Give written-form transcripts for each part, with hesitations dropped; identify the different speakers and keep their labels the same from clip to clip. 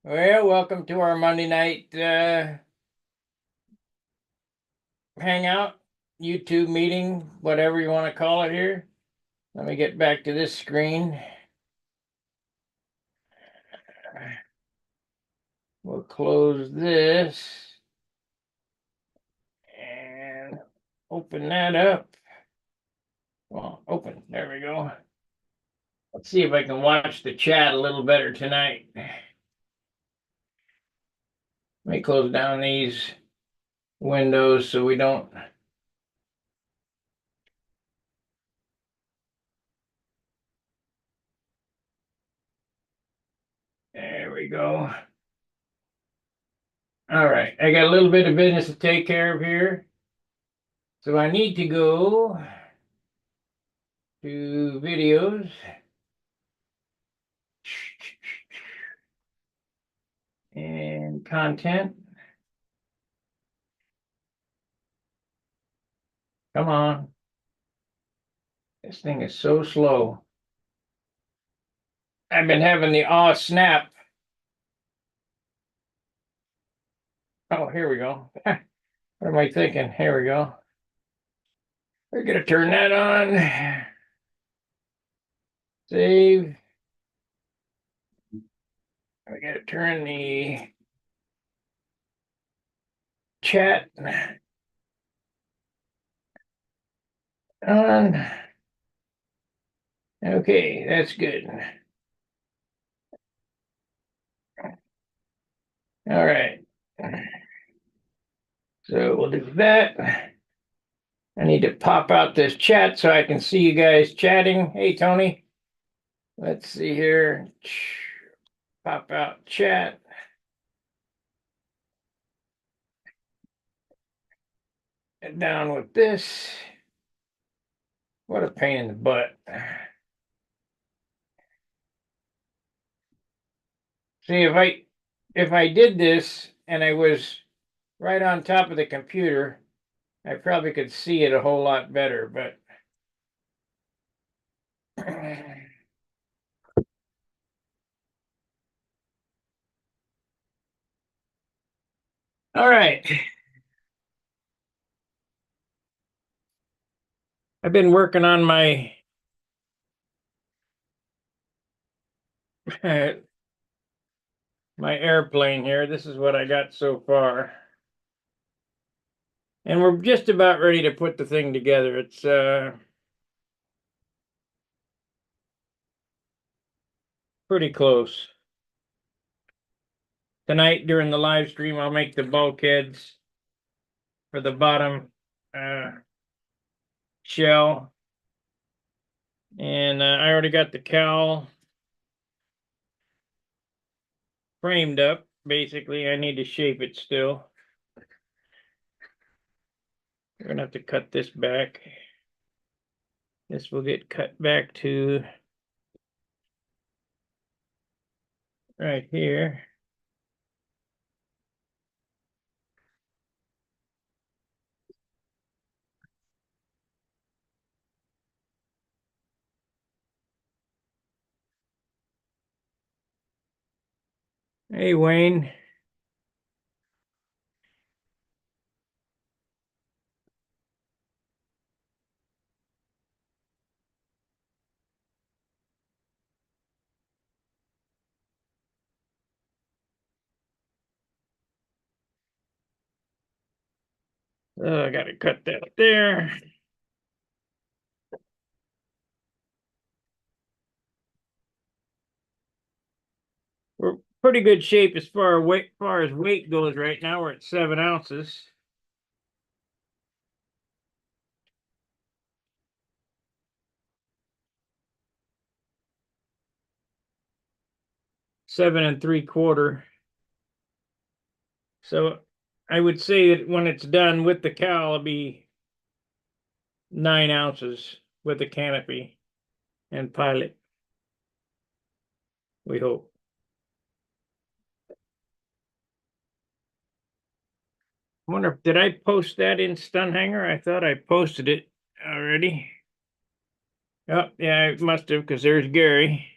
Speaker 1: Well, welcome to our Monday night hangout, YouTube meeting, whatever you want to call it here. Let me get back to this screen. We'll close this and open that up. Well, open. There we go. Let's see if I can watch the chat a little better tonight. Let me close down these windows so we don't. There we go. All right, I got a little bit of business to take care of here. So I need to go to videos and content. Come on. This thing is so slow. I've been having the awe snap. Oh, here we go. What am I thinking? Here we go. We're gonna turn that on. Save. I gotta turn the chat on. Okay, that's good. All right. So we'll do that. I need to pop out this chat so I can see you guys chatting. Hey, Tony. Let's see here. Pop out chat. And down with this. What a pain in the butt. See, if I did this and I was right on top of the computer, I probably could see it a whole lot better, but all right. I've been working on my my airplane here. This is what I got so far. And we're just about ready to put the thing together. It's pretty close. Tonight during the live stream, I'll make the bulkheads for the bottom shell. And I already got the cowl framed up. Basically, I need to shape it still. We're gonna have to cut this back. This will get cut back to right here. Hey, Wayne. Oh, I gotta cut that there. We're pretty good shape as far as weight goes right now. We're at 7 ounces. Seven and 3/4. So I would say that when it's done with the cowl, it'll be 9 ounces with the canopy and pilot. We hope. I wonder if did I post that in Stunt Hangar? I thought I posted it already. Oh, yeah, I must have because there's Gary.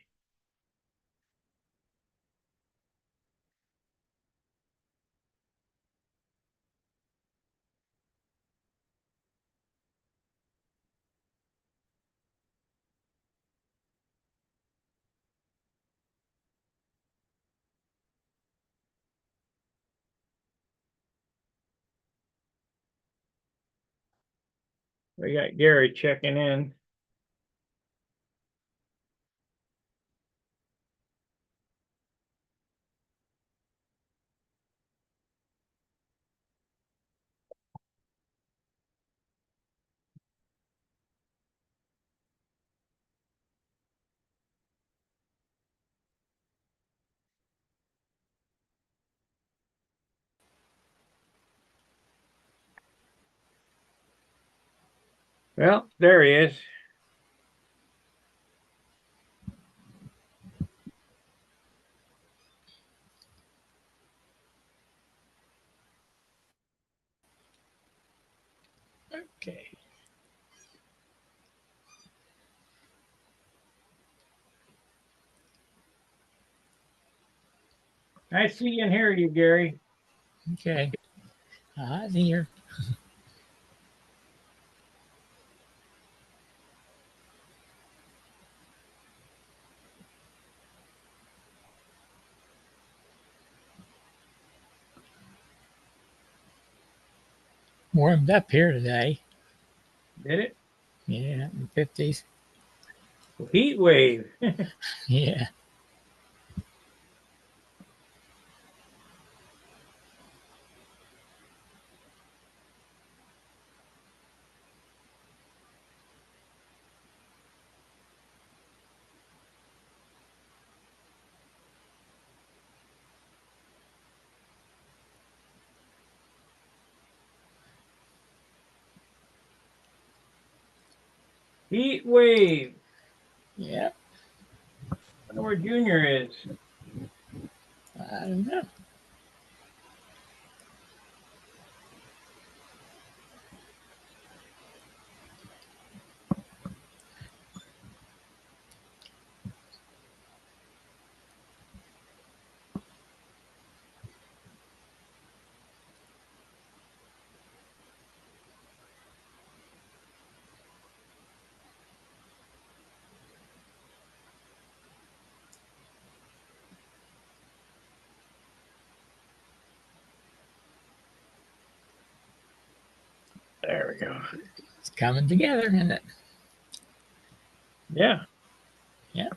Speaker 1: We got Gary checking in. Well, there he is.
Speaker 2: Okay.
Speaker 1: I see and hear you, Gary.
Speaker 2: Okay. Here. Warmed up here today.
Speaker 1: Did it?
Speaker 2: Yeah, in the 50s.
Speaker 1: Heat wave.
Speaker 2: Yeah.
Speaker 1: Heat wave.
Speaker 2: Yeah.
Speaker 1: I wonder where Junior is.
Speaker 2: I don't know.
Speaker 1: There we go.
Speaker 2: It's coming together, isn't it?
Speaker 1: Yeah.
Speaker 2: Yeah.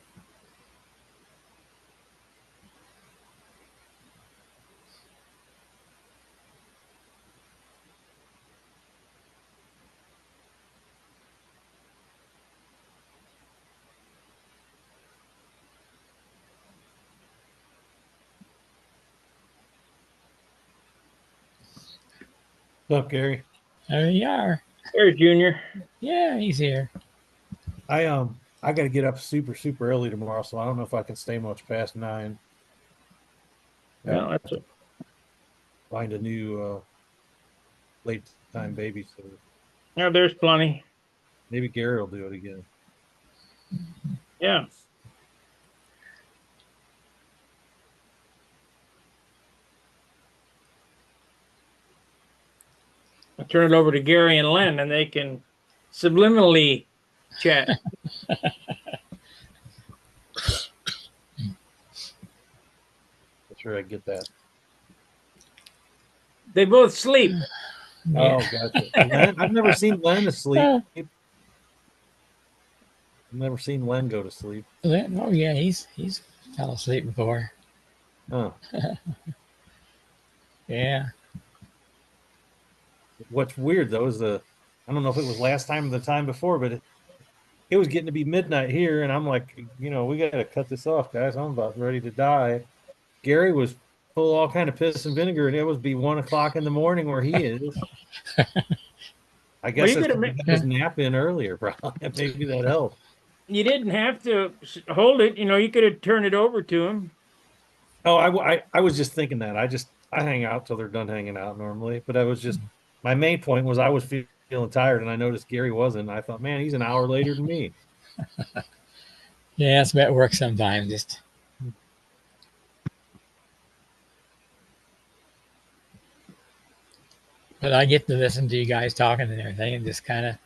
Speaker 3: What's up, Gary?
Speaker 2: There you are.
Speaker 1: There's Junior.
Speaker 2: Yeah, he's here.
Speaker 3: I got to get up super early tomorrow, so I don't know if I can stay much past 9.
Speaker 1: Well, that's a,
Speaker 3: Find a new late time babysitter.
Speaker 1: now there's plenty.
Speaker 3: Maybe Gary will do it again.
Speaker 1: Yeah. I'll turn it over to Gary and Len, and they can subliminally chat.
Speaker 3: I'm sure I get that.
Speaker 1: They both sleep.
Speaker 2: Yeah.
Speaker 3: Oh, gotcha. Len, I've never seen Len asleep. I've never seen Len go to sleep.
Speaker 2: Oh yeah, he's fell asleep before.
Speaker 3: Huh.
Speaker 2: Yeah.
Speaker 3: What's weird though is I don't know if it was last time or the time before, but it was getting to be midnight here, and I'm like, we got to cut this off, guys. I'm about ready to die. Gary was full of all kind of piss and vinegar, and it was be 1 o'clock in the morning where he is. I guess
Speaker 1: you
Speaker 3: that's
Speaker 1: could
Speaker 3: because
Speaker 1: have.
Speaker 3: he got his nap in earlier, probably. Maybe that helped.
Speaker 1: You didn't have to hold it. You could have turned it over to him.
Speaker 3: Oh, I was just thinking that. I hang out till they're done hanging out normally, but I was just my main point was I was feeling tired, and I noticed Gary wasn't. I thought, man, he's an hour later than me.
Speaker 2: Yeah, it's about work sometimes. Just but I get to listen to you guys talking and everything and just kind of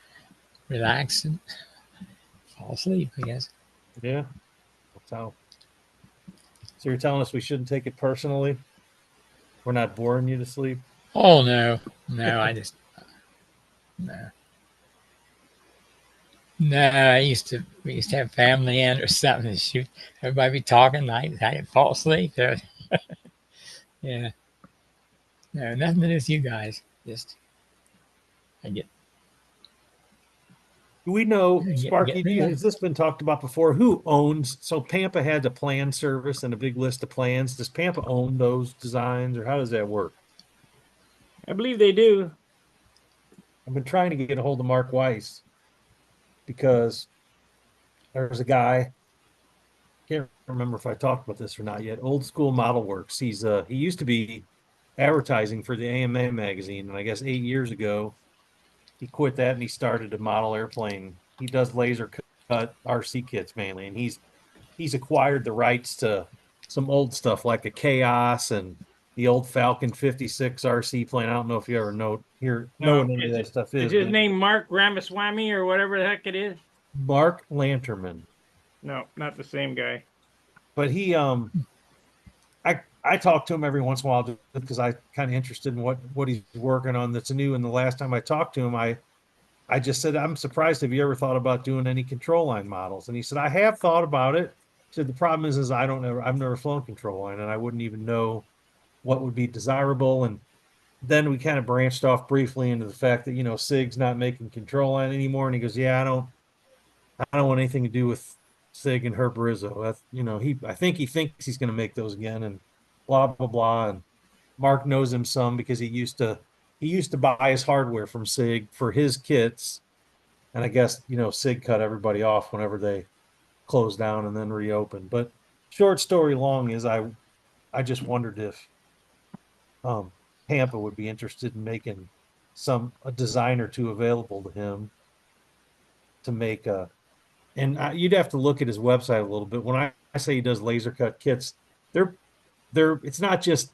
Speaker 2: relax and fall asleep, I guess.
Speaker 3: Yeah, that's how. So you're telling us we shouldn't take it personally? We're not boring you to sleep?
Speaker 2: Oh no, I just no. No, we used to have family in or something to shoot. Everybody be talking, I'd fall asleep. Yeah. No, nothing to do with you guys. Just I
Speaker 3: Do we know,
Speaker 2: get
Speaker 3: Sparky, has this been talked about before? Who owns, so Pampa had the plan service and a big list of plans. Does Pampa own those designs, or how does that work?
Speaker 1: I believe they do.
Speaker 3: I've been trying to get a hold of Mark Weiss because there's a guy, can't remember if I talked about this or not yet, Old School Model Works. He used to be advertising for the AMA magazine, and I guess 8 years ago, he quit that and he started a model airplane. He does laser cut RC kits mainly, and he's acquired the rights to some old stuff like a Chaos and the old Falcon 56 RC plane. I don't know if you ever know what any of that stuff
Speaker 1: Is
Speaker 3: is.
Speaker 1: his
Speaker 3: But
Speaker 1: name Mark Ramaswamy or whatever the heck it is?
Speaker 3: Mark Lanterman.
Speaker 1: No, not the same guy.
Speaker 3: But I talk to him every once in a while just because I kind of interested in what he's working on that's new. And the last time I talked to him, I just said, I'm surprised. Have you ever thought about doing any control line models? And he said, I have thought about it. He said, the problem is I've never flown control line and I wouldn't even know what would be desirable. And then we kind of branched off briefly into the fact that, SIG's not making control line anymore. And he goes, yeah, I don't want anything to do with SIG and Herb Rizzo. That's, I think he thinks he's going to make those again and blah, blah, blah. And Mark knows him some because he used to buy his hardware from SIG for his kits. And I guess, SIG cut everybody off whenever they closed down and then reopened. But short story long is I just wondered if Pampa would be interested in making a design or two available to him to make you'd have to look at his website a little bit. When I say he does laser cut kits, it's not just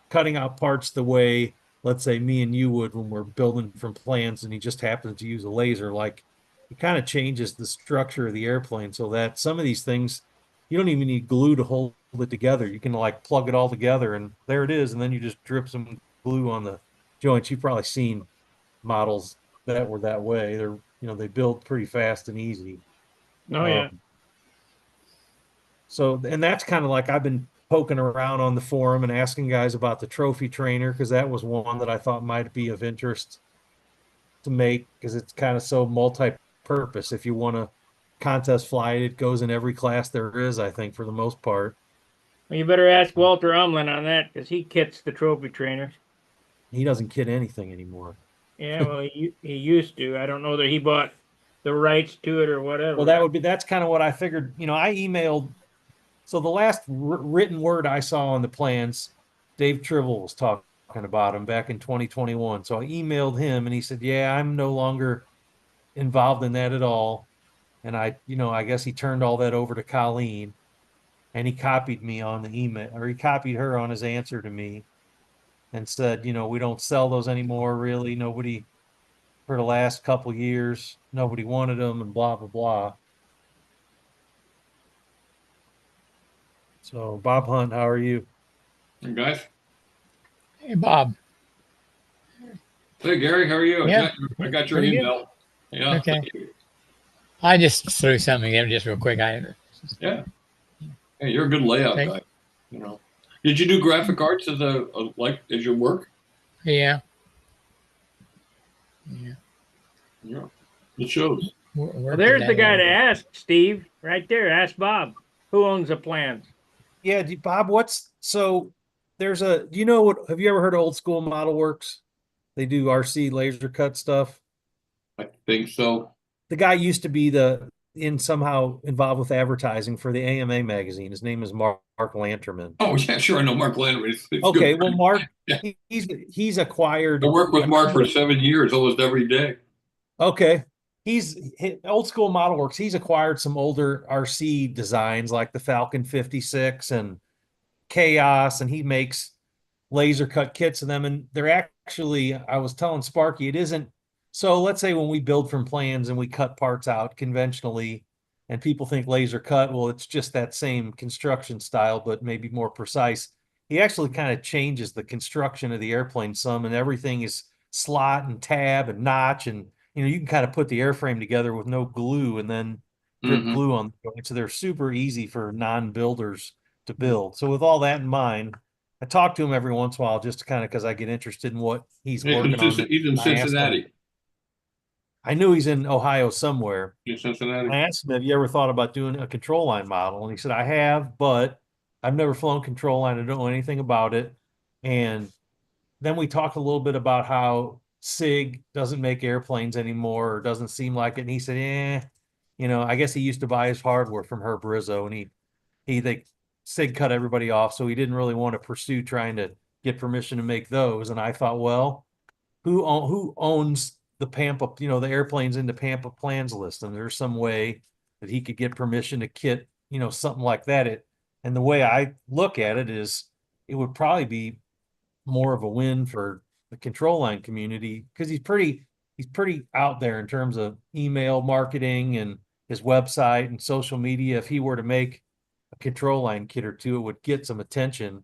Speaker 3: cutting out parts the way, let's say, me and you would when we're building from plans and he just happens to use a laser. Like, he kind of changes the structure of the airplane so that some of these things you don't even need glue to hold it together. You can like plug it all together and there it is, and then you just drip some glue on the joints. You've probably seen models that were that way. They build pretty fast and easy.
Speaker 1: Oh yeah.
Speaker 3: So, and that's kind of like I've been poking around on the forum and asking guys about the trophy trainer because that was one that I thought might be of interest to make because it's kind of so multi-purpose. If you want to contest fly it goes in every class there is, I think, for the most part.
Speaker 1: Well, you better ask Walter Umlin on that because he kits the trophy trainers.
Speaker 3: He doesn't kit anything anymore.
Speaker 1: Yeah, well, he used to. I don't know that he bought the rights to it or whatever.
Speaker 3: Well, that's kind of what I figured. I emailed. So the last written word I saw on the plans, Dave Tribble was talking about him back in 2021. So I emailed him and he said, yeah, I'm no longer involved in that at all. And I guess he turned all that over to Colleen and he copied me on the email, or he copied her on his answer to me and said, we don't sell those anymore. Really. Nobody, for the last couple years, nobody wanted them and blah, blah, blah. So Bob Hunt, how are you?
Speaker 4: Hey guys.
Speaker 2: Hey, Bob.
Speaker 4: Hey Gary, how are you?
Speaker 2: Yeah,
Speaker 4: I got your
Speaker 2: pretty good.
Speaker 4: email. Yeah.
Speaker 2: Okay.
Speaker 4: Thank you.
Speaker 2: I just threw something in just real quick.
Speaker 4: Yeah. Hey, you're a good layout guy. Did you do graphic arts as as your work?
Speaker 2: Yeah.
Speaker 4: Yeah. It shows.
Speaker 1: Well, there's the guy to ask, Steve. Right there. Ask Bob. Who owns the plans?
Speaker 3: Yeah, Bob, do have you ever heard of Old School Model Works? They do RC laser cut stuff.
Speaker 4: I think so.
Speaker 3: The guy used to be somehow involved with advertising for the AMA magazine. His name is Mark Lanterman.
Speaker 4: Oh yeah, sure. I know Mark Landry.
Speaker 3: Okay, well, Mark,
Speaker 4: yeah.
Speaker 3: he's acquired.
Speaker 4: I worked with Mark for 7 years, almost every day.
Speaker 3: Okay. Old School Model Works. He's acquired some older RC designs like the Falcon 56 and Chaos, and he makes laser cut kits of them. And they're actually, I was telling Sparky, it isn't. So let's say when we build from plans and we cut parts out conventionally and people think laser cut, well, it's just that same construction style, but maybe more precise. He actually kind of changes the construction of the airplane some, and everything is slot and tab and notch, and you can kind of put the airframe together with no glue and then drip
Speaker 4: Mhm.
Speaker 3: glue on the joint. So they're super easy for non-builders to build. So with all that in mind, I talk to him every once in a while just to kind of because I get interested in what he's working on.
Speaker 4: He's in
Speaker 3: I asked him,
Speaker 4: Cincinnati.
Speaker 3: I knew he's in Ohio somewhere.
Speaker 4: In Cincinnati.
Speaker 3: I asked him, have you ever thought about doing a control line model? And he said, I have, but I've never flown control line. I don't know anything about it. And then we talked a little bit about how SIG doesn't make airplanes anymore or doesn't seem like it. And he said, I guess he used to buy his hardware from Herb Rizzo and they SIG cut everybody off. So he didn't really want to pursue trying to get permission to make those. And I thought, well, who owns the Pampa, the airplanes in the Pampa plans list? And there's some way that he could get permission to kit, something like that. And the way I look at it is it would probably be more of a win for the control line community because he's pretty out there in terms of email marketing and his website and social media. If he were to make a control line kit or two, it would get some attention.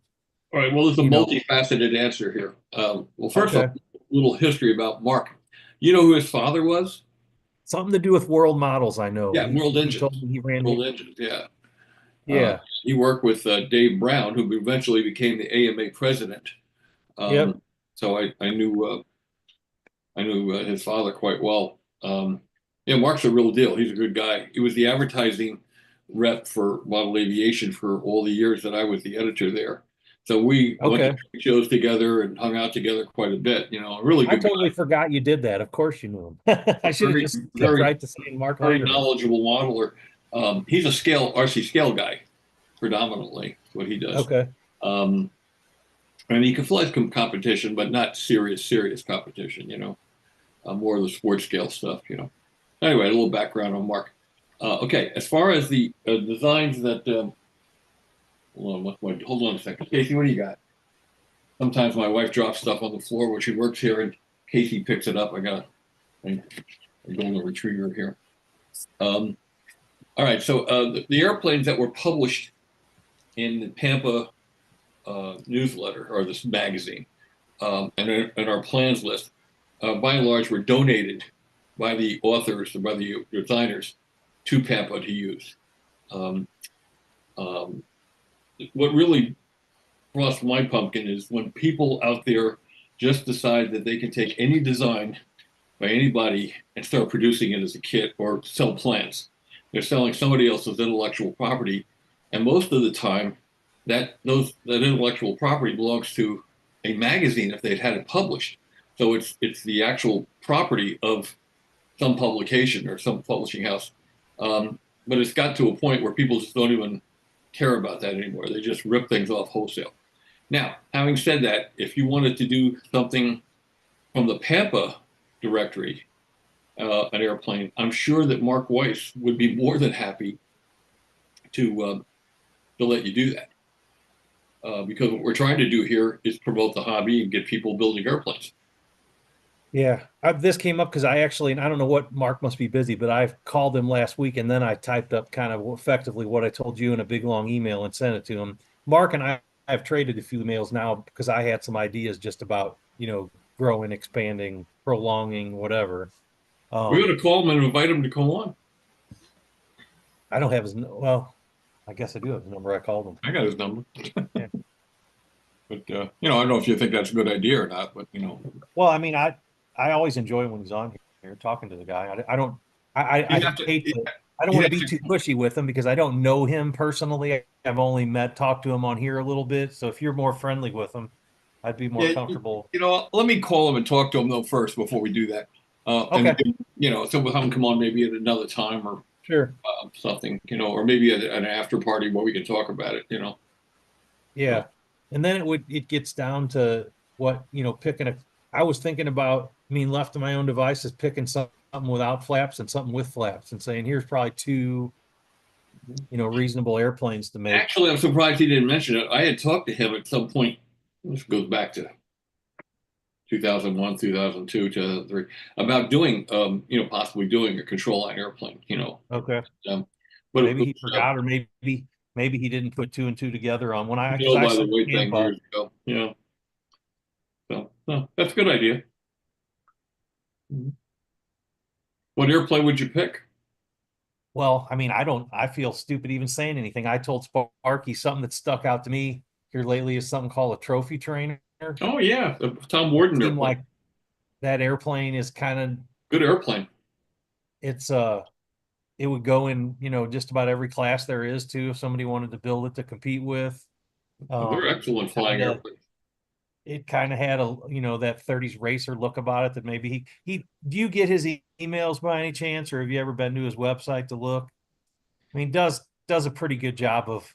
Speaker 4: All right. Well, there's a
Speaker 3: You know.
Speaker 4: multifaceted answer here. Well, first
Speaker 3: Okay.
Speaker 4: off, a little history about Mark. You know who his father was?
Speaker 3: Something to do with world models, I know.
Speaker 4: Yeah, World
Speaker 3: He
Speaker 4: Engines.
Speaker 3: told me he ran.
Speaker 4: World Engines. Yeah.
Speaker 3: Yeah.
Speaker 4: He worked with Dave Brown, who eventually became the AMA president.
Speaker 3: Yep.
Speaker 4: So I knew his father quite well. Yeah, Mark's a real deal. He's a good guy. He was the advertising rep for Model Aviation for all the years that I was the editor there. So we went to trade shows together and hung out together quite a bit. A really good
Speaker 3: I totally
Speaker 4: guy.
Speaker 3: forgot you did that. Of course you knew him. I should have just kept right to saying Mark
Speaker 4: very
Speaker 3: Heinerman.
Speaker 4: knowledgeable modeler. He's a RC scale guy, predominantly. That's what he does.
Speaker 3: Okay.
Speaker 4: And he can fly some competition, but not serious competition, more of the sports scale stuff. Anyway, a little background on Mark. Okay, as far as the designs that, hold on a second. Casey, what do you got? Sometimes my wife drops stuff on the floor when she works here and Casey picks it up. I got a golden retriever here. All right, so the airplanes that were published in the Pampa newsletter or this magazine and our plans list, by and large, were donated by the authors or by the designers to Pampa to use. What really crossed my pumpkin is when people out there just decide that they can take any design by anybody and start producing it as a kit or sell plans. They're selling somebody else's intellectual property, and most of the time, that intellectual property belongs to a magazine if they'd had it published. So it's the actual property of some publication or some publishing house. But it's got to a point where people just don't even care about that anymore. They just rip things off wholesale. Now, having said that, if you wanted to do something from the Pampa directory, an airplane, I'm sure that Mark Weiss would be more than happy to let you do that. Because what we're trying to do here is promote the hobby and get people building airplanes.
Speaker 3: Yeah, this came up because I don't know what, Mark must be busy, but I've called him last week and then I typed up kind of effectively what I told you in a big long email and sent it to him. Mark and I have traded a few emails now because I had some ideas just about, growing, expanding, prolonging, whatever.
Speaker 4: We're going to call him and invite him to come on.
Speaker 3: I don't have his, well, I guess I do have his number. I called him.
Speaker 4: I got his number.
Speaker 3: Yeah.
Speaker 4: But, I don't know if you think that's a good idea or not, but,
Speaker 3: Well, I mean, I always enjoy when he's on here talking to the guy. I don't want to be too pushy with him because I don't know him personally. I've only talked to him on here a little bit. So if you're more friendly with him, I'd be more comfortable.
Speaker 4: Let me call him and talk to him though first before we do that.
Speaker 3: Okay.
Speaker 4: And, so we'll have him come on maybe at another time or
Speaker 3: sure
Speaker 4: something, or maybe at an after party where we can talk about it,
Speaker 3: Yeah. And then it gets down to what, picking I was thinking about, left to my own devices, picking something without flaps and something with flaps and saying, here's probably two, reasonable airplanes to make.
Speaker 4: Actually, I'm surprised he didn't mention it. I had talked to him at some point. This goes back to 2001, 2002, 2003, about doing, possibly doing a control line airplane,
Speaker 3: Okay.
Speaker 4: But
Speaker 3: maybe he forgot, or maybe he didn't put two and two together on when I.
Speaker 4: By the way, thing years ago, So that's a good idea. What airplane would you pick?
Speaker 3: Well, I mean, I feel stupid even saying anything. I told Sparky something that stuck out to me here lately is something called a trophy trainer.
Speaker 4: Oh yeah, the Tom Warden
Speaker 3: Seemed
Speaker 4: airplane.
Speaker 3: like that airplane is kind of,
Speaker 4: Good airplane.
Speaker 3: it's it would go in, just about every class there is to if somebody wanted to build it to compete with.
Speaker 4: They're excellent flying
Speaker 3: kinda-
Speaker 4: airplanes.
Speaker 3: It kind of had a, that 30s racer look about it that maybe he do you get his emails by any chance, or have you ever been to his website to look? I mean, does a pretty good job of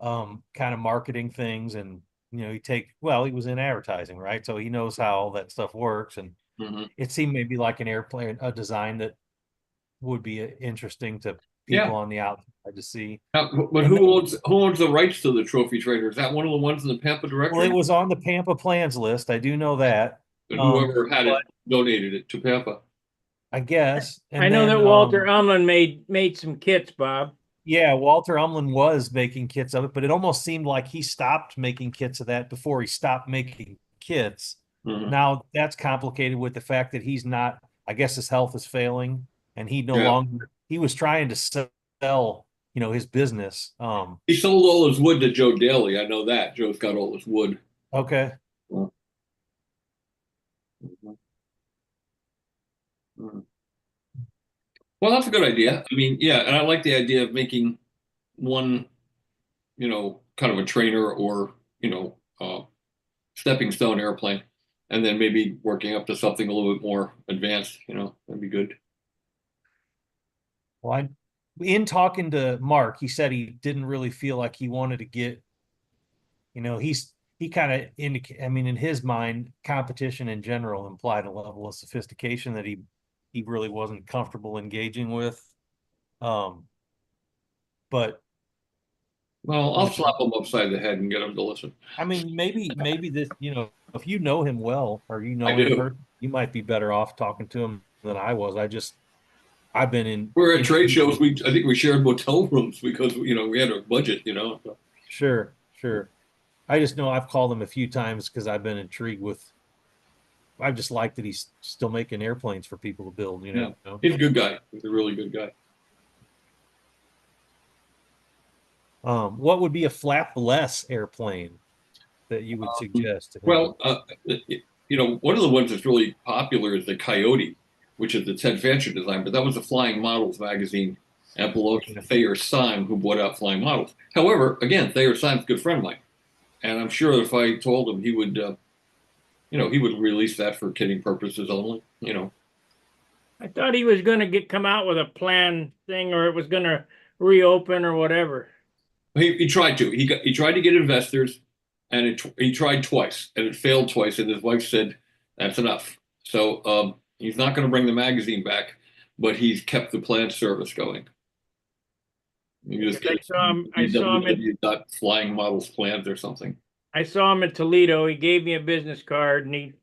Speaker 3: kind of marketing things, and he was in advertising, right? So he knows how all that stuff works, and
Speaker 4: Hmm.
Speaker 3: it seemed maybe like an airplane, a design that would be interesting to people
Speaker 4: Yeah.
Speaker 3: on the outside to see.
Speaker 4: But
Speaker 3: And
Speaker 4: who owns the rights to the trophy trainer? Is that one of the ones in the Pampa
Speaker 3: well, it
Speaker 4: directory?
Speaker 3: was on the Pampa plans list. I do know that.
Speaker 4: And whoever had it
Speaker 3: But
Speaker 4: donated it to Pampa.
Speaker 3: I guess. And
Speaker 1: I know
Speaker 3: then,
Speaker 1: that Walter Umlin made some kits, Bob.
Speaker 3: yeah, Walter Umlin was making kits of it, but it almost seemed like he stopped making kits of that before he stopped making kits.
Speaker 4: Mhm.
Speaker 3: Now that's complicated with the fact that he's not, I guess his health is failing, and he no
Speaker 4: Yeah.
Speaker 3: longer, he was trying to sell, his business.
Speaker 4: He sold all his wood to Joe Daly. I know that. Joe's got all his wood.
Speaker 3: Okay.
Speaker 4: Mhm. Mhm. Well, that's a good idea. I mean, yeah, and I like the idea of making one, kind of a trainer or, stepping stone airplane, and then maybe working up to something a little bit more advanced, that'd be good.
Speaker 3: Well, in talking to Mark, he said he didn't really feel like he wanted to get, he kind of indicate. I mean, in his mind, competition in general implied a level of sophistication that he really wasn't comfortable engaging with. But
Speaker 4: Well, I'll slap him upside the head and get him to listen.
Speaker 3: I mean, maybe this, if you know him well or you know
Speaker 4: I
Speaker 3: him
Speaker 4: do.
Speaker 3: personally, you might be better off talking to him than I was. I've been in.
Speaker 4: We're at trade shows. I think we shared motel rooms because we had a budget. So.
Speaker 3: Sure, sure. I just know I've called him a few times because I've been intrigued with. I just like that he's still making airplanes for people to build.
Speaker 4: Yeah, he's a good guy. He's a really good guy.
Speaker 3: What would be a flapless airplane that you would suggest?
Speaker 4: Well, one of the ones that's really popular is the Coyote, which is the Ted Fancher design, but that was a Flying Models magazine and belongs to Thayer Syme, who bought out Flying Models. However, again, Thayer Syme's a good friend of mine, and I'm sure if I told him, he would, he would release that for kidding purposes only.
Speaker 1: I thought he was going to come out with a plan thing, or it was going to reopen or whatever.
Speaker 4: He tried to. He tried to get investors, and he tried twice, and it failed twice. And his wife said, "That's enough." So he's not going to bring the magazine back, but he's kept the plant service going. You just
Speaker 1: I saw him
Speaker 4: at Flying Models Plans or something.
Speaker 1: I saw him at Toledo. He gave me a business card, and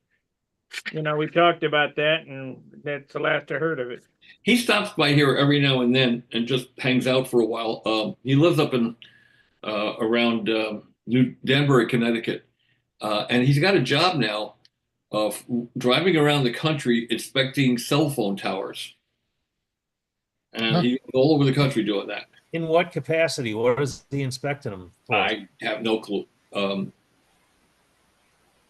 Speaker 1: we talked about that, and that's the last I heard of it.
Speaker 4: He stops by here every now and then and just hangs out for a while. He lives up in around New Danbury, Connecticut, and he's got a job now of driving around the country inspecting cell phone towers, and he's all over the country doing that.
Speaker 3: In what capacity? What is he inspecting them for?
Speaker 4: I have no clue.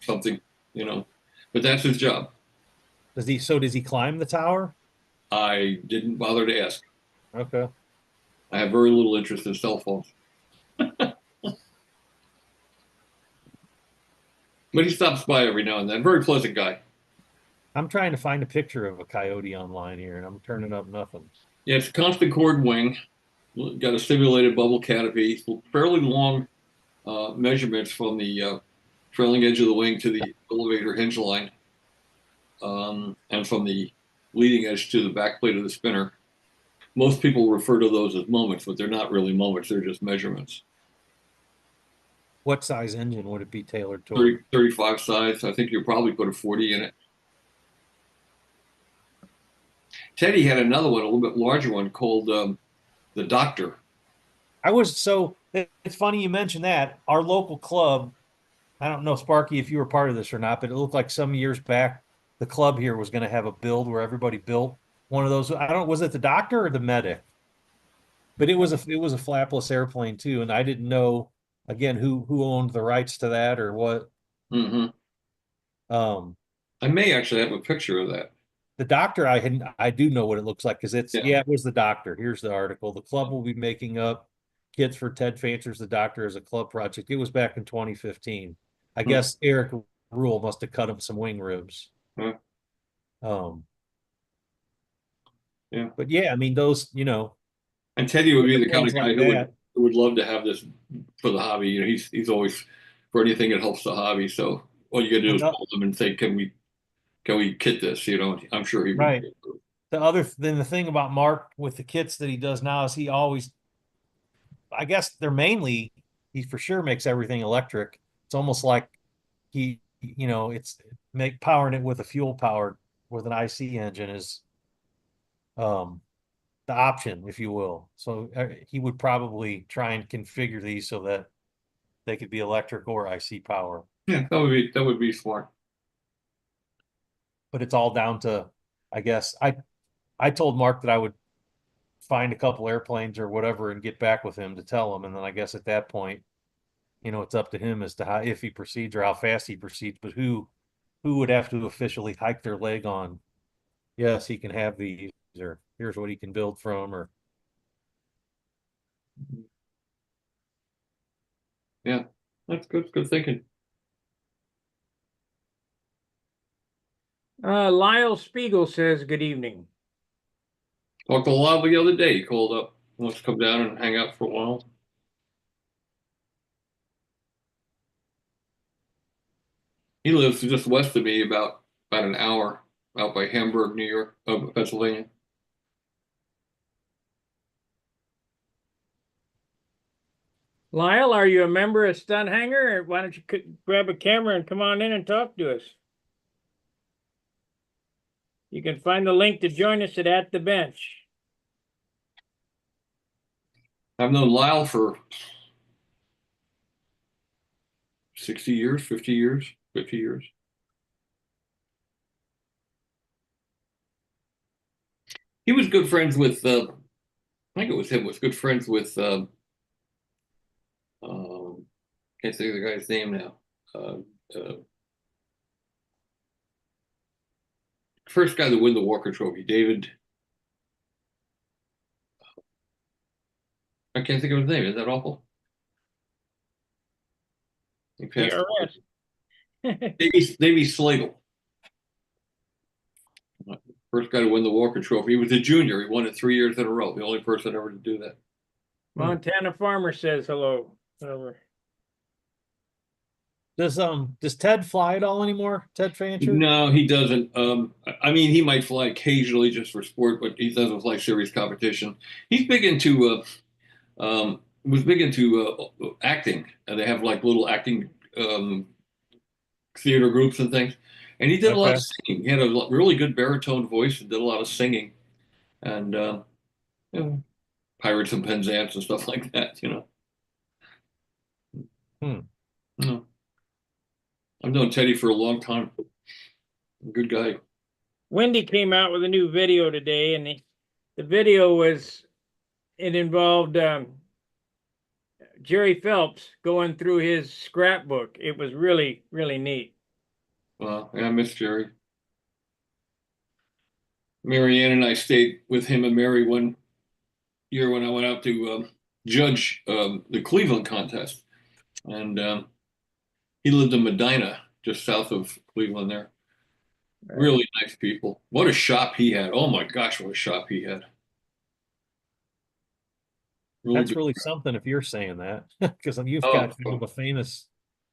Speaker 4: Something, but that's his job.
Speaker 3: Does he climb the tower?
Speaker 4: I didn't bother to ask.
Speaker 3: Okay.
Speaker 4: I have very little interest in cell phones. But he stops by every now and then. Very pleasant guy.
Speaker 3: I'm trying to find a picture of a Coyote online here, and I'm turning up nothing.
Speaker 4: Yeah, it's a constant chord wing. Got a simulated bubble canopy. Fairly long measurements from the trailing edge of the wing to the elevator hinge line, and from the leading edge to the back plate of the spinner. Most people refer to those as moments, but they're not really moments. They're just measurements.
Speaker 3: What size engine would it be tailored to?
Speaker 4: 35 size. I think you'll probably put a 40 in it. Teddy had another one, a little bit larger one, called the Doctor.
Speaker 3: It's funny you mentioned that. Our local club, I don't know, Sparky, if you were part of this or not, but it looked like some years back, the club here was going to have a build where everybody built one of those. I don't. Was it the doctor or the medic? But it was a flapless airplane too, and I didn't know again who owned the rights to that or what.
Speaker 4: Hmm.
Speaker 3: Um,
Speaker 4: I may actually have a picture of that.
Speaker 3: the doctor I do know what it looks like because
Speaker 4: Yeah.
Speaker 3: it was the doctor. Here's the article. The club will be making up kits for Ted Fancher's The Doctor as a club project. It was back in 2015. I
Speaker 4: Hmm.
Speaker 3: guess Eric Rule must have cut him some wing ribs.
Speaker 4: Yeah.
Speaker 3: Um,
Speaker 4: Yeah.
Speaker 3: but yeah, I mean those,
Speaker 4: And Teddy would be the kind
Speaker 3: airplanes
Speaker 4: of guy
Speaker 3: like
Speaker 4: who
Speaker 3: that.
Speaker 4: would love to have this for the hobby. You know, he's always for anything that helps the hobby. So all you got to do is
Speaker 3: Well,
Speaker 4: call him and say, can we kit this? You know, I'm sure he would.
Speaker 3: right. The thing about Mark with the kits that he does now is he always, I guess he for sure makes everything electric. It's almost like it's powering it with a fuel powered with an IC engine is um the option, if you will. So he would probably try and configure these so that they could be electric or IC power.
Speaker 4: Yeah, that would be smart.
Speaker 3: But it's all down to, I guess, I told Mark that I would find a couple airplanes or whatever and get back with him to tell him. And then I guess at that point, it's up to him as to how, if he proceeds or how fast he proceeds, but who would have to officially hike their leg on, yes, he can have these, or here's what he can build from, or
Speaker 4: Yeah, that's good. Good thinking.
Speaker 1: Lyle Spiegel says, good evening.
Speaker 4: Talked to Lyle the other day. He called up, wants to come down and hang out for a while. He lives just west of me, about an hour out by Hamburg, New York, Pennsylvania.
Speaker 1: Lyle, are you a member of Stunt Hangar? Why don't you grab a camera and come on in and talk to us? You can find the link to join us at the bench.
Speaker 4: I've known Lyle for 60 years, 50 years, 50 years. He was good friends with, I think it was him, was good friends with, um, can't think of the guy's name now. Uh, First guy to win the Walker Trophy, David. I can't think of his name. Is that awful? He passed away.
Speaker 1: PRS.
Speaker 4: Davey Slagle. First guy to win the Walker Trophy. He was a junior. He won it 3 years in a row. The only person ever to do that.
Speaker 1: Montana Farmer says hello.
Speaker 3: does Ted fly at all anymore? Ted Fancher?
Speaker 4: No, he doesn't. I mean, he might fly occasionally just for sport, but he doesn't fly serious competition. He's big into was big into acting, and they have like little acting theater groups and things. And he did a lot of singing. He had a really good baritone voice and did a lot of singing, and Pirates and Penzance and stuff like that. No. I've known Teddy for a long time. Good guy.
Speaker 1: Wendy came out with a new video today, and the video it involved Jerry Phelps going through his scrapbook. It was really, really neat.
Speaker 4: Well, yeah, I miss Jerry. Mary Ann and I stayed with him and Mary one year when I went out to judge the Cleveland contest. And he lived in Medina, just south of Cleveland there. Right. Really nice people. What a shop he had. Oh my gosh, what a shop he had.
Speaker 3: That's really something if you're saying that, because you've got kind of a famous,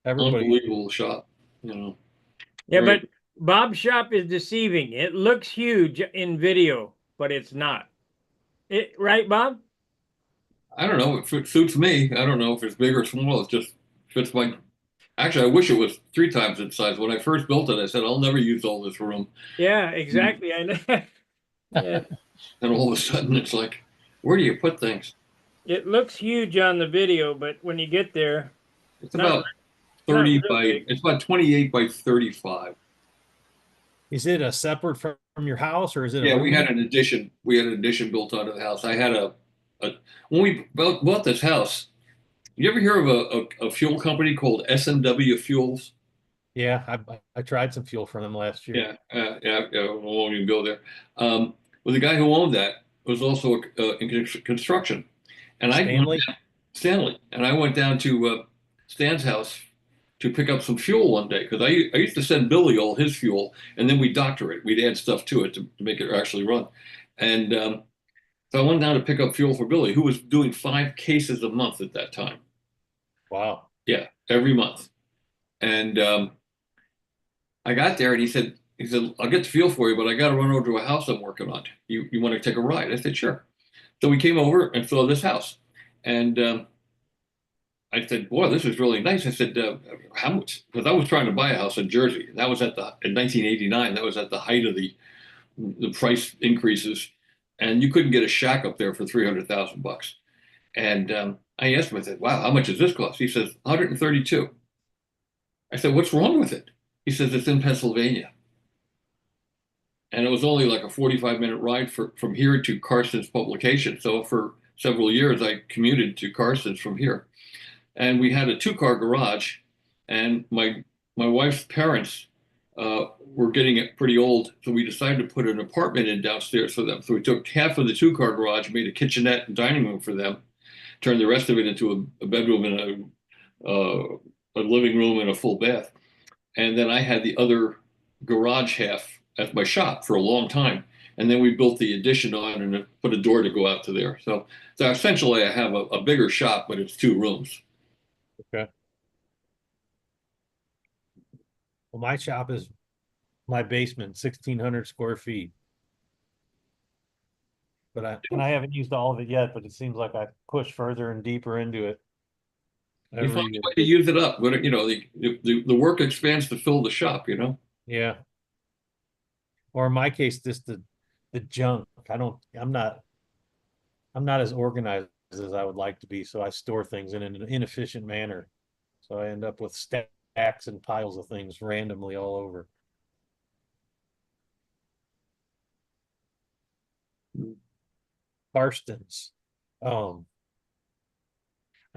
Speaker 4: unbelievable shop,
Speaker 1: Yeah, but Bob's shop is deceiving. It looks huge in video, but it's not. Right, Bob?
Speaker 4: I don't know. It suits me. I don't know if it's big or small. It just fits my. Actually, I wish it was 3 times its size. When I first built it, I said I'll never use all this room.
Speaker 1: Yeah, exactly. I know. Yeah.
Speaker 4: And all of a sudden, it's like, where do you put things?
Speaker 1: It looks huge on the video, but when you get there,
Speaker 4: it's about 30 by. It's about 28 by 35.
Speaker 3: Is it a separate from your house, or is it a
Speaker 4: Yeah, we
Speaker 3: room?
Speaker 4: had an addition. We had an addition built onto the house. I had a when we bought this house. You ever hear of a fuel company called S&W Fuels?
Speaker 3: Yeah, I tried some fuel from them last year.
Speaker 4: Yeah. I won't even go there. Well, the guy who owned that was also in construction, and
Speaker 3: Stanley?
Speaker 4: Stanley, and I went down to Stan's house to pick up some fuel one day because I used to send Billy all his fuel, and then we doctor it. We'd add stuff to it to make it actually run, and so I went down to pick up fuel for Billy, who was doing 5 cases a month at that time.
Speaker 3: Wow.
Speaker 4: Yeah, every month, and I got there and he said, I'll get the fuel for you, but I got to run over to a house I'm working on. You want to take a ride? I said, sure. So we came over and saw this house. And I said, boy, this is really nice. I said, how much? Because I was trying to buy a house in Jersey. That was in 1989. That was at the height of the price increases. And you couldn't get a shack up there for 300,000 bucks. And I asked him, I said, wow, how much does this cost? He says, 132. I said, what's wrong with it? He says, it's in Pennsylvania. And it was only like a 45-minute ride from here to Carson's publication. So for several years, I commuted to Carson's from here. And we had a 2-car garage. And my wife's parents were getting pretty old. So we decided to put an apartment in downstairs for them. So we took half of the 2-car garage, made a kitchenette and dining room for them, turned the rest of it into a bedroom and a living room and a full bath. And then I had the other garage half at my shop for a long time. And then we built the addition on and put a door to go out to there. So essentially I have a bigger shop, but it's 2 rooms.
Speaker 3: Okay. Well, my shop is my basement, 1,600 square feet. But I haven't used all of it yet, but it seems like I push further and deeper into it.
Speaker 4: You find a way to use it up. But, the work expands to fill the shop,
Speaker 3: Yeah. Or in my case, just the junk. I'm not as organized as I would like to be, so I store things in an inefficient manner. So I end up with stacks and piles of things randomly all over. Karstens. Are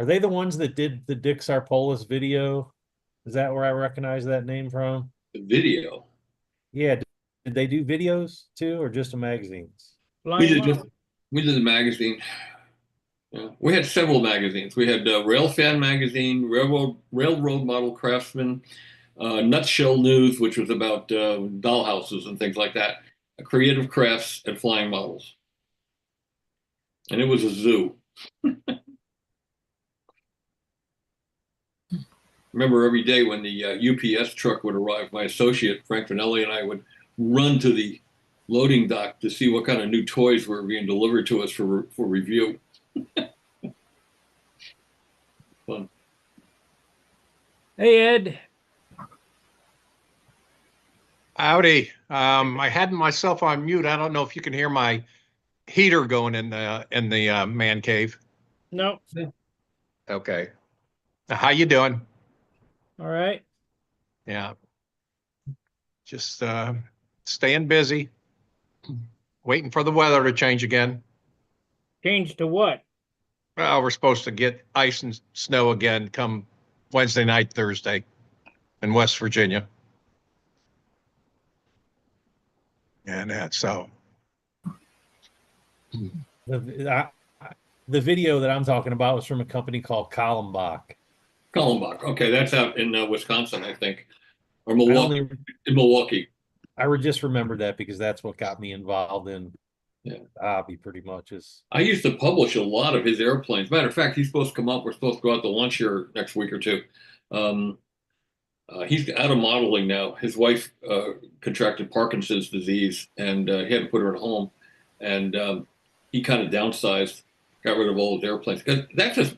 Speaker 3: they the ones that did the Dick Sarpolis video? Is that where I recognize that name from?
Speaker 4: The video.
Speaker 3: Yeah. Did they do videos too, or just magazines?
Speaker 4: We did the magazine. Yeah. We had several magazines. We had Railfan magazine, Railroad Model Craftsman, Nutshell News, which was about dollhouses and things like that, creative crafts and flying models. And it was a zoo. Remember every day when the UPS truck would arrive, my associate, Frank Vanelli, and I would run to the loading dock to see what kind of new toys were being delivered to us for review. Fun.
Speaker 1: Hey, Ed.
Speaker 5: Howdy. I had myself on mute. I don't know if you can hear my heater going in the man cave.
Speaker 1: No.
Speaker 5: Okay. How you doing?
Speaker 1: All right.
Speaker 5: Yeah. Just staying busy, waiting for the weather to change again.
Speaker 1: Change to what?
Speaker 5: Well, we're supposed to get ice and snow again come Wednesday night, Thursday in West Virginia. And that's so.
Speaker 3: The video that I'm talking about was from a company called Kallenbach.
Speaker 4: Kallenbach. Okay, that's out in Wisconsin, I think, or Milwaukee. In Milwaukee.
Speaker 3: I just remembered that because that's what got me involved in
Speaker 4: the
Speaker 3: hobby. Pretty much is.
Speaker 4: I used to publish a lot of his airplanes. Matter of fact, he's supposed to come up. We're supposed to go out to lunch here next week or two. He's out of modeling now. His wife contracted Parkinson's disease, and he had to put her at home. And he kind of downsized, got rid of all his airplanes.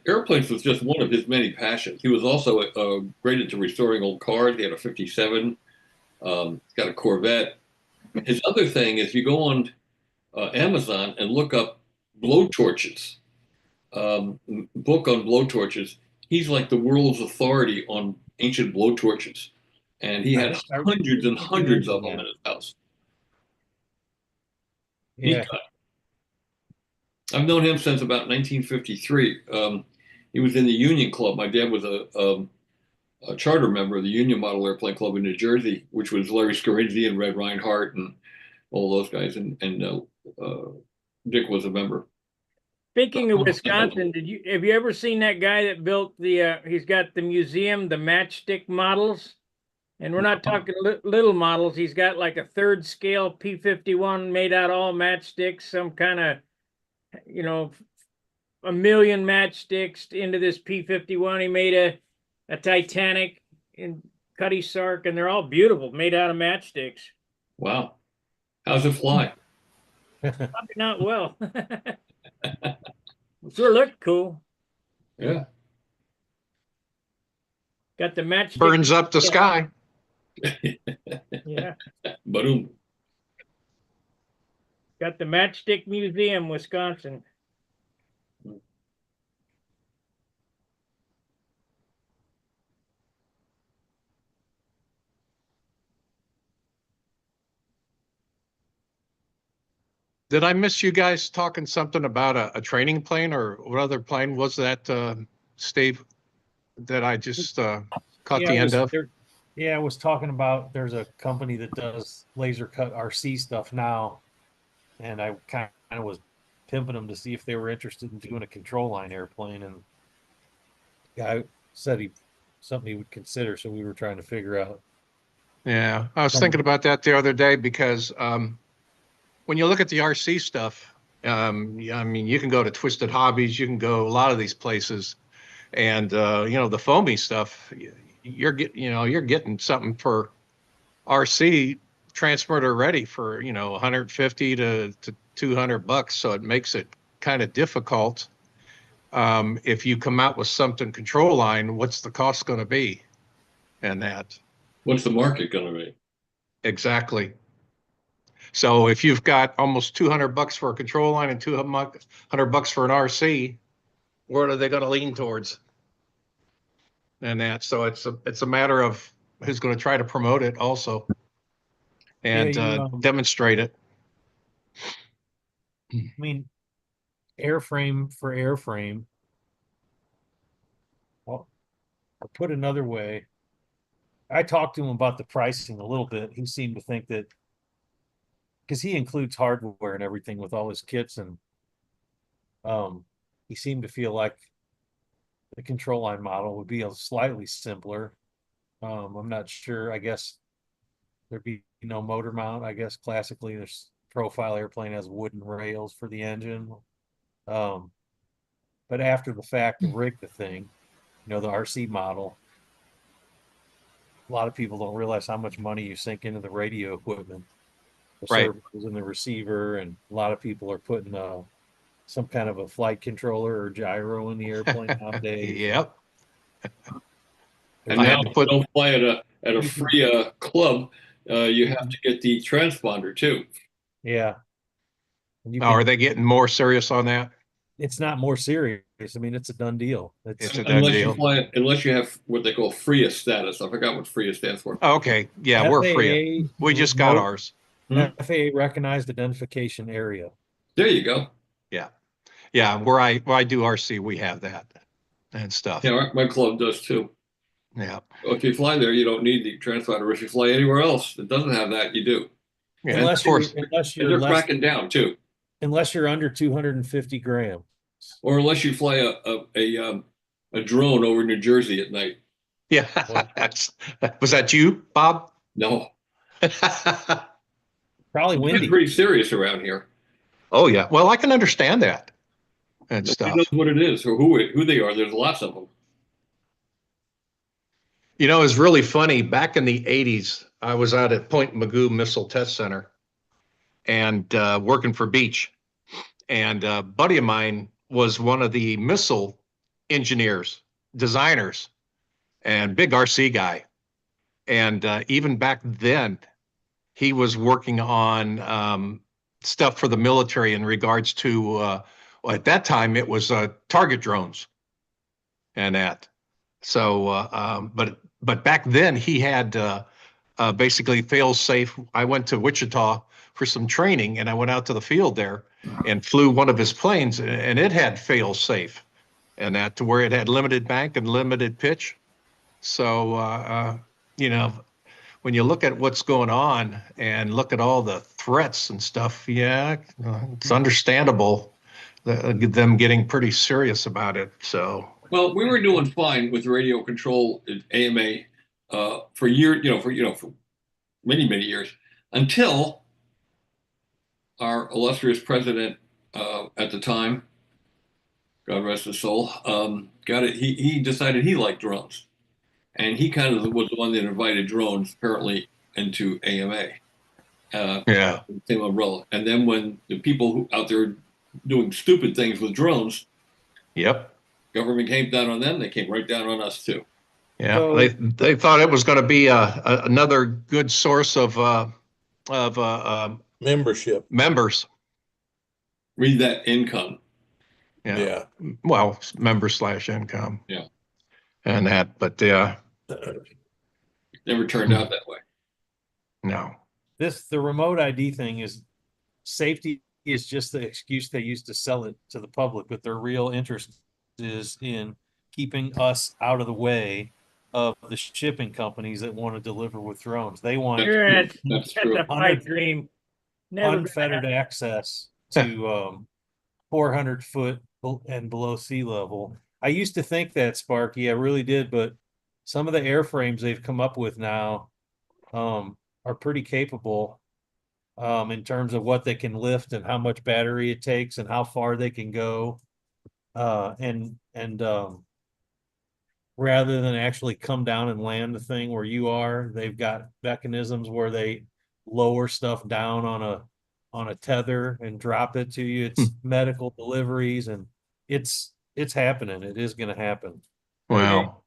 Speaker 4: Airplanes was just one of his many passions. He was also great into restoring old cars. He had a 57. He's got a Corvette. His other thing is you go on Amazon and look up blowtorches, book on blowtorches. He's like the world's authority on ancient blowtorches. and he had hundreds and hundreds of them in his house.
Speaker 3: Yeah.
Speaker 4: I've known him since about 1953. He was in the Union Club. My dad was a charter member of the Union Model Airplane Club in New Jersey, which was Larry Scarinzi and Red Reinhardt and all those guys. And Dick was a member.
Speaker 1: Speaking of Wisconsin, have you ever seen that guy that built he's got the museum, the matchstick models? And we're not talking little models. He's got like a third scale P-51 made out all matchsticks, some kind of, you know, 1,000,000 matchsticks into this P-51. He made a Titanic in Cutty Sark, and they're all beautiful, made out of matchsticks.
Speaker 4: Wow. How's it fly?
Speaker 1: Probably not well. Sure looked cool.
Speaker 4: Yeah.
Speaker 1: Got the matchstick.
Speaker 5: Burns up the sky.
Speaker 1: Yeah.
Speaker 4: Boom.
Speaker 1: Got the Matchstick Museum, Wisconsin.
Speaker 5: Did I miss you guys talking something about a training plane, or what other plane was that, Steve, that I just caught the end of?
Speaker 3: Yeah, I was talking about there's a company that does laser cut RC stuff now, and I kind of was pimping them to see if they were interested in doing a control line airplane, and the guy said something he would consider, so we were trying to figure out.
Speaker 5: Yeah, I was thinking about that the other day because when you look at the RC stuff, I mean, you can go to Twisted Hobbies, you can go a lot of these places, and you know, the foamy stuff, you're getting something for RC transmitter ready for, you know, 150 to $200, so it makes it kind of difficult. If you come out with something control line, what's the cost going to be? And that.
Speaker 4: What's the market going to be?
Speaker 5: Exactly. So if you've got almost $200 for a control line and $200 for an RC, what are they going to lean towards? And that, so it's a matter of who's going to try to promote it also, and demonstrate it.
Speaker 3: I mean, airframe for airframe. Well, I'll put another way. I talked to him about the pricing a little bit. He seemed to think that because he includes hardware and everything with all his kits, and he seemed to feel like the control line model would be a slightly simpler. I'm not sure. I guess there'd be no motor mount. I guess classically, there's profile airplane has wooden rails for the engine. But after the fact, to rig the thing, you know, the RC model, a lot of people don't realize how much money you sink into the radio equipment, the servos and the receiver, and a lot of people are putting some kind of a flight controller or gyro in the airplane nowadays.
Speaker 5: Yep.
Speaker 4: And now don't fly at a free club. You have to get the transponder too.
Speaker 3: Yeah.
Speaker 5: Are they getting more serious on that?
Speaker 3: It's not more serious. I mean, it's a done deal.
Speaker 5: It's a done deal.
Speaker 4: Unless you have what they call FRIA status. I forgot what FRIA stands for.
Speaker 5: Okay. Yeah, we're FRIA. We just got ours.
Speaker 3: FAA recognized identification area.
Speaker 4: There you go.
Speaker 5: Yeah. Yeah. Where I do RC, we have that and stuff.
Speaker 4: Yeah, my club does too.
Speaker 5: Yeah.
Speaker 4: Well, if you fly there, you don't need the transponder. If you fly anywhere else that doesn't have that, you do.
Speaker 5: Yeah,
Speaker 3: unless
Speaker 4: they're cracking down too.
Speaker 3: Unless you're under 250 grams.
Speaker 4: Or unless you fly a drone over New Jersey at night.
Speaker 5: Yeah. Was that you, Bob?
Speaker 4: No.
Speaker 3: Probably windy.
Speaker 4: It's pretty serious around here.
Speaker 5: Oh yeah. Well, I can understand that and stuff.
Speaker 4: Who knows what it is or who they are? There's lots of them.
Speaker 5: You know, it's really funny. Back in the 80s, I was out at Point Mugu Missile Test Center and working for Beach. And a buddy of mine was one of the missile engineers, designers, and big RC guy. And even back then, he was working on stuff for the military in regards to, well, at that time, it was target drones and that. So, but back then he had basically fail safe. I went to Wichita for some training, and I went out to the field there and flew one of his planes, and it had fail safe, and that to where it had limited bank and limited pitch. So you know, when you look at what's going on and look at all the threats and stuff, yeah, it's understandable them getting pretty serious about it. So,
Speaker 4: Well, we were doing fine with radio control at AMA for for many, many years until our illustrious president at the time, God rest his soul, got it. He decided he liked drones, and he kind of was the one that invited drones apparently into AMA.
Speaker 5: yeah.
Speaker 4: Same umbrella. And then when the people who out there doing stupid things with drones,
Speaker 5: Yep.
Speaker 4: government came down on them. They came right down on us too.
Speaker 5: Yeah.
Speaker 3: So-
Speaker 5: They thought it was going to be another good source of
Speaker 6: Membership.
Speaker 5: members.
Speaker 4: Read that income.
Speaker 5: Yeah.
Speaker 6: Yeah.
Speaker 5: Well, member/income.
Speaker 4: Yeah.
Speaker 5: And that, but
Speaker 4: Never turned out that way.
Speaker 5: no.
Speaker 3: The remote ID thing is safety is just the excuse they use to sell it to the public, but their real interest is in keeping us out of the way of the shipping companies that want to deliver with drones. They want
Speaker 4: That's true.
Speaker 1: That's a pipe dream. Never gonna
Speaker 3: unfettered
Speaker 1: happen.
Speaker 3: access to 400 foot and below sea level. I used to think that, Sparky, I really did, but some of the airframes they've come up with now are pretty capable in terms of what they can lift and how much battery it takes and how far they can go. And rather than actually come down and land the thing where you are, they've got mechanisms where they lower stuff down on a tether and drop it to you. It's medical deliveries, and it's happening. It is going to happen.
Speaker 5: Well,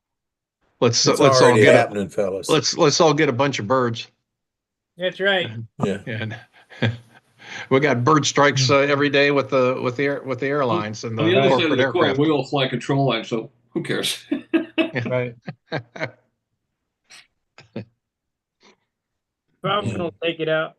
Speaker 5: let's
Speaker 6: It's
Speaker 5: all
Speaker 6: already
Speaker 5: get
Speaker 6: happening, fellas.
Speaker 5: let's all get a bunch of birds.
Speaker 1: That's right.
Speaker 6: Yeah.
Speaker 5: And we got bird strikes every day with the airlines and
Speaker 4: On
Speaker 5: the
Speaker 4: the other side of
Speaker 5: corporate
Speaker 4: the coin,
Speaker 5: aircraft.
Speaker 4: we all fly control line, so who cares?
Speaker 3: Right.
Speaker 1: Probably don't take it out.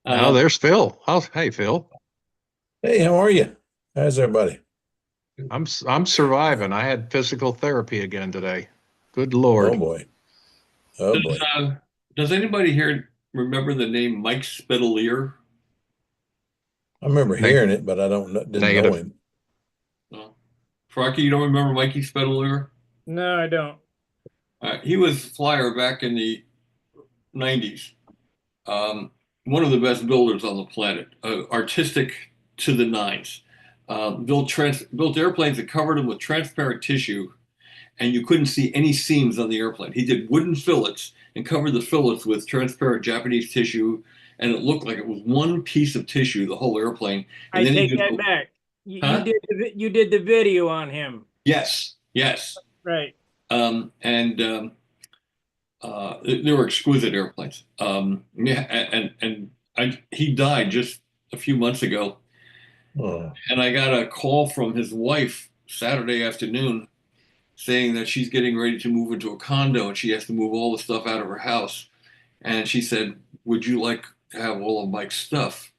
Speaker 5: Now there's Phil. Hey Phil,
Speaker 6: Hey, how are you? How's everybody?
Speaker 5: I'm surviving. I had physical therapy again today. Good
Speaker 6: Oh
Speaker 5: Lord.
Speaker 6: boy. Oh boy.
Speaker 4: Does anybody here remember the name Mike Spitalier?
Speaker 6: I remember
Speaker 5: Neg-
Speaker 6: hearing it, but I didn't know
Speaker 5: Negative.
Speaker 6: him.
Speaker 4: No. Frankie, you don't remember Mikey Spitalier?
Speaker 1: No, I don't.
Speaker 4: He was flyer back in the 90s. One of the best builders on the planet, artistic to the nines. Built airplanes that covered them with transparent tissue, and you couldn't see any seams on the airplane. He did wooden fillets and covered the fillets with transparent Japanese tissue, and it looked like it was one piece of tissue, the whole airplane. And
Speaker 1: I
Speaker 4: then he
Speaker 1: take
Speaker 4: did
Speaker 1: that back. You,
Speaker 4: Huh?
Speaker 1: you did the video on him,
Speaker 4: Yes, yes.
Speaker 1: right?
Speaker 4: They were exquisite airplanes. He died just a few months ago,
Speaker 6: Oh,
Speaker 4: and I got a call from his wife Saturday afternoon saying that she's getting ready to move into a condo and she has to move all the stuff out of her house. And she said, "Would you like to have all of Mike's stuff?"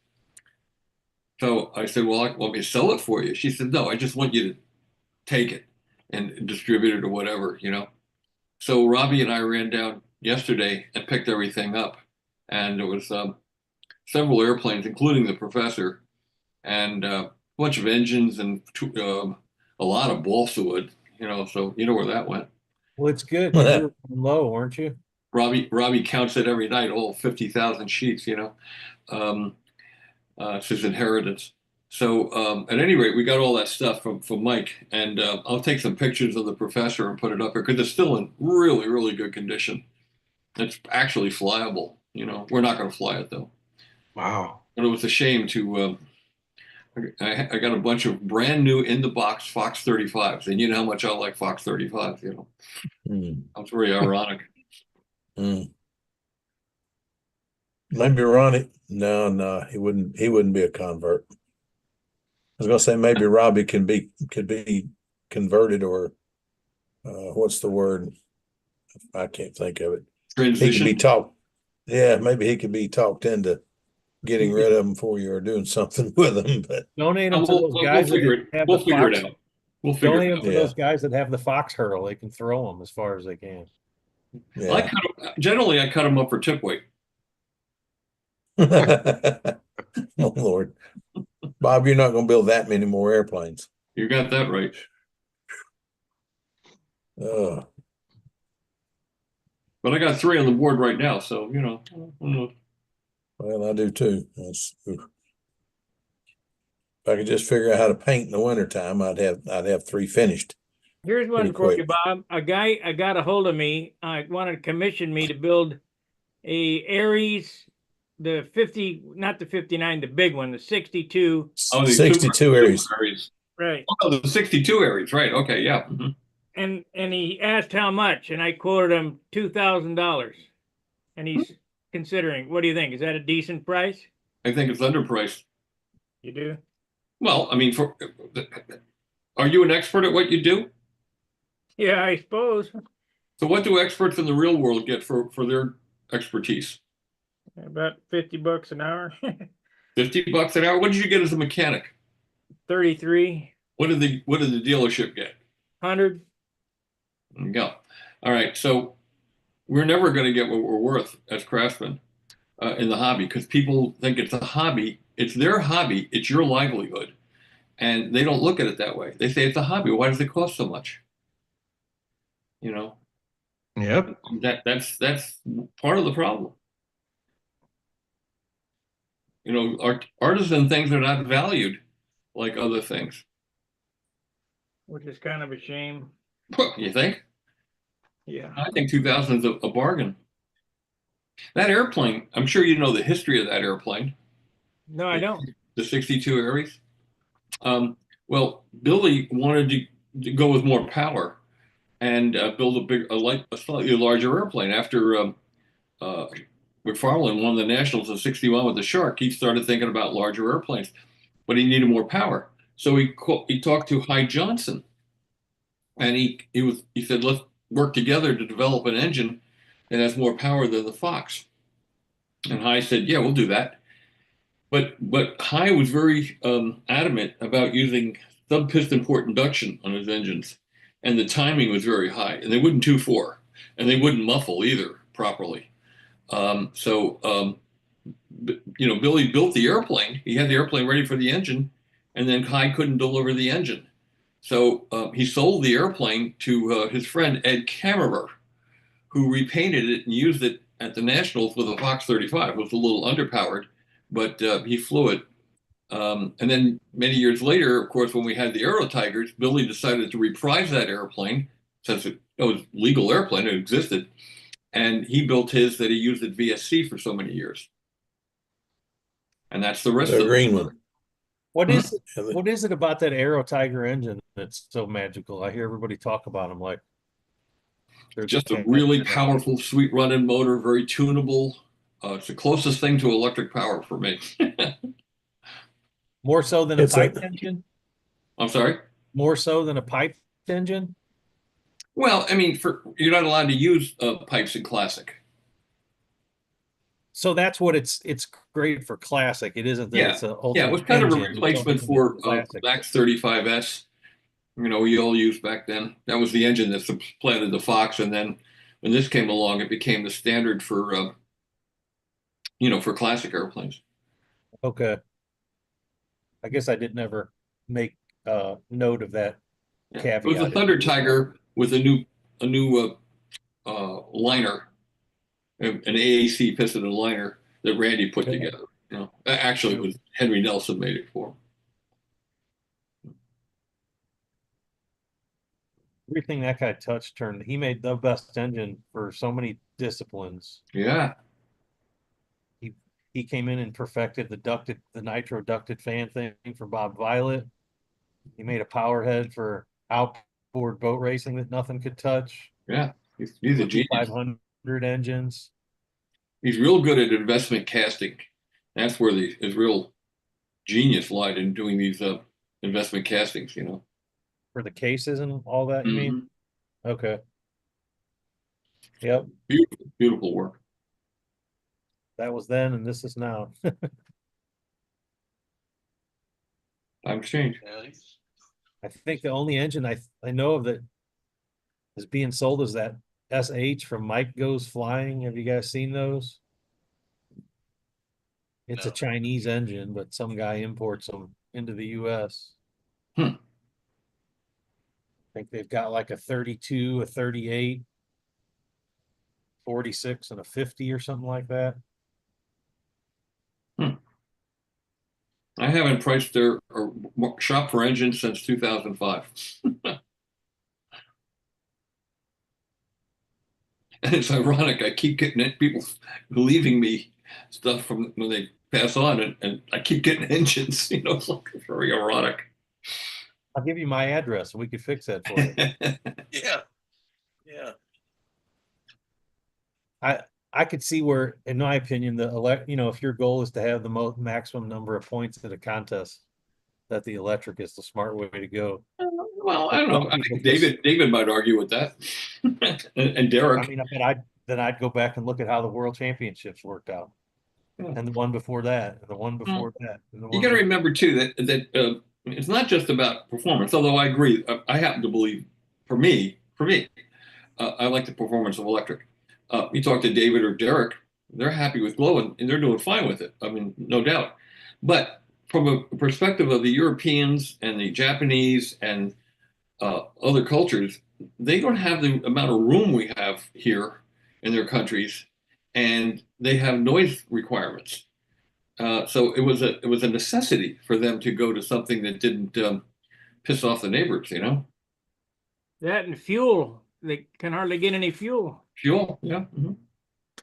Speaker 4: So I said, "Well, I want me to sell it for you." She said, "No, I just want you to take it and distribute it or whatever, you know." So Robbie and I ran down yesterday and picked everything up, and there was several airplanes, including the Professor, and a bunch of engines and a lot of balsa wood, you know. So you know where that went.
Speaker 3: Well, it's good. 'Cause you were low, weren't you?
Speaker 4: Robbie counts it every night, all 50,000 sheets, you know. It's his inheritance. So at any rate, we got all that stuff from Mike, and I'll take some pictures of the Professor and put it up here because it's still in really, really good condition. It's actually flyable. You know, we're not going to fly it though.
Speaker 5: Wow.
Speaker 4: But it was a shame to. I got a bunch of brand new in the box Fox 35s, and you know how much I like Fox 35s. You know,
Speaker 6: mm,
Speaker 4: that's very ironic.
Speaker 6: mm. A Maybe Ronnie. No, he wouldn't. He wouldn't be a convert. I was gonna say maybe Robbie could be converted, or what's the word? I can't think of it. He could
Speaker 4: Transition.
Speaker 6: be talked. Yeah, maybe he could be talked into getting rid of them for you or doing something with them. But
Speaker 3: Donate them to
Speaker 4: We'll,
Speaker 3: those
Speaker 4: we'll
Speaker 3: guys
Speaker 4: figure
Speaker 3: that
Speaker 4: it.
Speaker 3: have
Speaker 4: We'll
Speaker 3: the
Speaker 4: figure
Speaker 3: fox.
Speaker 4: it out. We'll figure
Speaker 3: Donate
Speaker 4: it
Speaker 3: them
Speaker 4: out.
Speaker 3: to
Speaker 6: Yeah.
Speaker 3: those guys that have the fox hurl. They can throw them as far as they can.
Speaker 6: yeah.
Speaker 4: Generally, I cut them up for tip weight.
Speaker 6: Oh Lord, Bob, you're not going to build that many more airplanes.
Speaker 4: You got that right.
Speaker 6: Uh,
Speaker 4: But I got 3 on the board right now, so you know.
Speaker 6: well, I do too. If I could just figure out how to paint in the wintertime, I'd have 3 finished.
Speaker 1: Here's one
Speaker 6: Pretty
Speaker 1: for you,
Speaker 6: quick.
Speaker 1: Bob. A guy got a hold of me. Wanted to commission me to build a Aries, the 50, not the 59, the big one, the 62.
Speaker 4: Oh, the
Speaker 6: 62 Aries.
Speaker 4: Aries.
Speaker 1: Right.
Speaker 4: Oh, the 62 Aries, right? Okay, yeah. Mhm.
Speaker 1: And he asked how much, and I quoted him $2,000. And he's considering. What do you think? Is that a decent price?
Speaker 4: I think it's underpriced.
Speaker 1: You do?
Speaker 4: Well, I mean, are you an expert at what you do?
Speaker 1: Yeah, I suppose.
Speaker 4: So, what do experts in the real world get for their expertise?
Speaker 1: About $50 an hour.
Speaker 4: $50 an hour. What did you get as a mechanic?
Speaker 1: 33.
Speaker 4: What did the dealership get?
Speaker 1: 100.
Speaker 4: There you go. All right. So we're never going to get what we're worth as craftsmen in the hobby, because people think it's a hobby. It's their hobby. It's your livelihood, and they don't look at it that way. They say it's a hobby. Why does it cost so much? You know.
Speaker 5: Yep.
Speaker 4: That's part of the problem. You know, artisan things are not valued like other things.
Speaker 1: Which is kind of a shame.
Speaker 4: You think?
Speaker 1: Yeah.
Speaker 4: I think 2000 is a bargain. That airplane, I'm sure you know the history of that airplane,
Speaker 1: No, I don't.
Speaker 4: the 62 Aries. Well, Billy wanted to go with more power and build a slightly larger airplane. After McFarlane won the Nationals in '61 with the Shark, he started thinking about larger airplanes, but he needed more power. So he talked to Hy Johnson, and he said, let's work together to develop an engine that has more power than the Fox. And Hy said, yeah, we'll do that. But Hy was very adamant about using sub-piston port induction on his engines, and the timing was very high, and they wouldn't 2-4, and they wouldn't muffle either properly. Billy built the airplane. He had the airplane ready for the engine, and then Hy couldn't deliver the engine. So he sold the airplane to his friend Ed Kammerer, who repainted it and used it at the Nationals with a Fox 35. It was a little underpowered, but he flew it. And then many years later, of course, when we had the Aero Tigers, Billy decided to reprise that airplane, since it was a legal airplane, it existed. And he built his that he used at VSC for so many years. And that's the rest
Speaker 6: The
Speaker 4: of
Speaker 6: green
Speaker 4: it.
Speaker 6: one.
Speaker 3: What is it?
Speaker 6: Yeah,
Speaker 3: What is it about that Aero Tiger engine that's so magical? I hear everybody talk about them like they're
Speaker 4: Just a
Speaker 3: the
Speaker 4: really
Speaker 3: cat.
Speaker 4: powerful, sweet running motor, very tunable. It's the closest thing to electric power for me.
Speaker 3: More so than a
Speaker 6: It's
Speaker 3: pipe
Speaker 6: a-
Speaker 3: engine?
Speaker 4: I'm sorry?
Speaker 3: More so than a pipe engine?
Speaker 4: Well, I mean, you're not allowed to use pipes in Classic.
Speaker 3: So that's what it's great for classic. It isn't that
Speaker 4: Yeah,
Speaker 3: it's a
Speaker 4: yeah, it was kind of a
Speaker 3: engine. It's
Speaker 4: replacement
Speaker 3: only
Speaker 4: for
Speaker 3: classic.
Speaker 4: Max 35S. You know, we all used back then. That was the engine that supplanted the Fox, and then when this came along, it became the standard for for classic airplanes.
Speaker 3: Okay. I guess I didn't ever make note of that
Speaker 4: Yeah.
Speaker 3: caveat.
Speaker 4: It was a Thunder Tiger with a new liner, an AAC piston and liner that Randy put
Speaker 3: Okay.
Speaker 4: together. You know, actually, it was Henry Nelson made it for him.
Speaker 3: Everything that guy touched turned. He made the best engine for so many disciplines.
Speaker 4: Yeah,
Speaker 3: He came in and perfected the nitro ducted fan thing for Bob Violet. He made a power head for outboard boat racing that nothing could touch.
Speaker 4: yeah. He's a genius.
Speaker 3: 500 engines.
Speaker 4: He's real good at investment casting. That's where his real genius lied, in doing these investment castings.
Speaker 3: For the cases and all that, you mean?
Speaker 4: Mhm.
Speaker 3: Okay. Yep.
Speaker 4: Beautiful, beautiful work.
Speaker 3: That was then and this is now.
Speaker 4: Times change.
Speaker 3: I think the only engine I know of that is being sold is that SH from Mike Goes Flying. Have you guys seen those? It's a
Speaker 4: No.
Speaker 3: Chinese engine, but some guy imports them into the US.
Speaker 4: Hmm.
Speaker 3: I think they've got like a 32, a 38, 46, and a 50 or something like that.
Speaker 4: I haven't priced their or shop for engines since 2005. And it's ironic. I keep getting people leaving me stuff from when they pass on, and I keep getting engines. It's like very ironic.
Speaker 3: I'll give you my address and we could fix that for you.
Speaker 6: Yeah. Yeah.
Speaker 3: I could see where, in my opinion, if your goal is to have the maximum number of points at a contest, that the electric is the smart way to go.
Speaker 4: Well, I don't
Speaker 3: Some
Speaker 4: know. I
Speaker 3: people
Speaker 4: think
Speaker 3: just-
Speaker 4: David might argue with that, and
Speaker 3: I
Speaker 4: Derek.
Speaker 3: mean, then I'd go back and look at how the world championships worked out,
Speaker 4: Yeah.
Speaker 3: and the one before that, and the one before that, and the
Speaker 4: You
Speaker 3: one.
Speaker 4: got to remember too that it's not just about performance. Although I agree, I happen to believe, for me, I like the performance of electric. You talk to David or Derek, they're happy with glow, and they're doing fine with it. I mean, no doubt. But from a perspective of the Europeans and the Japanese and other cultures, they don't have the amount of room we have here in their countries, and they have noise requirements. So it was a necessity for them to go to something that didn't piss off the neighbors.
Speaker 1: That and fuel. They can hardly get any fuel
Speaker 4: Fuel, yeah.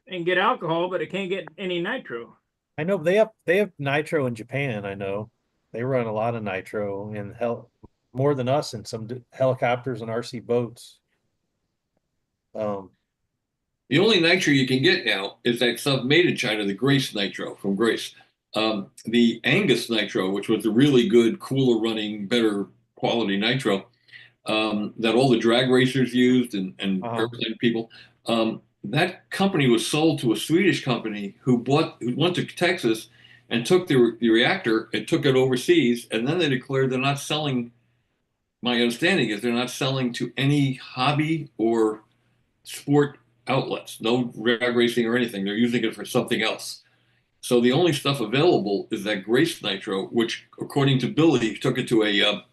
Speaker 1: and get alcohol, but it can't get any nitro.
Speaker 3: I know they have nitro in Japan. I know they run a lot of nitro in more than us in some helicopters and RC boats.
Speaker 4: The only nitro you can get now is that stuff made in China, the Grace nitro from Grace. The Angus nitro, which was a really good, cooler running, better quality nitro, that all the drag racers used and airplane people. That company was sold to a Swedish company who went to Texas and took the reactor and took it overseas, and then they declared they're not selling. My understanding is they're not selling to any hobby or sport outlets, no drag racing or anything. They're using it for something else. So the only stuff available is that Grace Nitro, which, according to Billy, took it to a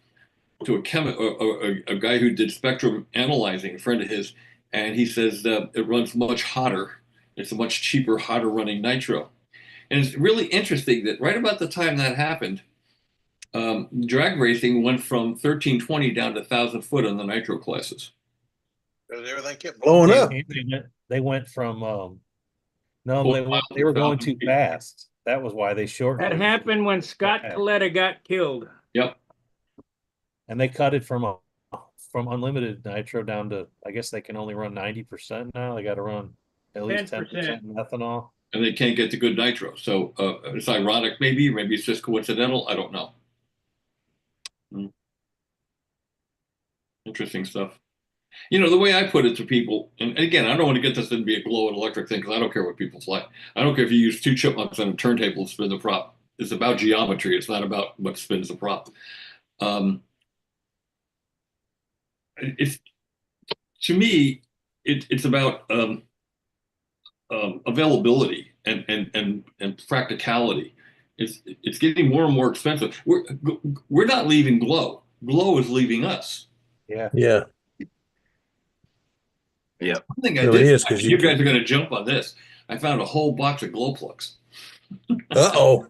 Speaker 4: guy who did spectrum analyzing, a friend of his, and he says that it runs much hotter. It's a much cheaper, hotter running nitro. And it's really interesting that right about the time that happened, drag racing went from 1320 down to 1,000 foot on the nitro classes.
Speaker 6: Everything kept blowing up.
Speaker 3: They went from no, they were going too fast. That was why they shortened
Speaker 1: That
Speaker 3: it.
Speaker 1: happened when Scott Coletta got killed.
Speaker 4: Yep.
Speaker 3: And they cut it from unlimited nitro down to, I guess they can only run 90% now. They got to run at least 10% methanol.
Speaker 4: And they can't get the good nitro. So it's ironic, maybe it's just coincidental. I don't know. Interesting stuff. The way I put it to people, and again, I don't want to get this to be a glow and electric thing because I don't care what people fly. I don't care if you use two chipmunks on a turntable to spin the prop. It's about geometry. It's not about what spins the prop. It's to me, it's about availability and practicality. It's getting more and more expensive. We're not leaving glow. Glow is leaving us.
Speaker 3: Yeah.
Speaker 6: Yeah.
Speaker 1: Yeah.
Speaker 4: One thing I
Speaker 6: Really
Speaker 4: did,
Speaker 6: is, 'cause
Speaker 4: you
Speaker 6: you
Speaker 4: guys are going to jump on this. I found a whole box of glow plugs.
Speaker 6: Uh-oh.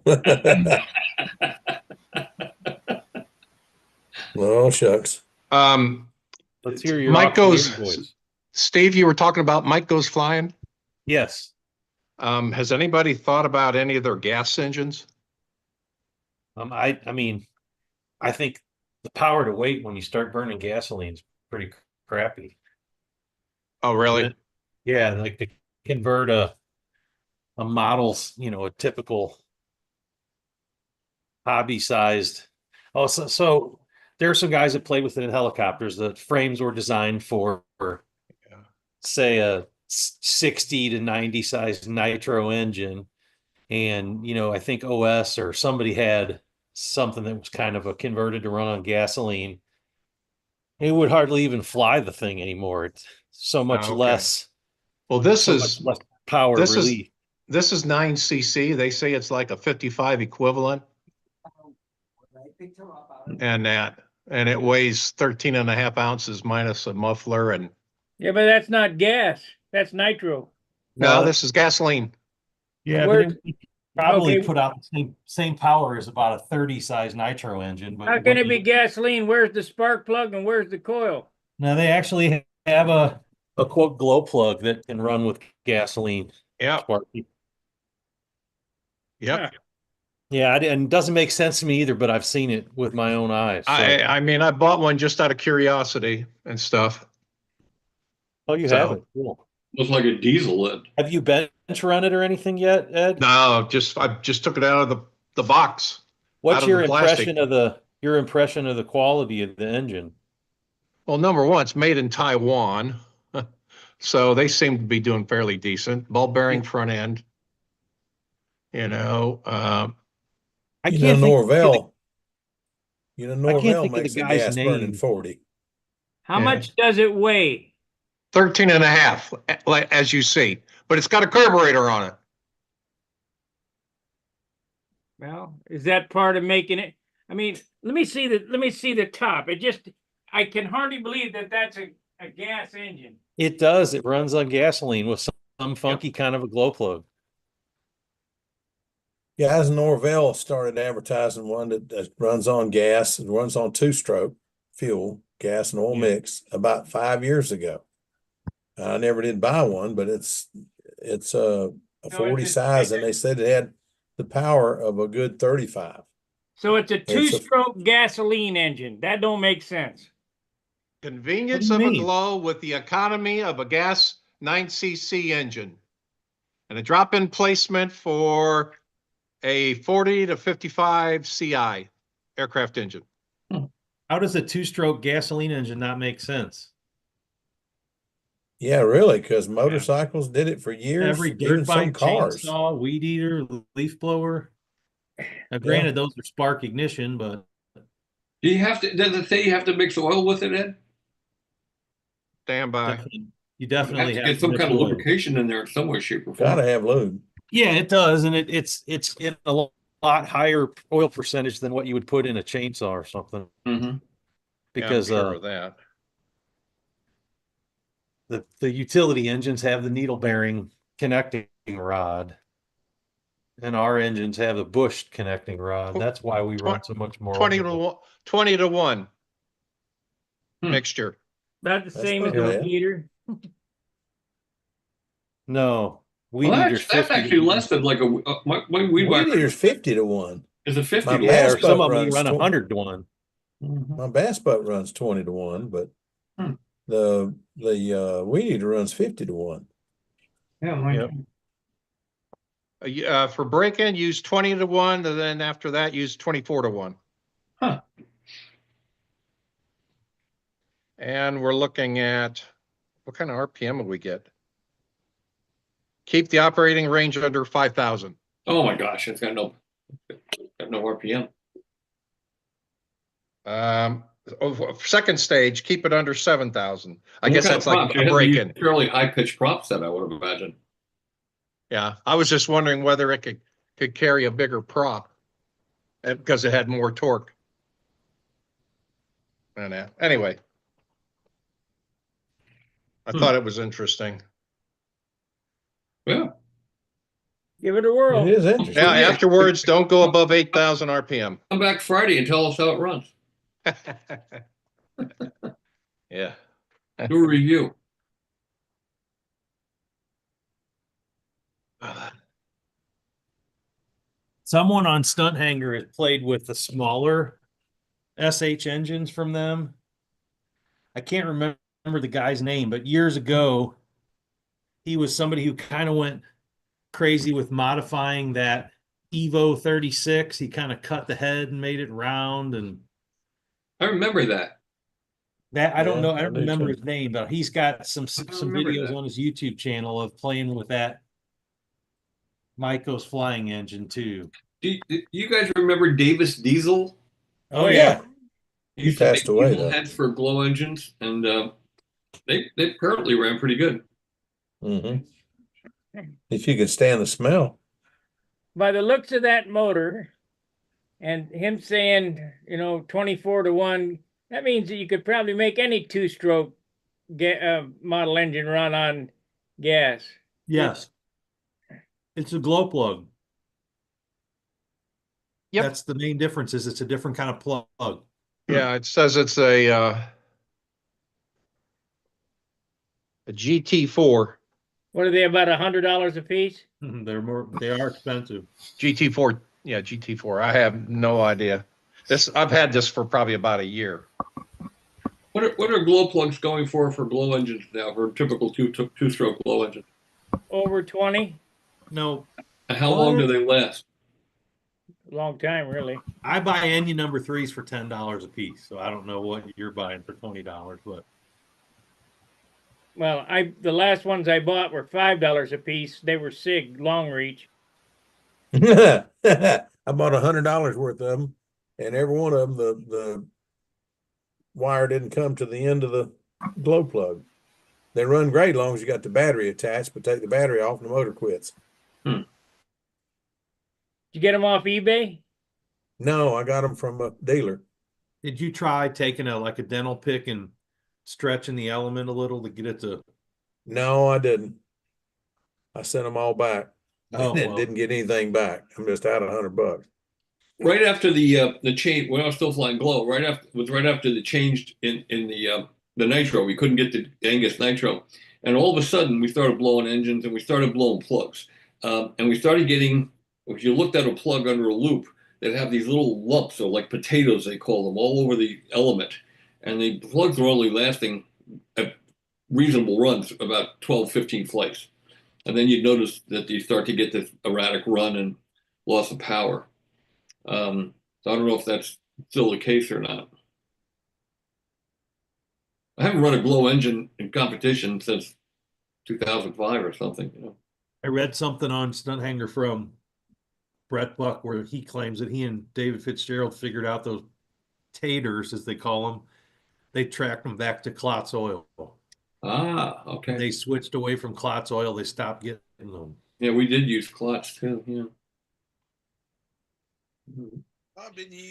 Speaker 6: Oh, shucks.
Speaker 3: Let's hear your
Speaker 5: Mike goes,
Speaker 3: voice.
Speaker 5: Steve, you were talking about Mike Goes Flying.
Speaker 3: Yes.
Speaker 5: Has anybody thought about any of their gas engines?
Speaker 3: I mean, I think the power to weight when you start burning gasoline is pretty crappy.
Speaker 5: Oh, really?
Speaker 3: Yeah, like to convert a model's, a typical hobby sized. Oh, so there are some guys that played with it in helicopters. The frames were designed for, say, a 60 to 90 size nitro engine. And, I think OS or somebody had something that was kind of a converted to run on gasoline. It would hardly even fly the thing anymore. It's so much
Speaker 5: Okay.
Speaker 3: less.
Speaker 5: Well, this
Speaker 3: so
Speaker 5: is
Speaker 3: much less power
Speaker 5: this is
Speaker 3: relief.
Speaker 5: this is 9cc. They say it's like a 55 equivalent, and it weighs 13 and a half ounces minus a muffler. And
Speaker 1: Yeah, but that's not gas. That's nitro.
Speaker 5: no,
Speaker 3: Well,
Speaker 5: this is gasoline.
Speaker 3: Yeah,
Speaker 1: Where-
Speaker 3: but it probably
Speaker 1: okay.
Speaker 3: put out the same power as about a 30 size nitro engine. But
Speaker 1: How can it be gasoline? Where's the spark plug and where's the coil?
Speaker 3: Now they actually have a quote glow plug that can run with gasoline.
Speaker 5: Yep.
Speaker 3: Sparky.
Speaker 5: Yep.
Speaker 1: Huh.
Speaker 3: Yeah, and it doesn't make sense to me either, but I've seen it with my own eyes. So.
Speaker 5: I mean, I bought one just out of curiosity and stuff.
Speaker 3: Oh, you
Speaker 5: So-
Speaker 3: have it. Cool.
Speaker 4: Looks like a diesel then.
Speaker 3: Have you bench run it or anything yet, Ed?
Speaker 5: No, I just took it out of the box.
Speaker 3: What's
Speaker 5: out of
Speaker 3: your
Speaker 5: the plastic.
Speaker 3: impression of the quality of the engine?
Speaker 5: Well, number one, it's made in Taiwan, so they seem to be doing fairly decent. Ball bearing front end.
Speaker 3: I
Speaker 6: You
Speaker 3: can't
Speaker 6: know,
Speaker 3: think of the-
Speaker 6: Norvell.
Speaker 3: I can't
Speaker 6: Norvell
Speaker 3: think of the
Speaker 6: makes a
Speaker 3: guy's
Speaker 6: gas burning
Speaker 3: name.
Speaker 6: 40.
Speaker 1: How
Speaker 5: Yeah.
Speaker 1: much does it weigh?
Speaker 5: 13 and a half, like as you see, but it's got a carburetor on it.
Speaker 1: Well, is that part of making it? I mean, let me see the top. I can hardly believe that that's a gas engine.
Speaker 3: It does. It runs on gasoline with some funky kind of a glow plug.
Speaker 6: Guys, Norvell started advertising one that runs on gas and runs on two-stroke fuel, gas and oil
Speaker 3: Yeah.
Speaker 6: mix about 5 years ago. I never did buy one, but it's a 40
Speaker 1: it's a-
Speaker 6: size, and they said it had the power of a good 35.
Speaker 1: So it's a
Speaker 6: It's a-
Speaker 1: two-stroke gasoline engine. That don't make sense.
Speaker 5: Convenience
Speaker 3: What
Speaker 5: of
Speaker 3: do you
Speaker 5: a
Speaker 3: mean?
Speaker 5: glow with the economy of a gas 9cc engine. And a drop-in placement for a 40 to 55 CI aircraft engine.
Speaker 3: How does a two-stroke gasoline engine not make sense?
Speaker 6: Yeah, really, because motorcycles did it for years.
Speaker 3: Every
Speaker 6: even
Speaker 3: dirt
Speaker 6: some
Speaker 3: bike,
Speaker 6: cars.
Speaker 3: chainsaw, weed eater, leaf blower. Now, granted, those are spark ignition, but
Speaker 4: Do you have to? Does it say you have to mix oil with it, Ed?
Speaker 5: Stand by.
Speaker 3: you definitely
Speaker 4: to
Speaker 3: have
Speaker 4: get
Speaker 3: to
Speaker 4: some
Speaker 3: mix
Speaker 4: kind of
Speaker 3: oil.
Speaker 4: lubrication in there in some way, shape, or form.
Speaker 6: Gotta have lube.
Speaker 3: Yeah, it does, and it's in a lot higher oil percentage than what you would put in a chainsaw or something.
Speaker 4: Mhm.
Speaker 3: Because
Speaker 5: yeah, I'm sure of that.
Speaker 3: the utility engines have the needle bearing connecting rod, and our engines have a bushed connecting rod. That's why we run so much more.
Speaker 5: 20
Speaker 3: oil.
Speaker 5: to 1, 20 to 1 mixture.
Speaker 1: About the
Speaker 6: That's
Speaker 1: same as
Speaker 6: not
Speaker 1: the
Speaker 6: bad.
Speaker 1: heater.
Speaker 3: No, weed
Speaker 4: Well,
Speaker 3: eater's
Speaker 4: that's
Speaker 3: 50 to
Speaker 4: actually
Speaker 3: 1.
Speaker 4: less than like my weed
Speaker 6: Weed
Speaker 4: whacker
Speaker 6: eater's 50 to 1.
Speaker 4: is a 50
Speaker 6: My
Speaker 4: to
Speaker 3: Yeah,
Speaker 6: bass
Speaker 3: or some
Speaker 6: boat
Speaker 3: of them
Speaker 6: runs
Speaker 3: run
Speaker 6: 20.
Speaker 3: 100 to 1.
Speaker 6: My bass boat runs 20 to 1, but
Speaker 4: Hmm.
Speaker 6: the weed eater runs 50 to 1.
Speaker 1: Yeah, mine.
Speaker 5: Yep. For break-in, use 20 to 1, and then after that, use 24 to 1.
Speaker 4: Huh.
Speaker 5: And we're looking at, what kind of RPM will we get? Keep the operating range under 5,000.
Speaker 4: Oh my gosh, it's got no RPM.
Speaker 5: Second stage, keep it under 7,000. I
Speaker 4: What
Speaker 5: guess
Speaker 4: kind
Speaker 5: that's
Speaker 4: of
Speaker 5: like
Speaker 4: props? You
Speaker 5: a
Speaker 4: have to use
Speaker 5: break-in.
Speaker 4: fairly high pitched prop set, I would imagine.
Speaker 5: Yeah, I was just wondering whether it could carry a bigger prop because it had more torque. And anyway, I thought it was interesting.
Speaker 4: Yeah.
Speaker 1: Give it a whirl.
Speaker 6: It is interesting.
Speaker 5: Yeah,
Speaker 4: Yeah.
Speaker 5: afterwards, don't go above 8,000 RPM.
Speaker 4: Come back Friday and tell us how it runs.
Speaker 5: Yeah.
Speaker 4: Do a review.
Speaker 3: Someone on Stunt Hangar has played with the smaller SH engines from them. I can't remember the guy's name, but years ago, he was somebody who kind of went crazy with modifying that Evo 36. He kind of cut the head and made it round, and
Speaker 4: I remember that.
Speaker 3: that I don't
Speaker 6: Yeah,
Speaker 3: know. I
Speaker 6: I
Speaker 3: don't
Speaker 6: do
Speaker 3: remember
Speaker 6: too.
Speaker 3: his name, but he's got some
Speaker 4: remember
Speaker 3: videos
Speaker 4: that.
Speaker 3: on his YouTube channel of playing with that Myco's flying engine too.
Speaker 4: Do you guys remember Davis Diesel?
Speaker 3: Oh
Speaker 6: Yeah,
Speaker 4: He
Speaker 6: he
Speaker 4: used to
Speaker 6: passed
Speaker 4: make
Speaker 6: away
Speaker 4: diesel
Speaker 6: though.
Speaker 4: heads for glow engines, and they apparently ran pretty good.
Speaker 6: Hmm. If you could stand the smell.
Speaker 1: By the looks of that motor and him saying, 24 to 1, that means that you could probably make any two-stroke model engine run on gas.
Speaker 3: Yes, it's a glow plug.
Speaker 5: Yep.
Speaker 3: That's the main difference. Is it's a different kind of plug.
Speaker 5: Yeah, it says it's a GT4.
Speaker 1: What are they, about $100 a piece?
Speaker 3: They are expensive.
Speaker 5: GT4. Yeah, GT4. I have no idea. I've had this for probably about a year.
Speaker 4: What are glow plugs going for glow engines now, for typical two-stroke glow engine?
Speaker 1: Over 20?
Speaker 3: No,
Speaker 4: And how long do they last?
Speaker 1: Long time, really.
Speaker 3: I buy engine number 3s for $10 a piece. So I don't know what you're buying for $20, but
Speaker 1: Well, the last ones I bought were $5 a piece. They were SIG long reach.
Speaker 6: I bought $100 worth of them, and every one of them, the wire didn't come to the end of the glow plug. They run great as long as you got the battery attached, but take the battery off and the motor quits.
Speaker 1: Did you get them off eBay?
Speaker 6: No, I got them from a dealer.
Speaker 3: did you try taking a dental pick and stretching the element a little to get it to?
Speaker 6: No, I didn't. I sent them all back.
Speaker 3: Oh,
Speaker 6: And
Speaker 3: well.
Speaker 6: didn't get anything back. I'm just out $100.
Speaker 4: Right after the change, when I was still flying glow, right after the change in the nitro. We couldn't get the Angus nitro, and all of a sudden we started blowing engines and we started blowing plugs, and we started getting. If you looked at a plug under a loop, they'd have these little lumps, or like potatoes they call them, all over the element, and the plugs were only lasting at reasonable runs about 12, 15 flights, and then you'd notice that you start to get this erratic run and loss of power. So I don't know if that's still the case or not. I haven't run a glow engine in competition since 2005 or something.
Speaker 3: I read something on Stunt Hangar from Brett Buck where he claims that he and David Fitzgerald figured out those taters, as they call them. They tracked them back to Klotz oil.
Speaker 4: Ah, okay.
Speaker 3: They switched away from Klotz oil. They stopped getting them.
Speaker 4: Yeah, we did use Klotz too. Yeah.
Speaker 6: Bob, didn't you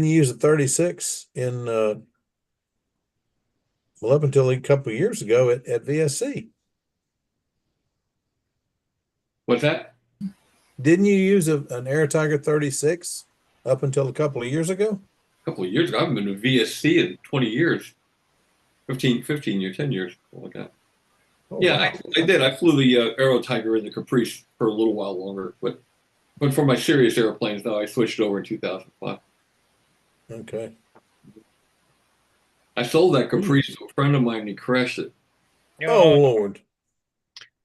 Speaker 6: use a 36 in well, up until a couple of years ago at VSC?
Speaker 4: What's that?
Speaker 6: Didn't you use an Aerotiger 36 up until a couple of years ago?
Speaker 4: A couple of years ago. I haven't been to VSC in 20 years. 15 years, 10 years, something like that.
Speaker 6: Oh,
Speaker 4: Yeah,
Speaker 6: wow.
Speaker 4: I did. I flew the Aerotiger and the Caprice for a little while longer, but for my serious airplanes, now I switched over in 2005.
Speaker 6: Okay.
Speaker 4: I sold that Caprice to a friend of mine and he crashed it.
Speaker 6: Oh, Lord.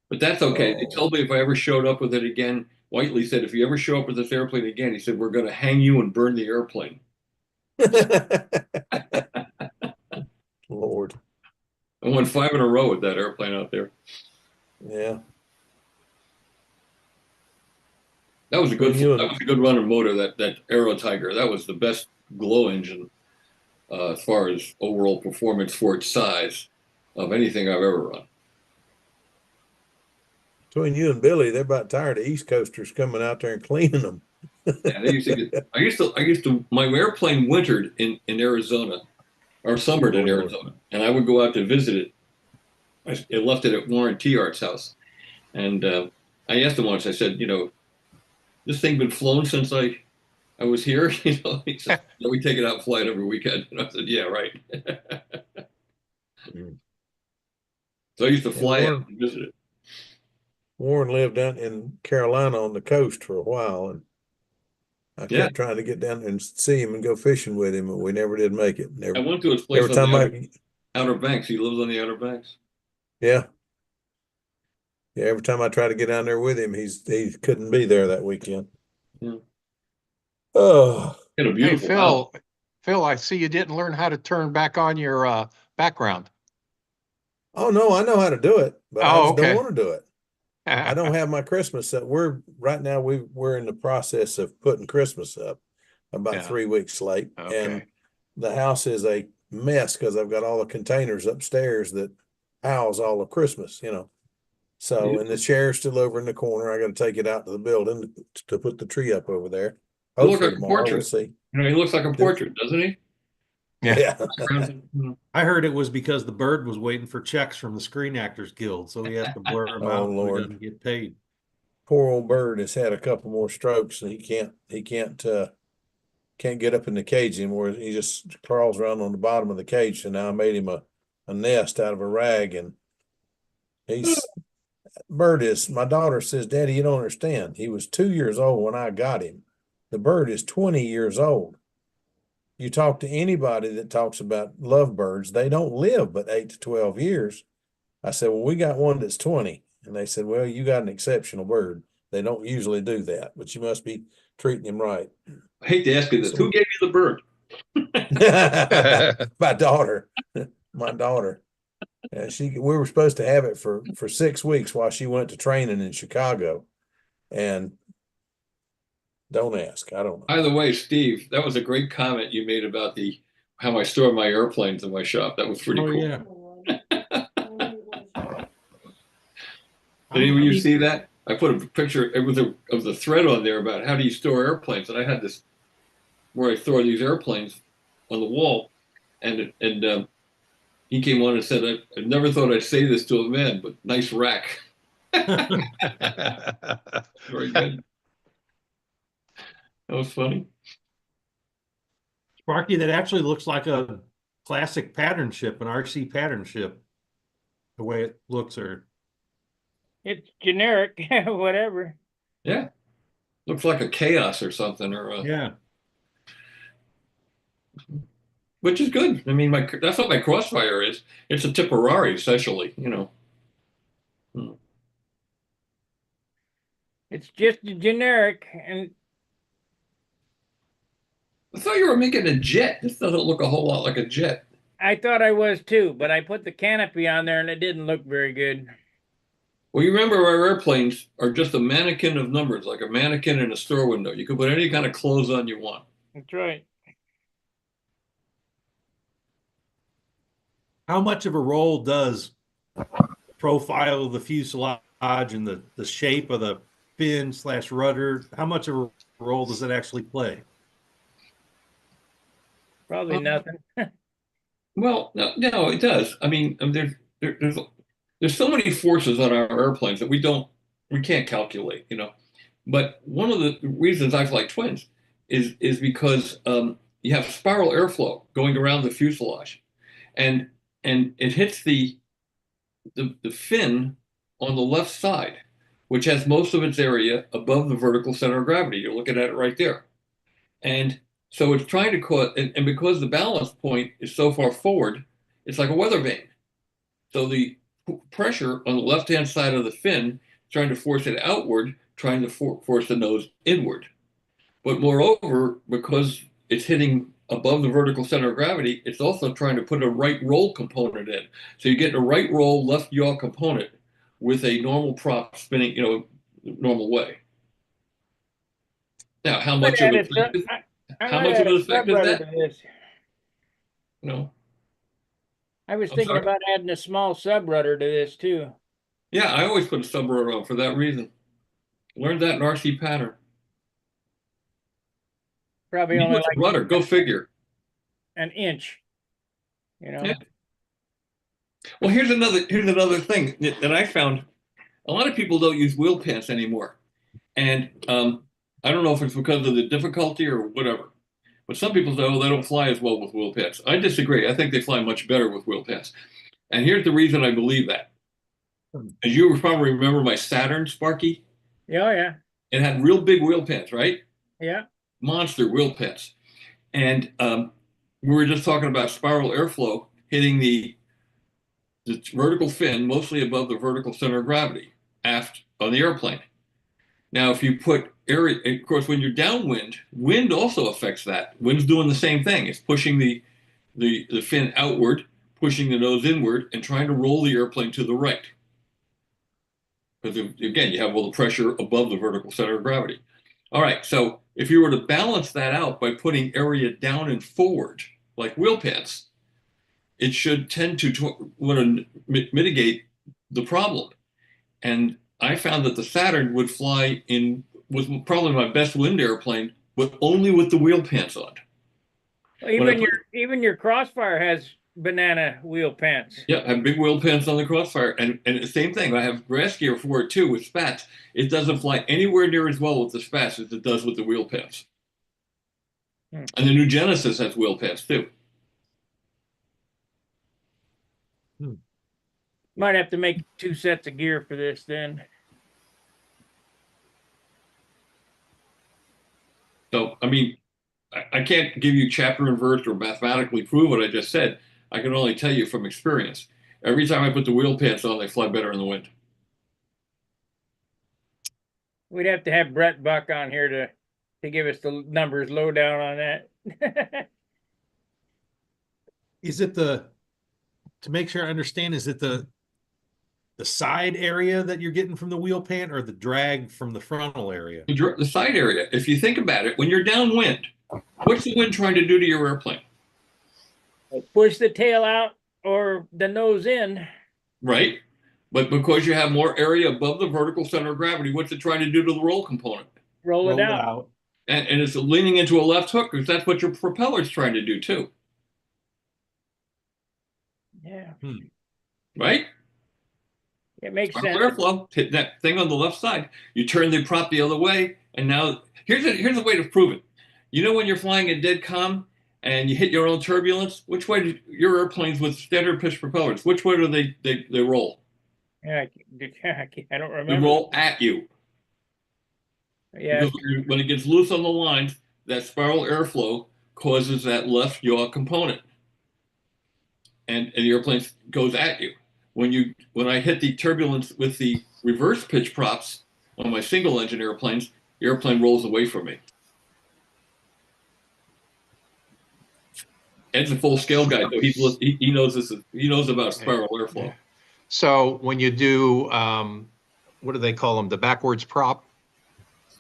Speaker 4: But that's okay. They
Speaker 6: Oh.
Speaker 4: told me if I ever showed up with it again, Whiteley said, if you ever show up with this airplane again, he said, we're going to hang you and burn the airplane.
Speaker 6: Lord.
Speaker 4: I won 5 in a row with that airplane out there.
Speaker 6: Yeah.
Speaker 4: That was a good
Speaker 6: Well,
Speaker 4: that was a good running motor, that Aerotiger. That was the best glow engine as far as overall performance for its size of anything I've ever run.
Speaker 6: Between you and Billy, they're about tired of East Coasters coming out there and cleaning them.
Speaker 4: Yeah, they used to get, I used to my airplane wintered in Arizona, or summered in Arizona, and I would go out to visit it. I left it at Warren Tiart's house, and I asked him once. I said, this thing been flown since I was here? He said, no, we take it out and fly it every weekend. And I said, yeah, right. So I used to fly it and visit it.
Speaker 6: Warren lived down in Carolina on the coast for a while, and I kept trying to get down there and see him and go fishing with him, but we never did make it.
Speaker 4: I went to his place on the Outer Banks. He lives on the Outer Banks.
Speaker 6: Yeah. Yeah, every time I try to get down there with him, he couldn't be there that weekend.
Speaker 4: Yeah.
Speaker 6: Oh,
Speaker 4: In a
Speaker 5: Hey,
Speaker 4: beautiful house.
Speaker 5: Phil, I see you didn't learn how to turn back on your background.
Speaker 6: oh no, I know how to do it, but I
Speaker 5: Oh,
Speaker 6: just don't
Speaker 5: okay.
Speaker 6: want to do it. I don't have my Christmas up. We're right now we're in the process of putting Christmas up about
Speaker 5: Yeah.
Speaker 6: 3 weeks late.
Speaker 5: Okay.
Speaker 6: And the house is a mess because I've got all the containers upstairs that house all of Christmas, you know. So, and the chair's still over in the corner. I got to take it out to the building to put the tree up over there.
Speaker 4: You look
Speaker 6: Hopefully
Speaker 4: like a
Speaker 6: tomorrow, we'll
Speaker 4: portrait.
Speaker 6: see.
Speaker 4: You know, he looks like a portrait, doesn't he?
Speaker 5: Yeah.
Speaker 6: Yeah.
Speaker 3: I heard it was because the bird was waiting for checks from the Screen Actors Guild, so he has to blur them
Speaker 6: Oh,
Speaker 3: out so he
Speaker 6: Lord.
Speaker 3: doesn't get paid.
Speaker 6: Poor old bird has had a couple more strokes and can't get up in the cage anymore. He just crawls around on the bottom of the cage. And now I made him a nest out of a rag, and my daughter says, Daddy, you don't understand. He was 2 years old when I got him. The bird is 20 years old. You talk to anybody that talks about lovebirds, they don't live but 8 to 12 years. I said, well, we got one that's 20. And they said, well, you got an exceptional bird. They don't usually do that, but you must be treating him right.
Speaker 4: I hate to ask you this. Who gave you the bird?
Speaker 6: My daughter. My daughter. We were supposed to have it for 6 weeks while she went to training in Chicago. And don't ask. I don't know.
Speaker 4: By the way, Steve, that was a great comment you made about how I store my airplanes in my shop. That was pretty
Speaker 3: Oh,
Speaker 4: cool.
Speaker 3: yeah.
Speaker 4: Did any of you see that? I put a picture. It was a thread on there about how do you store airplanes, and I had this where I store these airplanes on the wall, and he came on and said, I never thought I'd say this to a man, but nice rack. Very good. That was funny.
Speaker 3: Sparky, that actually looks like a classic pattern ship, an RC pattern ship. The way it looks, or
Speaker 1: It's generic, whatever.
Speaker 4: Yeah. Looks like a chaos or something,
Speaker 3: yeah.
Speaker 4: Which is good. I mean, that's what my Crossfire is. It's a Tipperary, essentially, you know.
Speaker 1: It's just a generic, and
Speaker 4: I thought you were making a jet. This doesn't look a whole lot like a jet.
Speaker 1: I thought I was too, but I put the canopy on there and it didn't look very good.
Speaker 4: Well, you remember our airplanes are just a mannequin of numbers, like a mannequin in a store window. You can put any kind of clothes on you want.
Speaker 1: That's right.
Speaker 3: How much of a role does profile of the fuselage and the shape of the fin/rudder, how much of a role does it actually play?
Speaker 1: Probably nothing.
Speaker 4: Well, no, it does. I mean, there's so many forces on our airplanes that we can't calculate, you know. But one of the reasons I fly twins is because you have spiral airflow going around the fuselage, and it hits the fin on the left side, which has most of its area above the vertical center of gravity. You're looking at it right there, and so it's trying to cause, and because the balance point is so far forward, it's like a weather vane. So the pressure on the left-hand side of the fin is trying to force it outward, trying to force the nose inward. But moreover, because it's hitting above the vertical center of gravity, it's also trying to put a right roll component in. So you get a right roll, left yaw component with a normal prop spinning, you know, normal way. Now, how much of it? How much of an effect is that? No.
Speaker 1: I was thinking about adding a small sub rudder to this too.
Speaker 4: Yeah, I always put a sub rudder on for that reason. Learned that in RC pattern.
Speaker 1: Probably only like
Speaker 4: rudder. Go figure.
Speaker 1: an inch. You know.
Speaker 4: Yeah. Well, here's another thing that I found. A lot of people don't use wheel pants anymore, and I don't know if it's because of the difficulty or whatever. But some people say, oh, they don't fly as well with wheel pants. I disagree. I think they fly much better with wheel pants. And here's the reason I believe that. As you probably remember my Saturn, Sparky?
Speaker 1: Yeah, yeah.
Speaker 4: It had real big wheel pants, right?
Speaker 1: Yeah.
Speaker 4: Monster wheel pants. And we were just talking about spiral airflow hitting the vertical fin, mostly above the vertical center of gravity. aft on the airplane. Now, if you put area, of course, when you're downwind, wind also affects that. Wind's doing the same thing. It's pushing the fin outward, pushing the nose inward, and trying to roll the airplane to the right. Because again, you have all the pressure above the vertical center of gravity. All right, so if you were to balance that out by putting area down and forward, like wheel pants, it should tend to want to mitigate the problem. And I found that the Saturn would fly in, was probably my best wind airplane, but only with the wheel pants on.
Speaker 1: Well, even your Crossfire has banana wheel pants.
Speaker 4: Yeah, I have big wheel pants on the Crossfire, and the same thing. I have grass gear for it too with spats. It doesn't fly anywhere near as well with the spats as it does with the wheel pants. And the new Genesis has wheel pants too.
Speaker 1: Might have to make 2 sets of gear for this then.
Speaker 4: So, I mean, I can't give you chapter and verse or mathematically prove what I just said. I can only tell you from experience. Every time I put the wheel pants on, they fly better in the wind.
Speaker 1: We'd have to have Brett Buck on here to give us the numbers lowdown on that.
Speaker 3: Is it to make sure I understand, is it the side area that you're getting from the wheel pant or the drag from the frontal area?
Speaker 4: The side area, if you think about it, when you're downwind, what's the wind trying to do to your airplane?
Speaker 1: Push the tail out or the nose in.
Speaker 4: Right? But because you have more area above the vertical center of gravity, what's it trying to do to the roll component?
Speaker 1: Roll it out.
Speaker 4: And it's leaning into a left hook because that's what your propeller's trying to do too.
Speaker 1: Yeah.
Speaker 4: Right?
Speaker 1: It makes sense.
Speaker 4: Airflow, hit that thing on the left side. You turn the prop the other way, and now here's a way to prove it. You know when you're flying a dead calm and you hit your own turbulence, which way do your airplanes with standard pitch propellers, which way do they roll?
Speaker 1: Yeah, I don't remember.
Speaker 4: They roll at you.
Speaker 1: Yeah.
Speaker 4: Because when it gets loose on the lines, that spiral airflow causes that left yaw component, and the airplane goes at you. When I hit the turbulence with the reverse pitch props on my single engine airplanes, the airplane rolls away from me. Ed's a full scale guy, so he knows this. He knows about spiral airflow.
Speaker 5: So when you do, what do they call them? The backwards prop?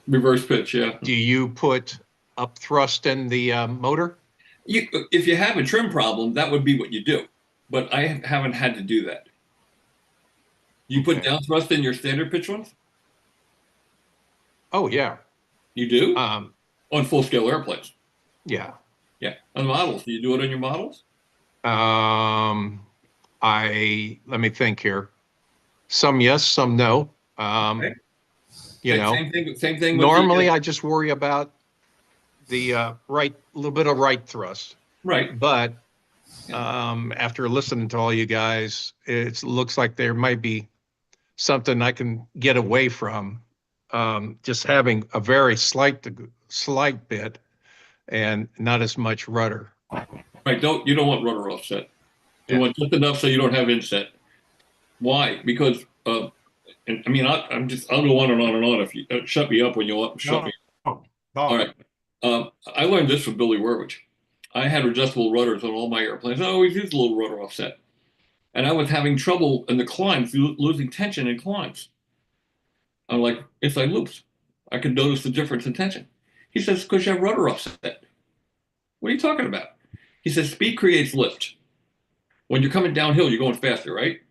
Speaker 4: Reverse pitch, yeah.
Speaker 5: Do you put up thrust in the motor?
Speaker 4: If you have a trim problem, that would be what you do. But I haven't had to do that. You put down thrust in your standard pitch ones?
Speaker 5: Oh, yeah.
Speaker 4: You do?
Speaker 5: On
Speaker 4: full scale airplanes?
Speaker 5: Yeah.
Speaker 4: Yeah. On models, do you do it on your models?
Speaker 5: Let me think here. Some yes, some no.
Speaker 4: Okay.
Speaker 5: You know,
Speaker 4: same thing.
Speaker 5: Normally, I just worry about the little bit of right thrust.
Speaker 4: Right.
Speaker 5: But after listening to all you guys, it looks like there might be something I can get away from. Just having a very slight bit and not as much rudder.
Speaker 4: Right. You don't want rudder offset. You want just enough so you don't have inset. Why? Because and I mean, I'll go on and on and on. If you shut me up when you want, shut me up. All right. I learned this from Billy Werwich. I had adjustable rudders on all my airplanes. I always used a little rudder offset. And I was having trouble in the climbs, losing tension in climbs. I'm like, inside loops. I could notice the difference in tension. He says, because you have rudder offset. What are you talking about? He says, speed creates lift. When you're coming downhill, you're going faster, right?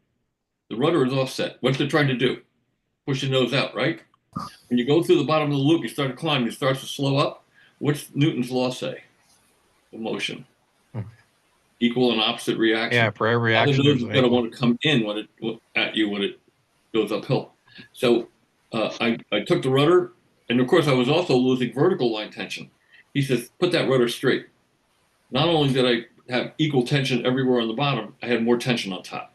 Speaker 4: The rudder is offset. What's it trying to do? Push the nose out, right? When you go through the bottom of the loop, you start to climb, it starts to slow up. What's Newton's law say? The motion. Equal and opposite reaction.
Speaker 5: Yeah, for every action.
Speaker 4: The nose is going to want to come in at you when it goes uphill. So I took the rudder, and of course I was also losing vertical line tension. He says, put that rudder straight. Not only did I have equal tension everywhere on the bottom, I had more tension on top.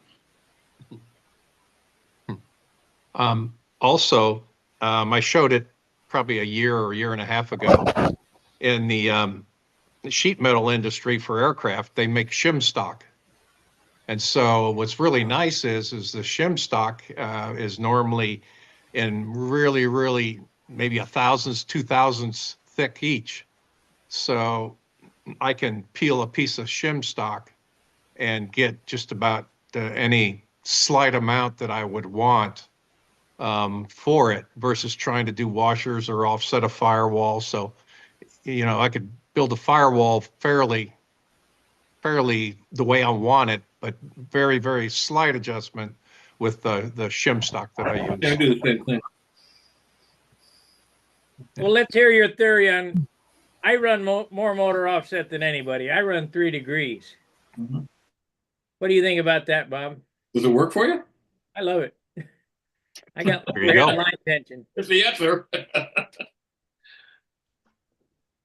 Speaker 5: Also, I showed it probably a year and a half ago in the sheet metal industry for aircraft. They make shim stock. And so what's really nice is the shim stock is normally and really, really maybe 1,000s, 2,000s thick each. So I can peel a piece of shim stock and get just about any slight amount that I would want for it versus trying to do washers or offset a firewall. So, I could build a firewall fairly the way I want it, but very, very slight adjustment with the shim stock that I use.
Speaker 4: I do the same thing.
Speaker 1: Well, let's hear your theory on. I run more motor offset than anybody. I run 3 degrees.
Speaker 4: Mhm.
Speaker 1: What do you think about that, Bob?
Speaker 4: Does it work for you?
Speaker 1: I love it. I got
Speaker 5: There you go.
Speaker 1: line tension.
Speaker 4: That's the answer.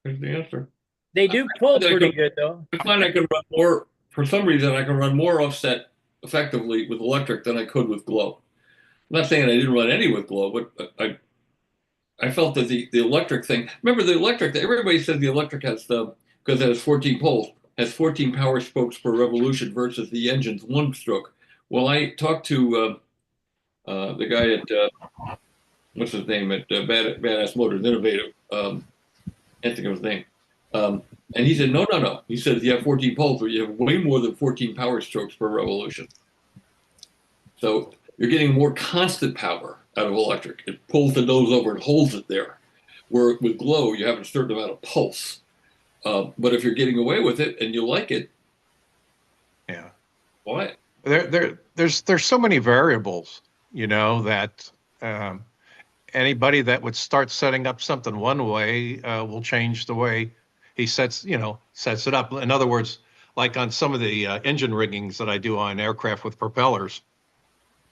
Speaker 4: There's the answer.
Speaker 1: They do pull
Speaker 4: I
Speaker 1: pretty
Speaker 4: can-
Speaker 1: good though.
Speaker 4: I find I can run more, for some reason, I can run more offset effectively with electric than I could with glow. I'm not saying I didn't run any with glow, but I felt that the electric thing, remember the electric, everybody says the electric has, because it has 14 poles, has 14 power spokes per revolution versus the engine's 1 stroke. Well, I talked to the guy at, what's his name, at Badass Motors, Innovative, can't think of his name. And he said, no, no, no. He says you have 14 poles, but you have way more than 14 power strokes per revolution. So you're getting more constant power out of electric. It pulls the nose over and holds it there. Where with glow, you have a certain amount of pulse. But if you're getting away with it and you like it,
Speaker 5: Yeah.
Speaker 4: why?
Speaker 5: There's so many variables, that anybody that would start setting up something one way will change the way he sets it up. In other words, like on some of the engine riggings that I do on aircraft with propellers,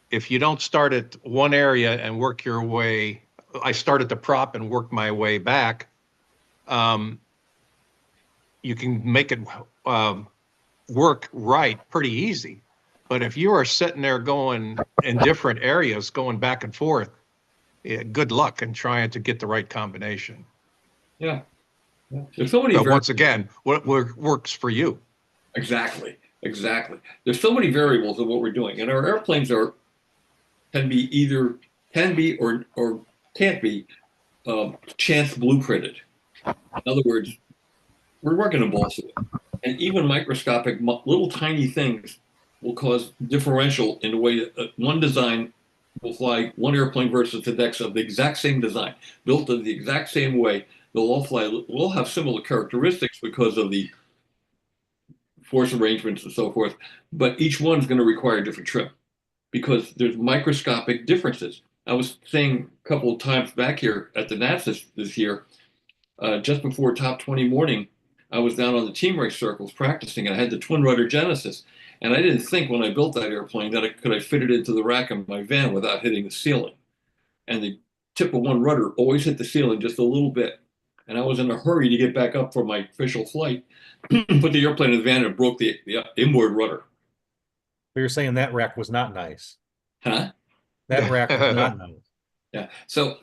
Speaker 5: if you don't start at one area and work your way, I start at the prop and work my way back, you can make it work right pretty easy. But if you are sitting there going in different areas, going back and forth, good luck in trying to get the right combination.
Speaker 4: Yeah. There's so many.
Speaker 5: But once again, what works for you?
Speaker 4: Exactly. There's so many variables of what we're doing, and our airplanes can be or can't be chance blueprinted. In other words, we're working a balsa wood, and even microscopic little tiny things will cause differential in the way that one design will fly one airplane versus the next of the exact same design, built in the exact same way. They'll all fly. We'll all have similar characteristics because of the force arrangements and so forth, but each one's going to require a different trim because there's microscopic differences. I was saying a couple of times back here at the Nats this year, just before Top 20 morning, I was down on the team race circles practicing, and I had the twin rudder Genesis. And I didn't think when I built that airplane that I fit it into the rack of my van without hitting the ceiling. And the tip of one rudder always hit the ceiling just a little bit. And I was in a hurry to get back up for my official flight, put the airplane in the van and broke the inboard rudder.
Speaker 3: So you're saying that rack was not nice.
Speaker 4: Huh?
Speaker 3: That rack was not nice.
Speaker 4: Yeah. So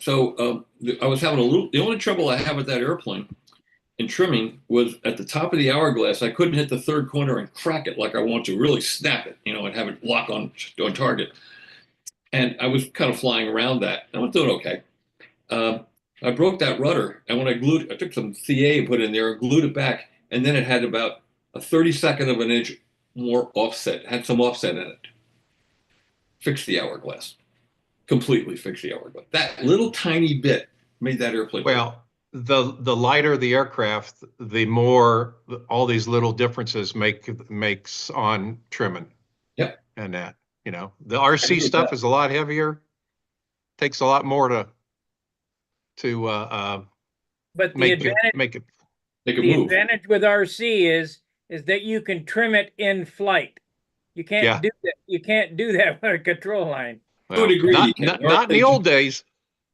Speaker 4: I was having the only trouble I had with that airplane in trimming was at the top of the hourglass. I couldn't hit the third corner and crack it like I want to, really snap it, and have it lock on target. And I was kind of flying around that. I was doing okay. I broke that rudder, and when I took some CA and put it in there and glued it back, and then it had about a 32nd of an inch more offset, had some offset in it. Fixed the hourglass. Completely fixed the hourglass. That little tiny bit made that airplane.
Speaker 5: Well, the lighter the aircraft, the more all these little differences makes on trimming.
Speaker 4: Yep.
Speaker 5: And that, the RC stuff is a lot heavier. Takes a lot more to
Speaker 1: But the
Speaker 5: make
Speaker 1: advantage
Speaker 5: it
Speaker 4: move.
Speaker 1: advantage with RC is that you can trim it in flight. You can't do that. You can't do that with a control line.
Speaker 4: To a degree, you can.
Speaker 5: Not in the old days.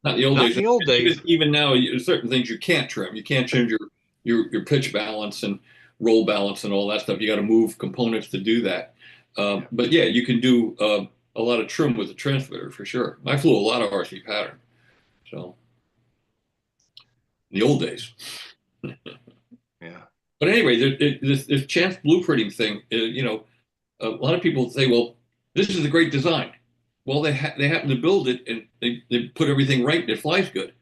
Speaker 4: Not in the old days.
Speaker 5: In the old days.
Speaker 4: Even now, certain things you can't trim. You can't change your pitch balance and roll balance and all that stuff. You got to move components to do that. But yeah, you can do a lot of trim with the transmitter for sure. I flew a lot of RC pattern. So in the old days.
Speaker 5: Yeah.
Speaker 4: But anyway, this chance blueprinting thing, a lot of people say, well, this is a great design. Well, they happen to build it and they put everything right and it flies good.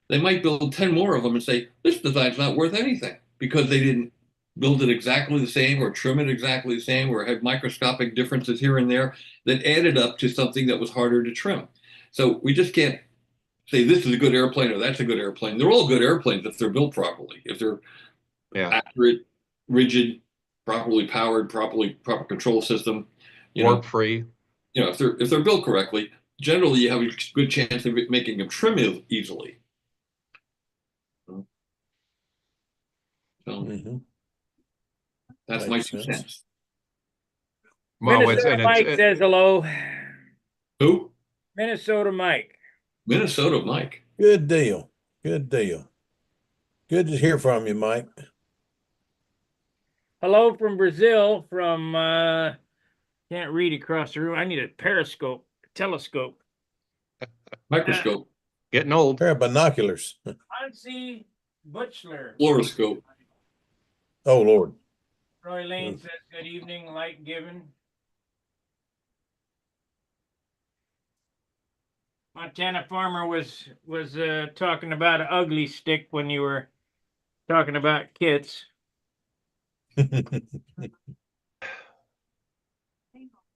Speaker 4: They might build 10 more of them and say, this design's not worth anything because they didn't build it exactly the same or trim it exactly the same or have microscopic differences here and there that added up to something that was harder to trim. So we just can't say this is a good airplane or that's a good airplane. They're all good airplanes if they're built properly, if they're accurate, rigid, properly powered, proper control system,
Speaker 5: warp free.
Speaker 4: If they're built correctly, generally you have a good chance of making them trim easily. So that's my 2 cents.
Speaker 5: Well,
Speaker 1: Minnesota Mike says hello.
Speaker 4: Who?
Speaker 1: Minnesota Mike.
Speaker 4: Minnesota Mike.
Speaker 6: Good deal. Good deal. Good to hear from you, Mike.
Speaker 1: Hello from Brazil, from can't read across the room. I need a telescope.
Speaker 4: Microscope.
Speaker 5: Getting old.
Speaker 6: Pair of binoculars.
Speaker 1: Hansi Butchler.
Speaker 4: Fluoroscope.
Speaker 6: Oh, Lord.
Speaker 1: Roy Lane says, good evening, light given. Montana Farmer was talking about an ugly stick when you were talking about kits.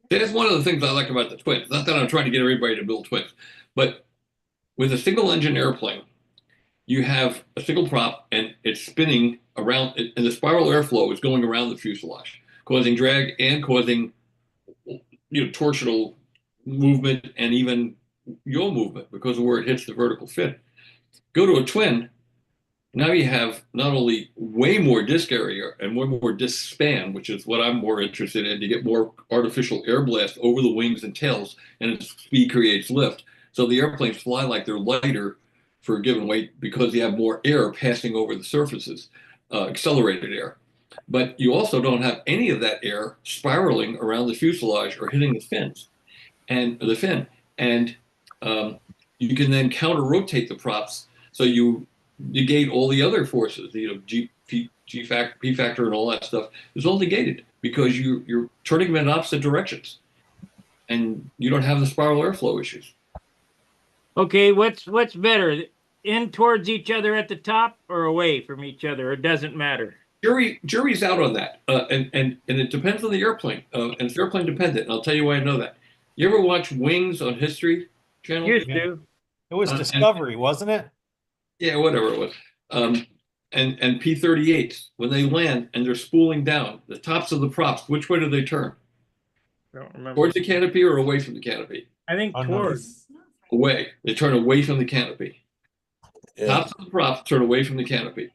Speaker 4: That's one of the things I like about the twins. Not that I'm trying to get everybody to build twins, but with a single engine airplane, you have a single prop and it's spinning around, and the spiral airflow is going around the fuselage, causing drag and causing torsional movement and even yaw movement because of where it hits the vertical fin. Go to a twin, now you have not only way more disk area and way more disk span, which is what I'm more interested in, to get more artificial air blast over the wings and tails, and speed creates lift. So the airplanes fly like they're lighter for a given weight because you have more air passing over the surfaces, accelerated air. But you also don't have any of that air spiraling around the fuselage or hitting the fins and the fin. And you can then counter rotate the props so you negate all the other forces, P factor and all that stuff is all negated because you're turning them in opposite directions and you don't have the spiral airflow issues.
Speaker 1: Okay, what's better, in towards each other at the top or away from each other? It doesn't matter.
Speaker 4: Jury's out on that, and it depends on the airplane, and it's airplane dependent. And I'll tell you why I know that. You ever watch Wings on History Channel?
Speaker 1: Used to.
Speaker 3: It was Discovery, wasn't it?
Speaker 4: Yeah, whatever it was. And P-38s, when they land and they're spooling down, the tops of the props, which way do they turn?
Speaker 1: Don't remember.
Speaker 4: Towards the canopy or away from the canopy?
Speaker 1: I think towards.
Speaker 4: Away. They turn away from the canopy.
Speaker 6: Yeah.
Speaker 4: Tops of the props turn away from the canopy.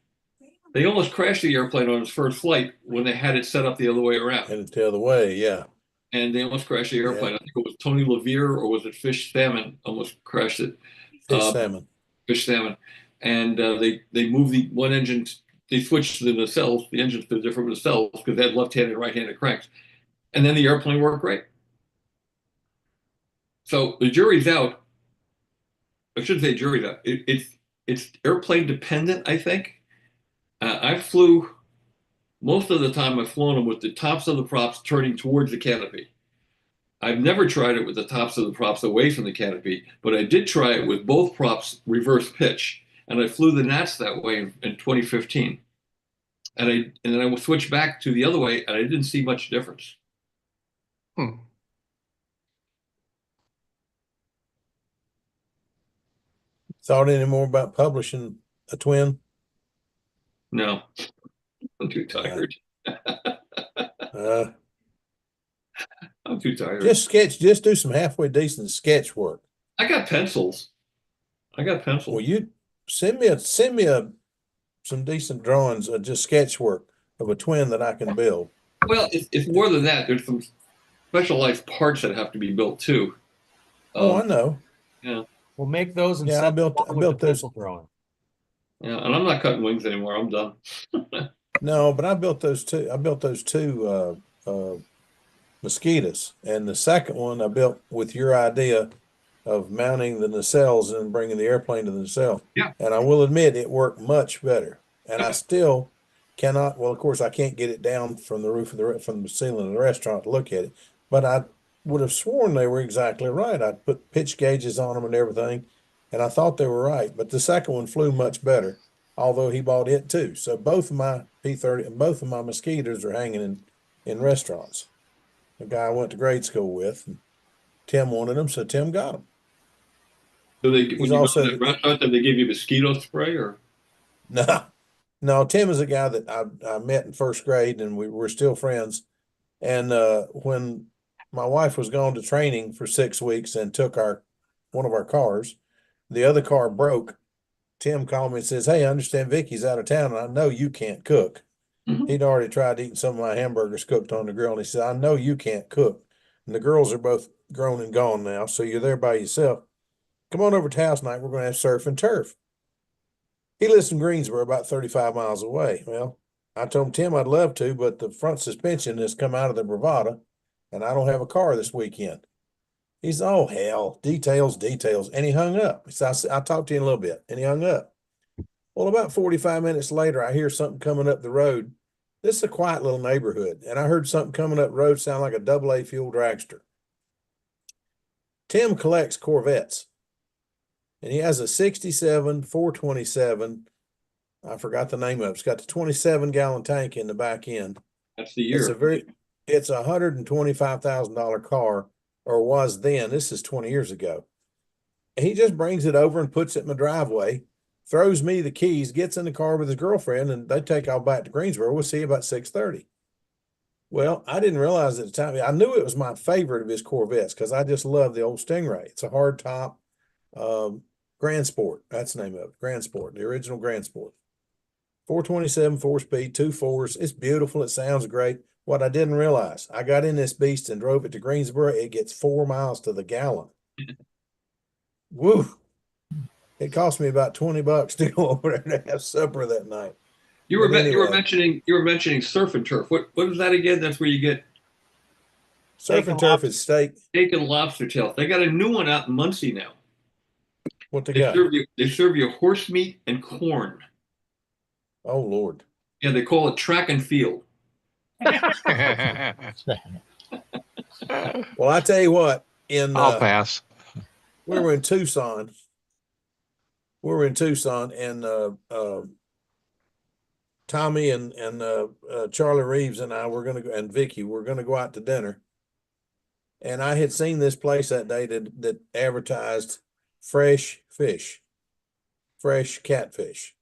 Speaker 4: They almost crashed the airplane on its first flight when they had it set up the other way around.
Speaker 6: And the other way, yeah.
Speaker 4: And they almost crashed the airplane. I think it was Tony LaVere or was it Fish Salmon almost crashed it. Fish Salmon. And they moved the one engine. They switched the nacelles, the engines to different nacelles because they had left-handed and right-handed cranks. And then the airplane worked great. So the jury's out. I shouldn't say jury's out. It's airplane dependent, I think. I flew, most of the time I've flown them with the tops of the props turning towards the canopy. I've never tried it with the tops of the props away from the canopy, but I did try it with both props reverse pitch. And I flew the Nats that way in 2015. And then I switched back to the other way and I didn't see much difference.
Speaker 6: Thought any more about publishing a twin?
Speaker 4: No, I'm too tired. I'm too tired.
Speaker 6: Just do some halfway decent sketch work.
Speaker 4: I got pencils.
Speaker 6: Well, you send me some decent drawings of just sketch work of a twin that I can build.
Speaker 4: Well, it's more than that. There's some specialized parts that have to be built too.
Speaker 6: I know.
Speaker 4: Yeah.
Speaker 3: We'll make those and
Speaker 6: I built those
Speaker 3: drawing.
Speaker 4: Yeah, and I'm not cutting wings anymore. I'm done.
Speaker 6: No, but I built those two mosquitoes, and the second one I built with your idea of mounting the nacelles and bringing the airplane to the nacelle.
Speaker 4: Yeah.
Speaker 6: And I will admit it worked much better. And I still cannot. Well, of course, I can't get it down from the roof of from the ceiling of the restaurant to look at it. But would have sworn they were exactly right. I put pitch gauges on them and everything, and I thought they were right. But the second one flew much better, although he bought it too. So both of my P-30 and both of my mosquitoes are hanging in restaurants. The guy I went to grade school with, and Tim wanted them, so Tim got them.
Speaker 4: So they,
Speaker 6: He's
Speaker 4: when you go
Speaker 6: also
Speaker 4: to that restaurant, did they give you mosquito spray or?
Speaker 6: no, no. Tim is a guy that I met in first grade, and we're still friends. And when my wife was gone to training for 6 weeks and took one of our cars, the other car broke. Tim called me and says, "Hey, I understand Vicky's out of town, and I know you can't cook."
Speaker 4: Mhm.
Speaker 6: He'd already tried eating some of my hamburgers cooked on the grill, and he said, "I know you can't cook, and the girls are both grown and gone now, so you're there by yourself. Come on over to house night. We're going to have surf and turf." He lives in Greensboro, about 35 miles away. Well, I told Tim I'd love to, but the front suspension has come out of the Bravada, and I don't have a car this weekend. He's, "Oh, hell, details, details." And he hung up. So I talked to him a little bit, and he hung up. Well, about 45 minutes later, I hear something coming up the road. This is a quiet little neighborhood, and I heard something coming up the road sound like a AA fuel dragster. Tim collects Corvettes, and he has a 67 427. I forgot the name of it. It's got the 27-gallon tank in the back end.
Speaker 4: That's the
Speaker 6: It's
Speaker 4: year.
Speaker 6: it's a $125,000 car, or was then. This is 20 years ago. And he just brings it over and puts it in my driveway, throws me the keys, gets in the car with his girlfriend, and they take off back to Greensboro. We'll see you about 6:30. Well, I didn't realize at the time. I knew it was my favorite of his Corvettes because I just love the old Stingray. It's a hard top Grand Sport. That's the name of it. Grand Sport, the original Grand Sport. 427, 4-speed, 2 4s. It's beautiful. It sounds great. What I didn't realize, I got in this beast and drove it to Greensboro. It gets 4 miles to the gallon. Woo! It cost me about $20 to go over there to have supper that night.
Speaker 4: You were
Speaker 6: But anyway,
Speaker 4: mentioning surf and turf. What is that again? That's where you get
Speaker 6: surf and turf is steak.
Speaker 4: steak and lobster tail. They got a new one out in Muncie now.
Speaker 6: What they got?
Speaker 4: They serve you horse meat and corn.
Speaker 6: Oh Lord!
Speaker 4: Yeah, they call it track and field.
Speaker 6: Well, I tell you what.
Speaker 5: I'll pass.
Speaker 6: We were in Tucson. And Tommy and Charlie Reeves and I were going to go, and Vicky were going to go out to dinner. And I had seen this place that day that advertised fresh fish, fresh catfish.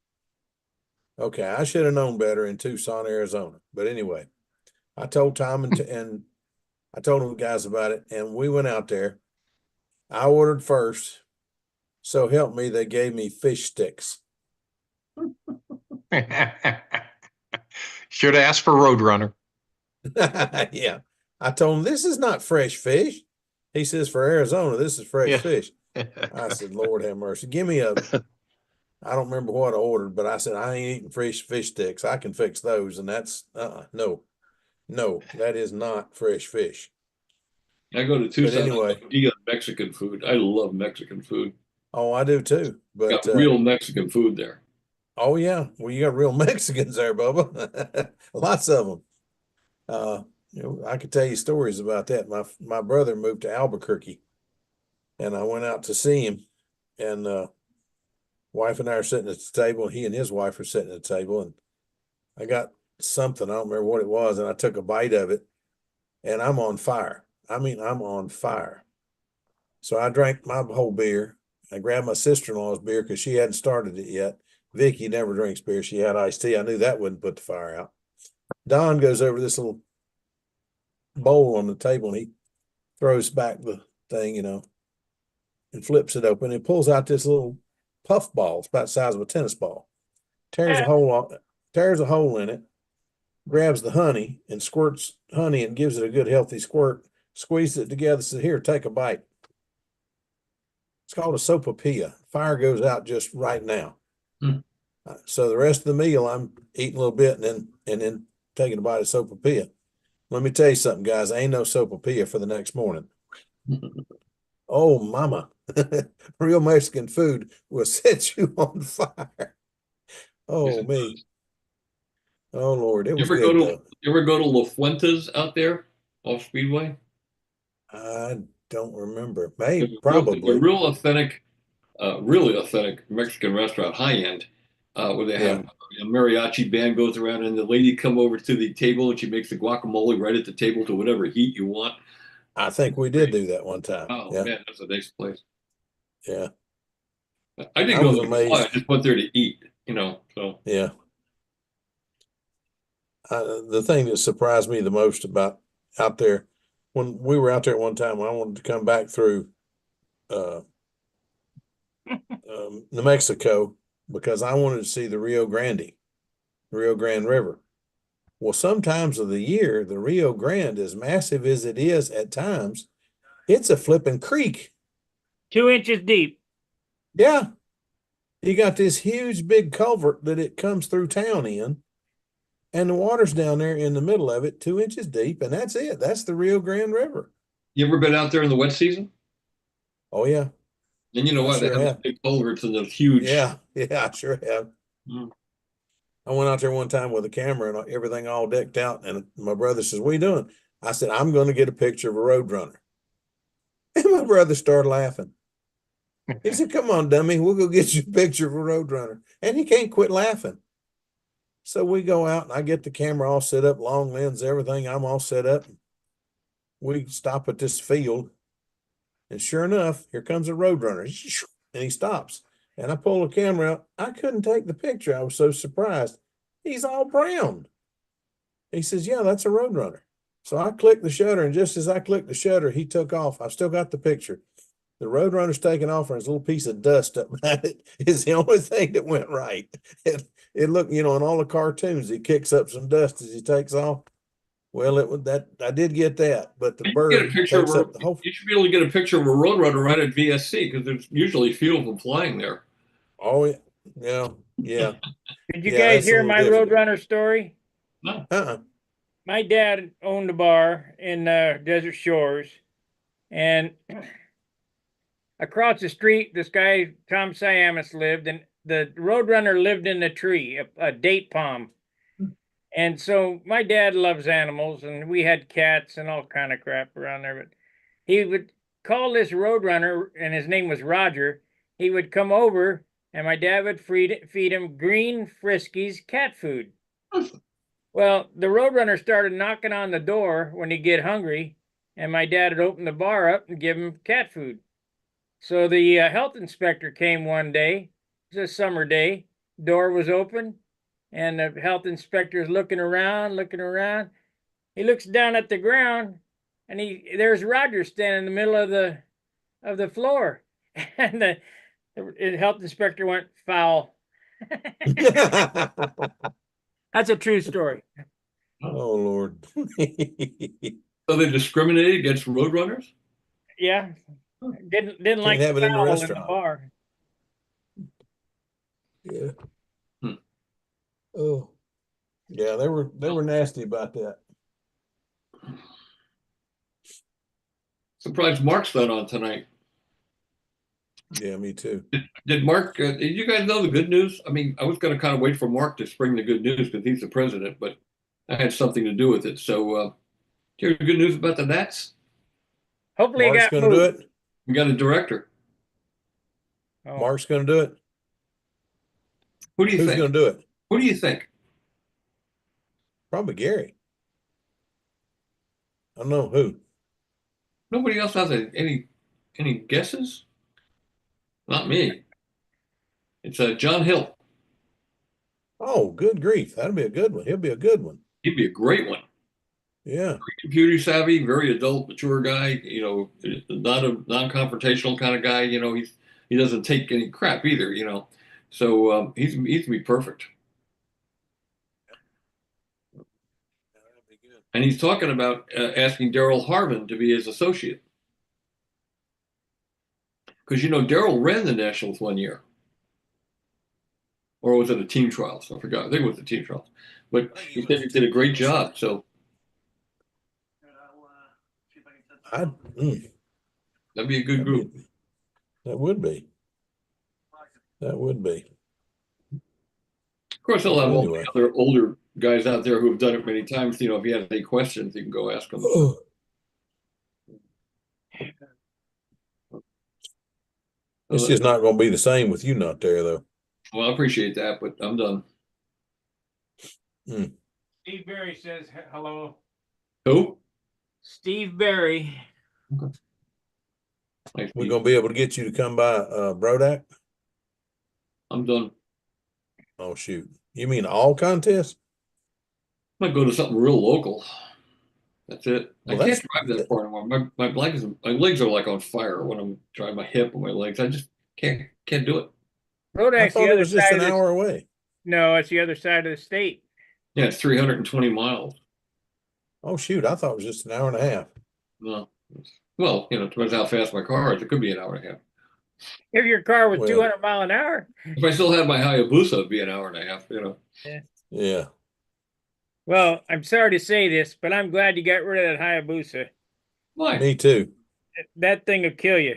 Speaker 6: Okay, I should have known better in Tucson, Arizona. But anyway, I told Tom and I told them guys about it, and we went out there. I ordered first. So help me, they gave me fish sticks.
Speaker 5: Should have asked for Roadrunner.
Speaker 6: Yeah. I told him, this is not fresh fish. He says, for Arizona, this is fresh
Speaker 5: Yeah.
Speaker 6: fish. I said, Lord have mercy. Give me I don't remember what I ordered, but I said, I ain't eating fresh fish sticks. I can fix those. And that's, no, that is not fresh fish.
Speaker 4: I go to Tucson.
Speaker 6: anyway.
Speaker 4: You got Mexican food. I love Mexican food.
Speaker 6: Oh, I do too. But
Speaker 4: Got real Mexican food there.
Speaker 6: oh yeah. Well, you got real Mexicans there, Bubba. Lots of them. I could tell you stories about that. My brother moved to Albuquerque, and I went out to see him, and wife and I are sitting at the table, and he and his wife are sitting at the table, and I got something, I don't remember what it was, and I took a bite of it, and I'm on fire. I mean, I'm on fire. So I drank my whole beer. I grabbed my sister-in-law's beer because she hadn't started it yet. Vicky never drinks beer. She had iced tea. I knew that wouldn't put the fire out. Don goes over this little bowl on the table, and he throws back the thing, and flips it open and pulls out this little puff ball. It's about the size of a tennis ball. Tears a hole in it, grabs the honey and squirts honey and gives it a good healthy squirt, squeezes it together, says, "Here, take a bite." It's called a sopapilla. Fire goes out just right now. So the rest of the meal, I'm eating a little bit and then taking a bite of sopapilla. Let me tell you something, guys. Ain't no sopapilla for the next morning. Oh, mama. Real Mexican food will set you on fire. Oh, me. Oh, Lord. It was good, though.
Speaker 4: You ever go to La Fuentes out there off Speedway?
Speaker 6: I don't remember. Maybe,
Speaker 4: A
Speaker 6: probably.
Speaker 4: really authentic Mexican restaurant, high end, where they have
Speaker 6: Yeah.
Speaker 4: a mariachi band goes around and the lady come over to the table and she makes the guacamole right at the table to whatever heat you want.
Speaker 6: I think we did do that one time.
Speaker 4: Oh
Speaker 6: Yeah.
Speaker 4: man, that's a nice place.
Speaker 6: Yeah.
Speaker 4: I didn't
Speaker 6: I
Speaker 4: go
Speaker 6: was
Speaker 4: there to fly, I
Speaker 6: amazed.
Speaker 4: just went there to eat, so.
Speaker 6: Yeah. The thing that surprised me the most about out there, when we were out there at one time, I wanted to come back through uh, New Mexico because I wanted to see the Rio Grande River. Well, sometimes of the year, the Rio Grande, as massive as it is at times, it's a flipping creek.
Speaker 1: 2 inches deep.
Speaker 6: Yeah. You got this huge big culvert that it comes through town in, and the water's down there in the middle of it, 2 inches deep, and that's it. That's the Rio Grande River.
Speaker 4: You ever been out there in the wet season?
Speaker 6: Oh yeah,
Speaker 4: And you know
Speaker 6: I
Speaker 4: what? They
Speaker 6: sure
Speaker 4: have those
Speaker 6: have.
Speaker 4: big culverts and those huge.
Speaker 6: Yeah, I sure have.
Speaker 4: Mm.
Speaker 6: I went out there one time with a camera and everything all decked out, and my brother says, "What are you doing?" I said, "I'm going to get a picture of a roadrunner." And my brother started laughing. He said, "Come on, dummy, we'll go get you a picture of a roadrunner." And he can't quit laughing. So we go out and I get the camera all set up, long lens, everything. I'm all set up. We stop at this field, and sure enough, here comes a roadrunner, and he stops. And I pull the camera out. I couldn't take the picture. I was so surprised. He's all brown. He says, "Yeah, that's a roadrunner." So I clicked the shutter, and just as I clicked the shutter, he took off. I've still got the picture. The roadrunner's taking off, and his little piece of dust up behind it is the only thing that went right. It looked, in all the cartoons, he kicks up some dust as he takes off. Well, it was that I did get that, but the
Speaker 4: You can get a
Speaker 6: bird
Speaker 4: picture
Speaker 6: takes up the whole.
Speaker 4: you should be able to get a picture of a roadrunner right at VSC because there's usually a few of them flying there.
Speaker 6: Oh yeah, yeah, yeah,
Speaker 1: Did you
Speaker 6: yeah.
Speaker 1: guys
Speaker 6: That's a
Speaker 1: hear
Speaker 6: little
Speaker 1: my
Speaker 6: different.
Speaker 1: Roadrunner story?
Speaker 4: No.
Speaker 1: My dad owned a bar in Desert Shores, and across the street, this guy Tom Siamis lived, and the Roadrunner lived in the tree, a date palm. And so my dad loves animals, and we had cats and all kind of crap around there. But he would call this Roadrunner, and his name was Roger. He would come over, and my dad would feed him green Friskies cat food. Well, the Roadrunner started knocking on the door when he'd get hungry, and my dad would open the bar up and give him cat food. So the health inspector came one day. It was a summer day. Door was open, and the health inspector is looking around, looking around. He looks down at the ground, and there's Roger standing in the middle of the floor, and the health inspector went foul. That's a true story.
Speaker 6: Oh Lord.
Speaker 4: So they discriminate against roadrunners?
Speaker 1: Yeah, didn't like
Speaker 6: Can't have it in the
Speaker 1: foul in the
Speaker 6: restaurant.
Speaker 1: bar.
Speaker 6: Yeah.
Speaker 4: Hmm.
Speaker 6: Oh. Yeah, they were nasty about that.
Speaker 4: Surprised Mark's not on tonight.
Speaker 6: Yeah, me too.
Speaker 4: Did Mark? Did you guys know the good news? I mean, I was going to kind of wait for Mark to spring the good news because he's the president, but I had something to do with it. So, do you hear good news about the Nats?
Speaker 1: Hopefully,
Speaker 6: Mark's
Speaker 1: it got
Speaker 6: gonna do
Speaker 1: moved.
Speaker 6: it.
Speaker 4: We got a director.
Speaker 1: Oh.
Speaker 6: Mark's gonna do it.
Speaker 4: Who do you
Speaker 6: Who's
Speaker 4: think?
Speaker 6: gonna do it?
Speaker 4: Who do you think?
Speaker 6: Probably Gary. I don't know who.
Speaker 4: Nobody else has any guesses? Not me. It's John Hill.
Speaker 6: Oh, good grief. That'll be a good one. He'll be a good one.
Speaker 4: He'd be a great one.
Speaker 6: Yeah.
Speaker 4: Computer savvy, very adult, mature guy. Not a non-confrontational kind of guy. He doesn't take any crap either. So he's to be perfect.
Speaker 6: That'll be good.
Speaker 4: And he's talking about asking Daryl Harvin to be his associate. Because, Daryl ran the Nationals one year. Or was it a team trials? I forgot. I think it was the team trials. But he said he did a great job. So that'd be a good group.
Speaker 6: That would be. That would be.
Speaker 4: Of course, he'll have all
Speaker 6: Anyway.
Speaker 4: the other older guys out there who have done it many times. If you have any questions, you can go ask them.
Speaker 6: It's just not going to be the same with you not there, though.
Speaker 4: Well, I appreciate that, but I'm done.
Speaker 1: Steve Berry says hello.
Speaker 4: Who?
Speaker 1: Steve Berry.
Speaker 4: Nice
Speaker 6: We're
Speaker 4: meet
Speaker 6: going to be able to get you to come by Brodak.
Speaker 4: I'm done.
Speaker 6: Oh, shoot. You mean all contests?
Speaker 4: I might go to something real local. That's it.
Speaker 6: Well,
Speaker 4: I can't
Speaker 6: that's-
Speaker 4: drive that far anymore. My legs are like on fire when I'm driving my hip and my legs. I just can't do it.
Speaker 6: I
Speaker 1: Rodak's the
Speaker 6: thought it
Speaker 1: other
Speaker 6: was just
Speaker 1: side
Speaker 6: an
Speaker 1: of the
Speaker 6: hour away.
Speaker 1: No, it's the other side of the state.
Speaker 4: Yeah, it's 320 miles.
Speaker 6: Oh, shoot. I thought it was just an hour and a half.
Speaker 4: No. Well, it depends how fast my car is. It could be an hour and a half.
Speaker 1: If your car was
Speaker 6: Well-
Speaker 1: 200 mile an hour.
Speaker 4: If I still had my Hayabusa, it'd be an hour and a half,
Speaker 6: Yeah.
Speaker 1: Well, I'm sorry to say this, but I'm glad you got rid of that Hayabusa.
Speaker 4: Why?
Speaker 6: Me too.
Speaker 1: That thing will kill you.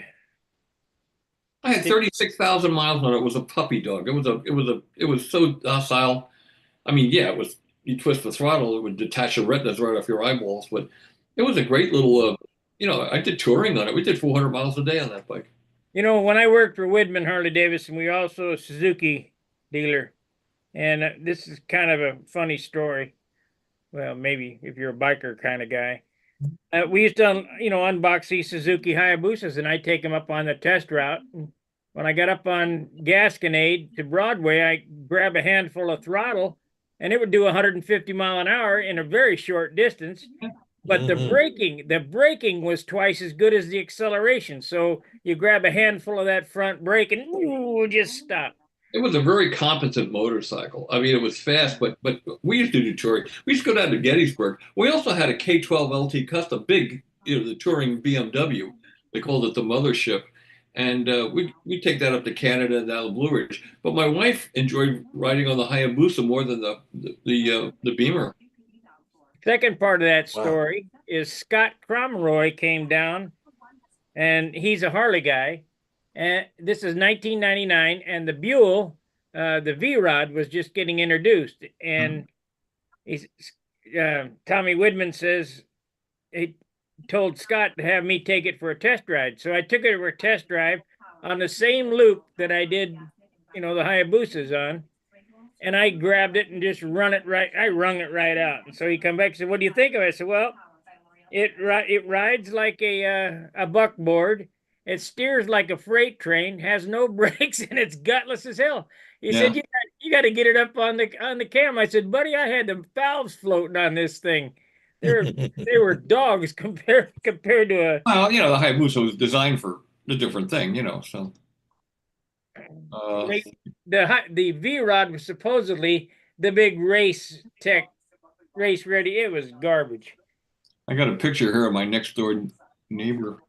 Speaker 4: I had 36,000 miles on it. It was a puppy dog. It was so docile. I mean, yeah, it was, you twist the throttle, it would detach the retinas right off your eyeballs, but it was a great little, I did touring on it. We did 400 miles a day on that bike.
Speaker 1: When I worked for Widman Harley Davidson, we were also a Suzuki dealer. And this is kind of a funny story. Well, maybe if you're a biker kind of guy. We used to, unbox these Suzuki Hayabusas, and I'd take them up on the test route. When I got up on Gasconade to Broadway, I grab a handful of throttle, and it would do 150 mile an hour in a very short distance. But the braking was twice as good as the acceleration. So you grab a handful of that front brake and just stop.
Speaker 4: It was a very competent motorcycle. I mean, it was fast, but we used to do touring. We used to go down to Gettysburg. We also had a K12 LT Custom, big, the touring BMW. They called it the mothership. And we'd take that up to Canada and down the Blue Ridge. But my wife enjoyed riding on the Hayabusa more than the Beamer.
Speaker 1: Second part of that story is Scott Cromroy came down, and he's a Harley guy. And this is 1999, and the Buell, the V-Rod, was just getting introduced. And Tommy Widman says he told Scott to have me take it for a test ride. So I took it for a test drive on the same loop that I did, the Hayabusas on. And I grabbed it and just rung it right out. And so he come back and said, "What do you think of it?" I said, "Well, it rides like a buckboard. It steers like a freight train, has no brakes, and it's gutless as hell." He said, "You got to get it up on the camera." I said, "Buddy, I had the valves floating on this thing. They were dogs compared to a."
Speaker 4: Well, the Hayabusa was designed for a different thing, so.
Speaker 1: The V-Rod was supposedly the big race ready. It was garbage.
Speaker 4: I got a picture here of my next door neighbor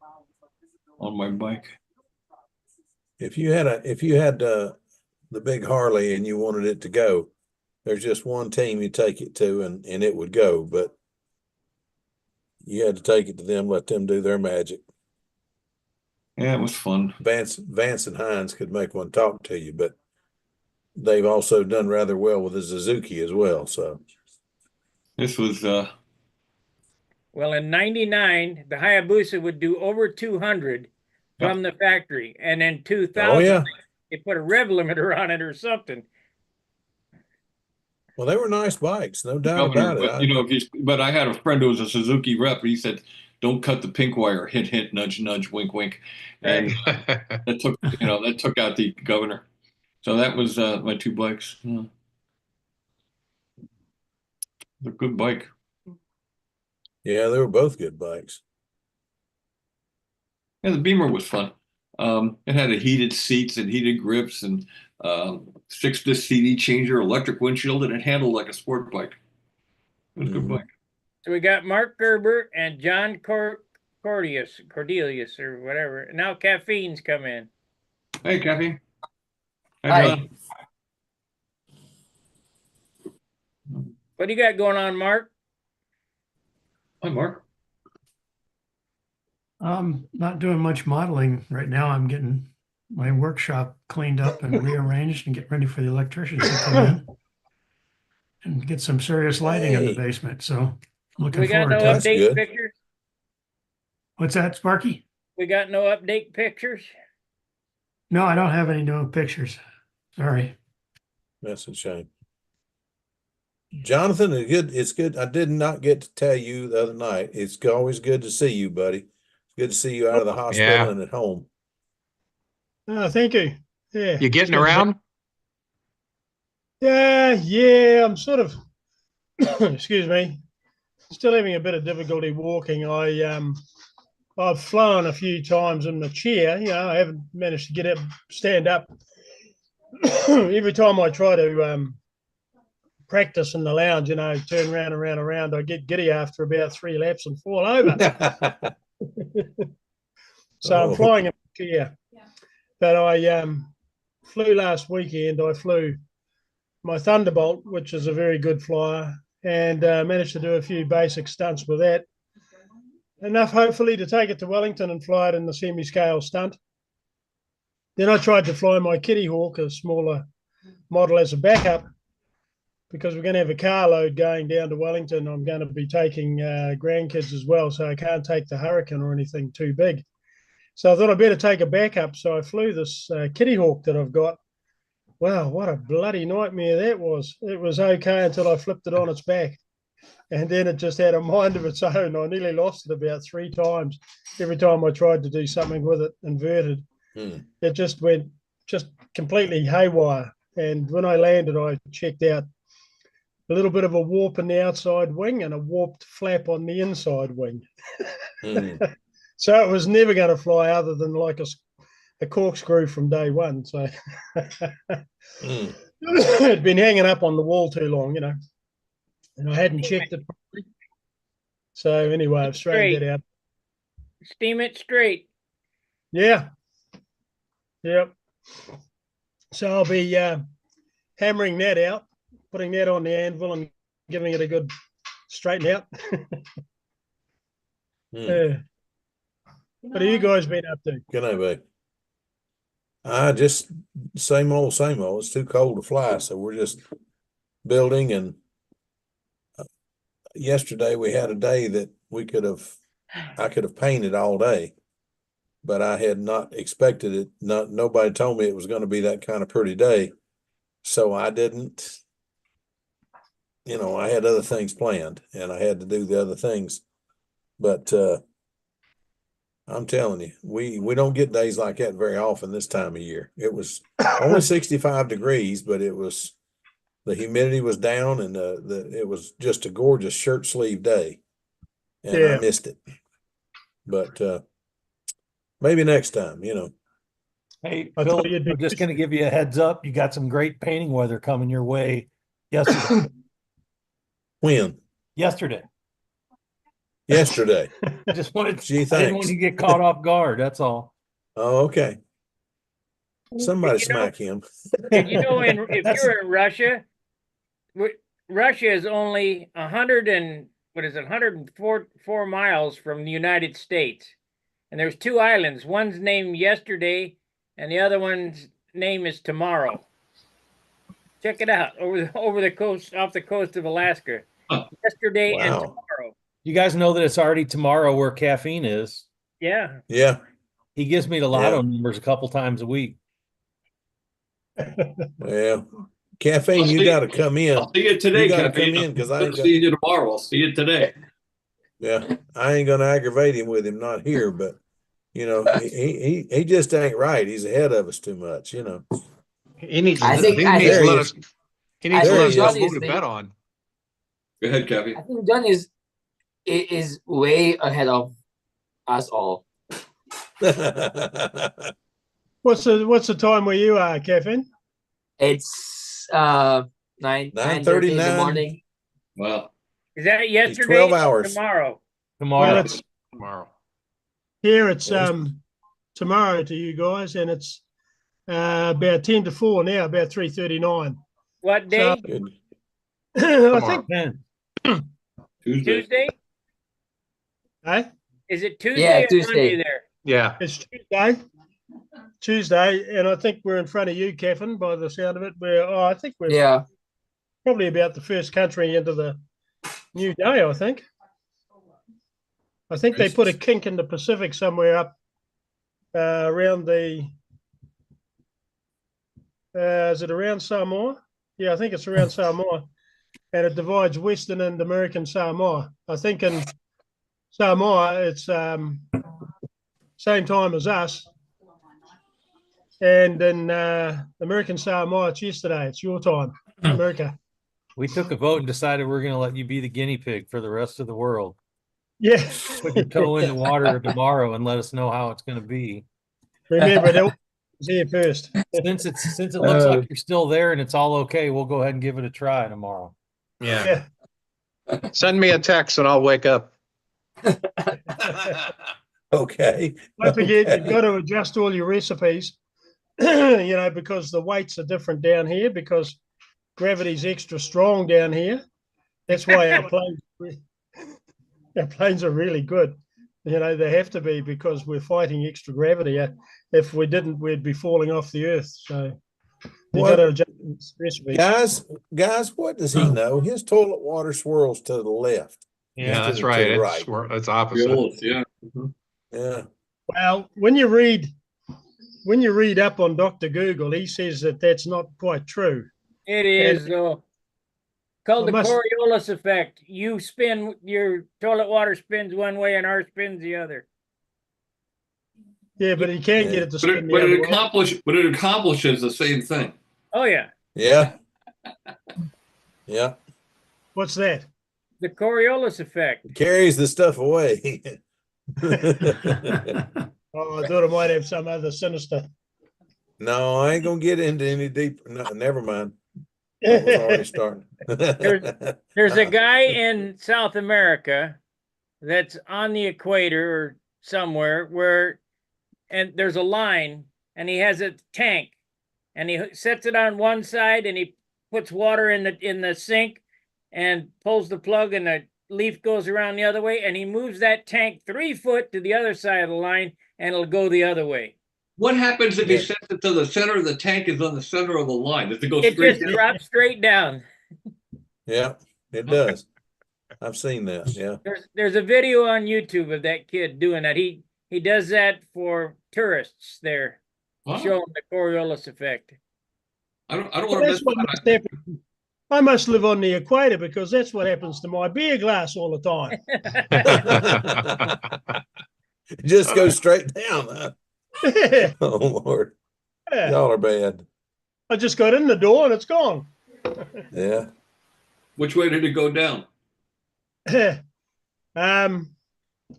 Speaker 4: on my bike.
Speaker 6: If you had the big Harley and you wanted it to go, there's just one team you take it to and it would go, but you had to take it to them, let them do their magic.
Speaker 4: Yeah, it was fun.
Speaker 6: Vance and Hines could make one talk to you, but they've also done rather well with the Suzuki as well. So
Speaker 4: this was
Speaker 1: well, in '99, the Hayabusa would do over 200 from the factory, and in 2000, they put a rev limiter on it or something.
Speaker 6: Well, they were nice bikes, no doubt about it.
Speaker 4: But I had a friend who was a Suzuki rep. He said, "Don't cut the pink wire. Hint, hint, nudge, nudge, wink, wink," and that took out the governor. So that was my two bikes. Yeah. They're a good bike.
Speaker 6: Yeah, they were both good bikes.
Speaker 4: Yeah, the Beamer was fun. It had heated seats and heated grips and 6-disc CD changer, electric windshield, and it handled like a sport bike. It was a good bike.
Speaker 1: So we got Mark Gerber and John Cordelius or whatever. Now Caffeine's come in.
Speaker 4: Hey, Caffeine.
Speaker 7: Hi.
Speaker 1: What do you got going on, Mark?
Speaker 4: Hi, Mark.
Speaker 7: Not doing much modeling right now. I'm getting my workshop cleaned up and rearranged and get ready for the electricians to come in and get some serious lighting in the basement. So I'm looking forward to it.
Speaker 1: Update pictures?
Speaker 7: What's that, Sparky?
Speaker 1: We got no update pictures?
Speaker 7: No, I don't have any new pictures. Sorry.
Speaker 6: That's a shame. Jonathan, it's good. It's good. I did not get to tell you the other night. It's always good to see you, buddy. It's good to see you out of the hospital
Speaker 5: Yeah.
Speaker 6: and at home.
Speaker 8: Oh, thank you. Yeah.
Speaker 5: You getting
Speaker 8: Good to be-
Speaker 5: around?
Speaker 8: Yeah, I'm sort of, excuse me, still having a bit of difficulty walking. I've flown a few times in the chair. I haven't managed to get up, stand up. Every time I try to practice in the lounge, turn around, I get giddy after about 3 laps and fall over. So I'm flying in the chair. But I flew last weekend. I flew my Thunderbolt, which is a very good flyer, and managed to do a few basic stunts with that. Enough, hopefully, to take it to Wellington and fly it in the semi-scale stunt. Then I tried to fly my Kitty Hawk, a smaller model, as a backup, because we're going to have a carload going down to Wellington. I'm going to be taking grandkids as well, so I can't take the Hurricane or anything too big. So I thought I'd better take a backup. So I flew this Kitty Hawk that I've got. Wow, what a bloody nightmare that was. It was okay until I flipped it on its back. And then it just had a mind of its own. I nearly lost it about 3 times. Every time I tried to do something with it inverted, it just went completely haywire. And when I landed, I checked out a little bit of a warp in the outside wing and a warped flap on the inside wing. So it was never going to fly other than like a corkscrew from day one. So it'd been hanging up on the wall too long, and I hadn't checked it properly. So anyway, I've straightened that out.
Speaker 1: Steam it straight.
Speaker 8: Yeah. Yep. So I'll be hammering that out, putting that on the anvil and giving it a good straighten out. Yeah. What have you guys been up to?
Speaker 6: Good night, babe. I just same old, same old. It's too cold to fly, so we're just building. And yesterday we had a day that I could have painted all day, but I had not expected it. Nobody told me it was going to be that kind of pretty day, so I didn't. I had other things planned, and I had to do the other things, but. I'm telling you, we don't get days like that very often this time of year. It was only 65 degrees, but the humidity was down, and it was just a gorgeous shirt sleeve day, and I missed it. But maybe next time,
Speaker 3: Hey,
Speaker 8: I
Speaker 3: Phil,
Speaker 8: thought you'd be
Speaker 3: I'm just going to give you a heads up. You got some great painting weather coming your way yesterday.
Speaker 6: When?
Speaker 3: Yesterday.
Speaker 6: Yesterday.
Speaker 3: I just wanted
Speaker 6: Gee,
Speaker 3: I didn't want
Speaker 6: thanks.
Speaker 3: you to get caught off guard. That's all.
Speaker 6: Oh, okay. Somebody smack him.
Speaker 1: Did you know if you're in Russia, Russia is only 104 miles from the United States, and there's 2 islands. One's named Yesterday, and the other one's name is Tomorrow. Check it out over the coast, off the coast of Alaska. Yesterday and Tomorrow.
Speaker 3: You guys know that it's already tomorrow where caffeine is.
Speaker 1: Yeah.
Speaker 6: Yeah.
Speaker 3: He gives me the lotto numbers a couple times a week.
Speaker 6: Well, caffeine, you got to come in.
Speaker 4: I'll see you today.
Speaker 6: You got to
Speaker 4: Caffeine.
Speaker 6: come in because I ain't
Speaker 4: see you tomorrow. I'll see you today.
Speaker 6: Yeah, I ain't gonna aggravate him with him not here, but he just ain't right. He's ahead of us too much.
Speaker 5: He needs
Speaker 9: I
Speaker 5: to
Speaker 9: think- I
Speaker 5: let
Speaker 9: think-
Speaker 5: us he needs to let us know
Speaker 9: John
Speaker 5: who
Speaker 9: is
Speaker 5: to
Speaker 9: the-
Speaker 5: bet on.
Speaker 4: Go ahead, Kathy.
Speaker 9: I think John is way ahead of us all.
Speaker 8: What's the time where you are, Kevin?
Speaker 9: It's 9:30 in the
Speaker 6: 9:39.
Speaker 9: morning.
Speaker 4: Wow.
Speaker 1: Is that yesterday
Speaker 6: 12
Speaker 1: or
Speaker 6: hours.
Speaker 1: tomorrow?
Speaker 3: Tomorrow.
Speaker 8: Well, it's
Speaker 5: Tomorrow.
Speaker 8: here. It's
Speaker 6: Yes.
Speaker 8: tomorrow to you guys, and it's about 10 to 4 now, about 3:39.
Speaker 1: What day?
Speaker 6: Good.
Speaker 8: I think.
Speaker 3: Man.
Speaker 4: Tuesday.
Speaker 1: Tuesday?
Speaker 8: Hey,
Speaker 1: Is it Tuesday
Speaker 9: Yeah,
Speaker 1: or
Speaker 9: Tuesday.
Speaker 1: Monday there?
Speaker 5: Yeah.
Speaker 8: it's Tuesday, and I think we're in front of you, Kevin, by the sound of it. I think we're
Speaker 9: Yeah.
Speaker 8: probably about the first country into the new day. I think they put a kink in the Pacific somewhere up around the Is it around Samoa? Yeah, I think it's around Samoa. And it divides Western and American Samoa. I think in Samoa, it's same time as us. And in American Samoa, it's yesterday. It's your time, America.
Speaker 3: We took a vote and decided we're going to let you be the guinea pig for the rest of the world.
Speaker 8: Yeah.
Speaker 3: Put your toe in the water tomorrow and let us know how it's going to be.
Speaker 8: Remember, it was here first.
Speaker 3: Since it looks like you're still there and it's all okay, we'll go ahead and give it a try tomorrow.
Speaker 5: Yeah. Send me a text and I'll wake up.
Speaker 6: Okay.
Speaker 8: Don't forget,
Speaker 6: Okay.
Speaker 8: you've got to adjust all your recipes, you know, because the weights are different down here because gravity's extra strong down here. That's why our planes are really good. You know, they have to be because we're fighting extra gravity. If we didn't, we'd be falling off the earth. So you got to adjust recipes.
Speaker 6: Guys, what does he know? His toilet water swirls to the left.
Speaker 5: Yeah, that's
Speaker 6: to
Speaker 5: right.
Speaker 6: the
Speaker 5: It's opposite.
Speaker 4: Yeah.
Speaker 6: Yeah.
Speaker 8: Well, when you read up on Dr. Google, he says that that's not quite true.
Speaker 1: It is though. Called the
Speaker 8: Well,
Speaker 1: Coriolis effect. You spin, your toilet water spins one way and ours spins the other.
Speaker 8: Yeah, but he can't get it to
Speaker 4: But
Speaker 8: spin the other way.
Speaker 4: it accomplishes the same thing.
Speaker 1: Oh yeah,
Speaker 6: Yeah. Yeah.
Speaker 8: What's that?
Speaker 1: the Coriolis effect.
Speaker 6: Carries the stuff away.
Speaker 8: Oh, I thought it might have some other sinister.
Speaker 6: No, I ain't gonna get into any deeper. No, never mind. I was already starting.
Speaker 1: There's a guy in South America that's on the equator or somewhere and there's a line and he has a tank and he sets it on one side and he puts water in the sink and pulls the plug and the leaf goes around the other way and he moves that tank 3 foot to the other side of the line and it'll go the other way.
Speaker 4: What happens if he sets it to the center of the tank is on the center of the line? Does it go
Speaker 1: It
Speaker 4: straight
Speaker 1: just
Speaker 4: down?
Speaker 1: drops straight down.
Speaker 6: Yeah, it does. I've seen that. Yeah.
Speaker 1: There's a video on YouTube of that kid doing that. He does that for tourists there, showing the Coriolis effect.
Speaker 4: I don't want
Speaker 8: Well,
Speaker 4: to
Speaker 8: that's
Speaker 4: miss
Speaker 8: what must happen. I must live on the equator because that's what happens to my beer glass all the time.
Speaker 6: Just go straight down. Huh? Oh Lord,
Speaker 8: Yeah.
Speaker 6: y'all are bad.
Speaker 8: I just got in the door and it's gone.
Speaker 6: Yeah.
Speaker 4: Which way did it go down?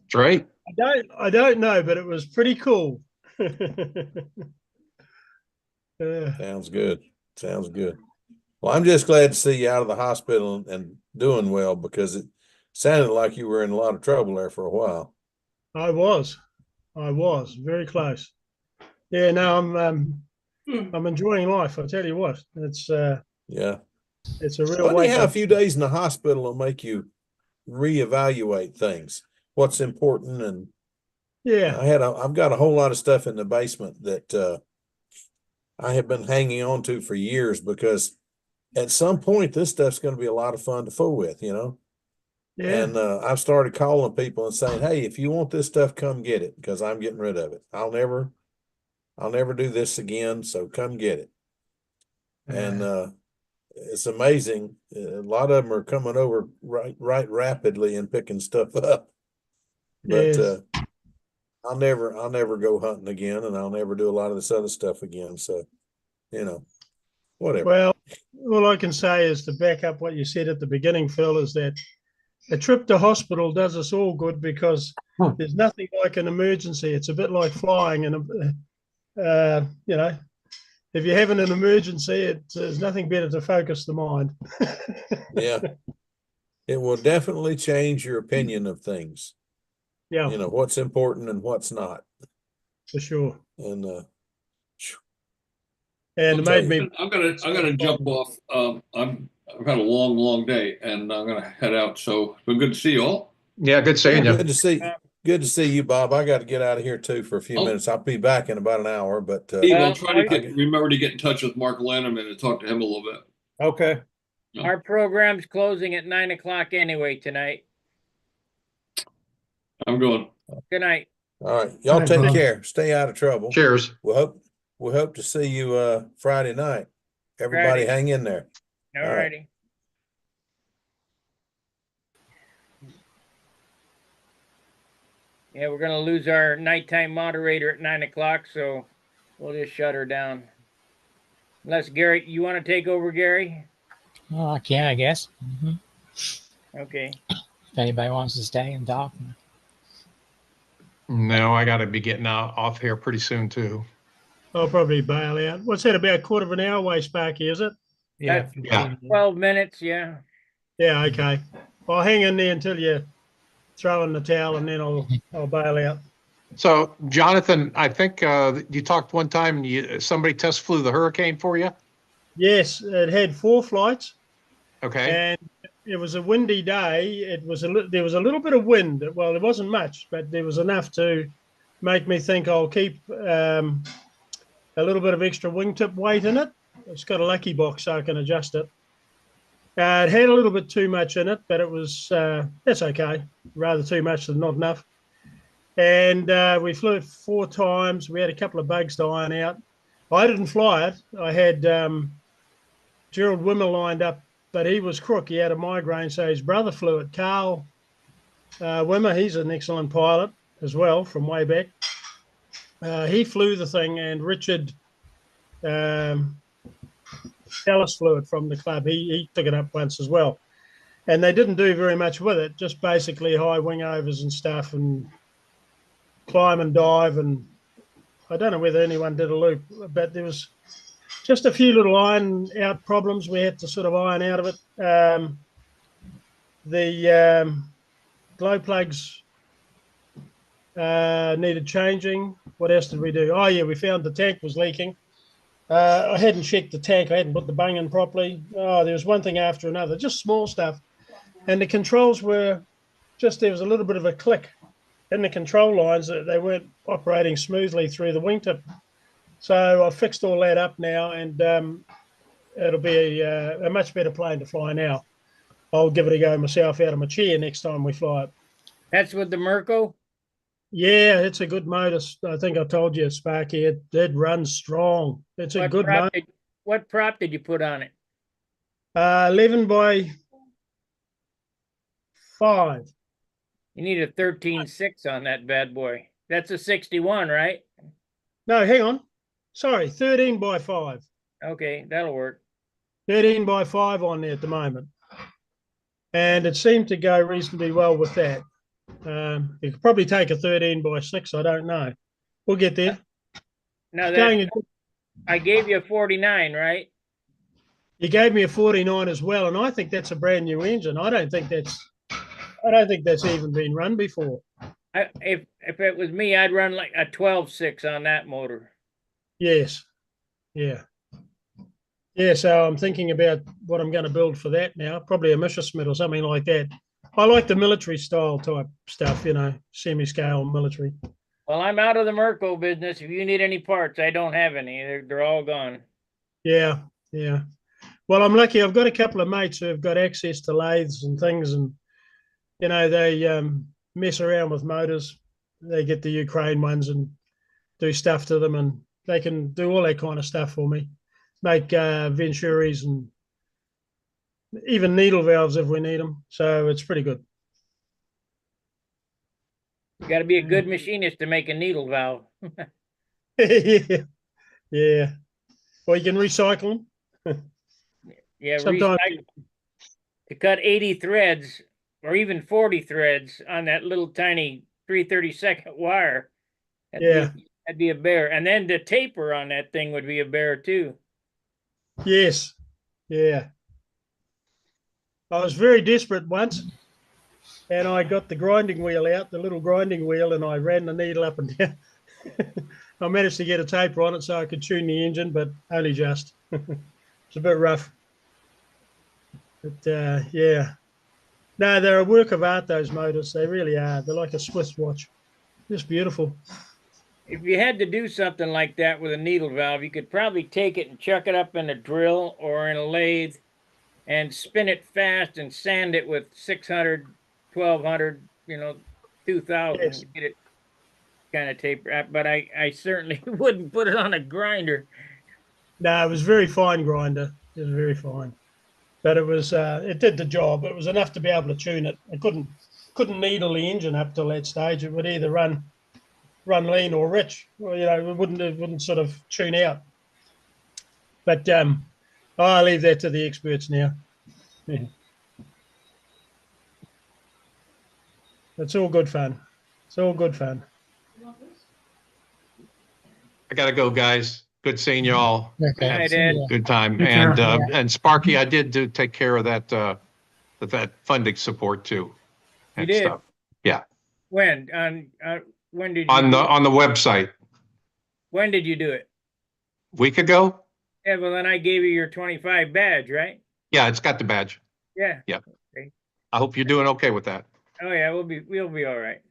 Speaker 5: Straight.
Speaker 8: I don't know, but it was pretty cool.
Speaker 6: Sounds good. Sounds good. Well, I'm just glad to see you out of the hospital and doing well because it sounded like you were in a lot of trouble there for a while.
Speaker 8: I was very close. Yeah, no, I'm enjoying life. I tell you what, it's
Speaker 6: Yeah.
Speaker 8: it's a real
Speaker 6: Funny
Speaker 8: wake
Speaker 6: how a
Speaker 8: up.
Speaker 6: few days in the hospital will make you reevaluate things, what's important. And
Speaker 8: Yeah,
Speaker 6: I've got a whole lot of stuff in the basement that I have been hanging on to for years because at some point this stuff's going to be a lot of fun to fool with, you know?
Speaker 8: yeah.
Speaker 6: And I've started calling people and saying, hey, if you want this stuff, come get it because I'm getting rid of it. I'll never do this again. So come get it. And it's amazing. A lot of them are coming over right rapidly and picking stuff up. But
Speaker 8: Yes.
Speaker 6: I'll never go hunting again, and I'll never do a lot of this other stuff again. So, you know, whatever.
Speaker 8: Well, all I can say is to back up what you said at the beginning, Phil, is that a trip to hospital does us all good because there's nothing like an emergency. It's a bit like flying, and you know, if you're having an emergency, there's nothing better to focus the mind.
Speaker 6: Yeah, it will definitely change your opinion of things.
Speaker 8: Yeah,
Speaker 6: You know what's important and what's not.
Speaker 8: for sure.
Speaker 6: And
Speaker 8: And it made me.
Speaker 4: I'm gonna jump off. I've had a long day, and I'm gonna head out. So it's been good to see you all.
Speaker 5: Yeah, good seeing you.
Speaker 6: good to see you, Bob. I got to get out of here too for a few minutes. I'll be back in about an hour. But
Speaker 4: Steve, I'll try to remember to get in touch with Mark Lanneman and talk to him a little bit.
Speaker 3: Okay.
Speaker 1: Our program's closing at 9 o'clock anyway tonight.
Speaker 4: I'm going.
Speaker 1: Good night.
Speaker 6: All right, y'all take care. Stay out of trouble.
Speaker 5: Cheers.
Speaker 6: Well, we hope to see you Friday night. Everybody
Speaker 1: Friday.
Speaker 6: hang in there.
Speaker 1: All
Speaker 6: All right.
Speaker 1: righty. Yeah, we're gonna lose our nighttime moderator at 9 o'clock, so we'll just shut her down. Unless Gary, you want to take over, Gary?
Speaker 2: Well, I can, I guess.
Speaker 1: Okay.
Speaker 2: If anybody wants to stay and talk.
Speaker 5: No, I got to be getting out off here pretty soon too.
Speaker 8: I'll probably bail out. What's that, about a quarter of an hour away, Sparky, is it?
Speaker 3: Yeah.
Speaker 1: That's
Speaker 5: Yeah.
Speaker 1: 12 minutes, yeah.
Speaker 8: Yeah, okay. I'll hang in there until you throw in the towel, and then I'll bail out.
Speaker 5: So, Jonathan, I think you talked one time and somebody test flew the Hurricane for you.
Speaker 8: Yes, it had 4 flights,
Speaker 5: Okay.
Speaker 8: and it was a windy day. There was a little bit of wind. Well, there wasn't much, but there was enough to make me think I'll keep a little bit of extra wingtip weight in it. It's got a lucky box, so I can adjust it. It had a little bit too much in it, but it was that's okay. Rather too much than not enough. And we flew it 4 times. We had a couple of bugs to iron out. I didn't fly it. I had Gerald Wimmer lined up, but he was crook. He had a migraine, so his brother flew it. Carl Wimmer, he's an excellent pilot as well from way back. He flew the thing, and Richard Ellis flew it from the club. He took it up once as well. And they didn't do very much with it, just basically high wing overs and stuff, and climb and dive. And I don't know whether anyone did a loop, but there was just a few little iron out problems we had to sort of iron out of it. The glow plugs needed changing. What else did we do? Oh, yeah, we found the tank was leaking. I hadn't checked the tank. I hadn't put the bung in properly. Oh, there was one thing after another, just small stuff. And the controls were just, there was a little bit of a click in the control lines that they weren't operating smoothly through the wingtip. So I fixed all that up now, and it'll be a much better plane to fly now. I'll give it a go myself out of my chair next time we fly it.
Speaker 1: That's with the Merco?
Speaker 8: Yeah, it's a good motor. I think I told you, Sparky, it runs strong. It's a good motor.
Speaker 1: What prop did you put on it?
Speaker 8: 11 by 5.
Speaker 1: You need a 13.6 on that bad boy. That's a 61, right?
Speaker 8: No, hang on. Sorry, 13 by 5.
Speaker 1: Okay, that'll work.
Speaker 8: 13 by 5 on there at the moment. And it seemed to go reasonably well with that. You could probably take a 13 by 6. I don't know. We'll get there.
Speaker 1: No,
Speaker 8: Going,
Speaker 1: I gave you a 49, right?
Speaker 8: you gave me a 49 as well, and I think that's a brand new engine. I don't think that's even been run before.
Speaker 1: If it was me, I'd run like a 12.6 on that motor.
Speaker 8: Yes. Yeah. Yeah, so I'm thinking about what I'm going to build for that now. Probably a Messerschmitt or something like that. I like the military style type stuff, semi-scale military.
Speaker 1: Well, I'm out of the Merco business. If you need any parts, I don't have any. They're all gone.
Speaker 8: Yeah, yeah. Well, I'm lucky. I've got a couple of mates who have got access to lathes and things, and they mess around with motors. They get the Ukraine ones and do stuff to them, and they can do all that kind of stuff for me. Make Venturis and even needle valves if we need them. So it's pretty good.
Speaker 1: You got to be a good machinist to make a needle valve.
Speaker 8: Yeah, yeah. Well, you can recycle them.
Speaker 1: Yeah,
Speaker 8: Sometimes
Speaker 1: to cut 80 threads or even 40 threads on that little tiny 3/32 wire. That'd be a bear. And then the taper on that thing would be a bear too.
Speaker 8: Yes. Yeah. I was very desperate once, and I got the grinding wheel out, the little grinding wheel, and I ran the needle up and down. I managed to get a taper on it so I could tune the engine, but only just. It's a bit rough. But yeah. No, they're a work of art, those motors. They really are. They're like a Swiss watch. Just beautiful.
Speaker 1: If you had to do something like that with a needle valve, you could probably take it and chuck it up in a drill or in a lathe and spin it fast and sand it with 600, 1200, 2000.
Speaker 8: Yes.
Speaker 1: Get it kind of taper, but I certainly wouldn't put it on a grinder.
Speaker 8: No, it was very fine grinder. It was very fine, but it did the job. It was enough to be able to tune it. I couldn't needle the engine up till that stage. It would either run lean or rich. Well, it wouldn't sort of tune out. But I'll leave that to the experts now. Yeah. It's all good fun. It's all good fun.
Speaker 5: I gotta go, guys. Good seeing you all.
Speaker 2: Okay.
Speaker 1: Hi,
Speaker 2: See
Speaker 1: Dad.
Speaker 2: ya.
Speaker 5: Good time.
Speaker 7: Take care.
Speaker 5: And Sparky, I did take care of that funding support too.
Speaker 1: You
Speaker 5: and
Speaker 1: did?
Speaker 5: stuff.
Speaker 1: When when did you
Speaker 5: On
Speaker 1: do it?
Speaker 5: the website.
Speaker 1: When did you do it?
Speaker 5: Week ago?
Speaker 1: Yeah, well then I gave you your 25 badge, right?
Speaker 5: Yeah, it's got the badge.
Speaker 1: Yeah.
Speaker 5: I hope you're doing okay with that.
Speaker 1: Oh yeah, we'll be all right.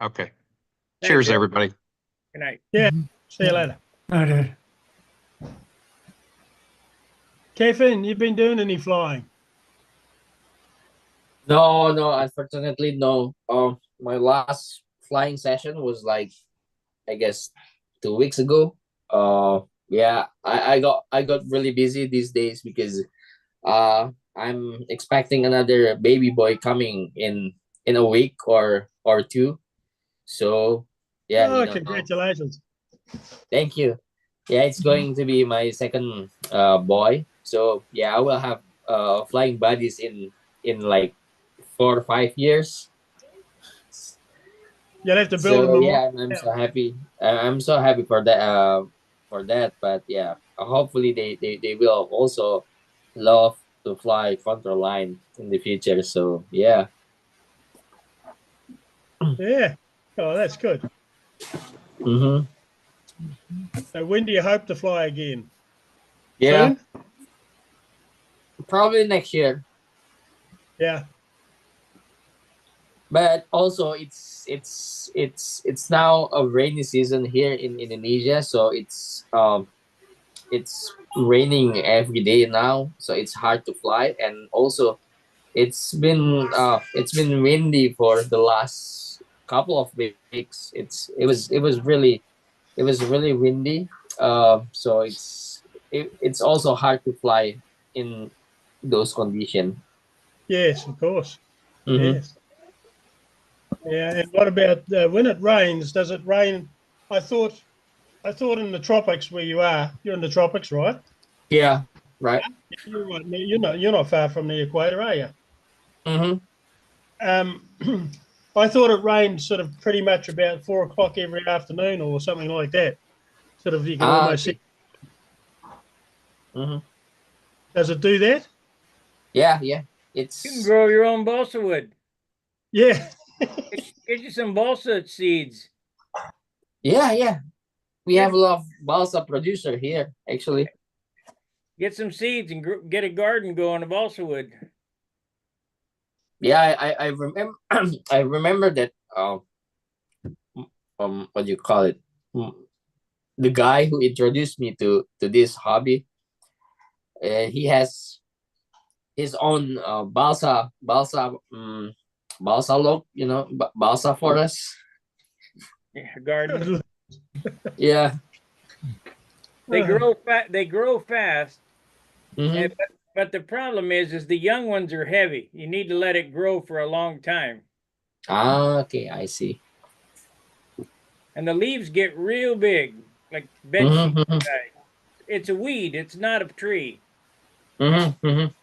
Speaker 5: Okay.
Speaker 1: Thanks,
Speaker 5: Cheers,
Speaker 1: Ed.
Speaker 5: everybody.
Speaker 1: Good night.
Speaker 8: See you later.
Speaker 7: I did.
Speaker 8: Kevin, you been doing any flying?
Speaker 9: No, unfortunately, no. My last flying session was like, I guess, 2 weeks ago. Yeah, I got really busy these days because I'm expecting another baby boy coming in a week or two. So yeah,
Speaker 8: Oh, congratulations.
Speaker 9: thank you. Yeah, it's going to be my second boy. So yeah, I will have flying buddies in like 4 or 5 years.
Speaker 8: You'll have to build
Speaker 9: So
Speaker 8: them
Speaker 9: yeah,
Speaker 8: more.
Speaker 9: I'm so happy. I'm so happy for that. But yeah, hopefully they will also love to fly control line in the future. So yeah.
Speaker 8: Yeah. Oh, that's good.
Speaker 9: Mm-hmm.
Speaker 8: So when do you hope to fly again?
Speaker 9: Yeah,
Speaker 8: Soon?
Speaker 9: probably next year.
Speaker 8: Yeah.
Speaker 9: But also it's now a rainy season here in Indonesia, so it's raining every day now, so it's hard to fly, and also it's been windy for the last couple of weeks. It was really windy. So it's also hard to fly in those conditions.
Speaker 8: Yes, of course.
Speaker 9: Mm-hmm.
Speaker 8: Yes. Yeah. And what about when it rains? Does it rain? I thought in the tropics where you are, you're in the tropics, right?
Speaker 9: Yeah, right.
Speaker 8: You're right. You're not far from the equator, are you?
Speaker 9: Mm-hmm.
Speaker 8: I thought it rained sort of pretty much about 4 o'clock every afternoon or something like that. Sort of, you can almost
Speaker 9: Okay.
Speaker 8: see.
Speaker 9: Mm-hmm.
Speaker 8: Does it do that?
Speaker 9: Yeah.
Speaker 1: You can
Speaker 9: It's
Speaker 1: grow your own balsa wood.
Speaker 8: Yeah.
Speaker 1: Get you some balsa seeds.
Speaker 9: yeah. We have a lot of balsa producer here, actually.
Speaker 1: Get some seeds and get a garden going of balsa wood.
Speaker 9: Yeah, I remember I remember that what do you call it? The guy who introduced me to this hobby, he has his own balsa log, balsa forest.
Speaker 1: Yeah, garden.
Speaker 9: Yeah.
Speaker 1: They grow fast. They grow fast.
Speaker 9: Mm-hmm.
Speaker 1: But the problem is the young ones are heavy. You need to let it grow for a long time.
Speaker 9: Okay, I see.
Speaker 1: And the leaves get real big, like bed sheet
Speaker 9: Mm-hmm.
Speaker 1: size. It's a weed. It's not a tree.
Speaker 9: Mm-hmm. Mm-hmm.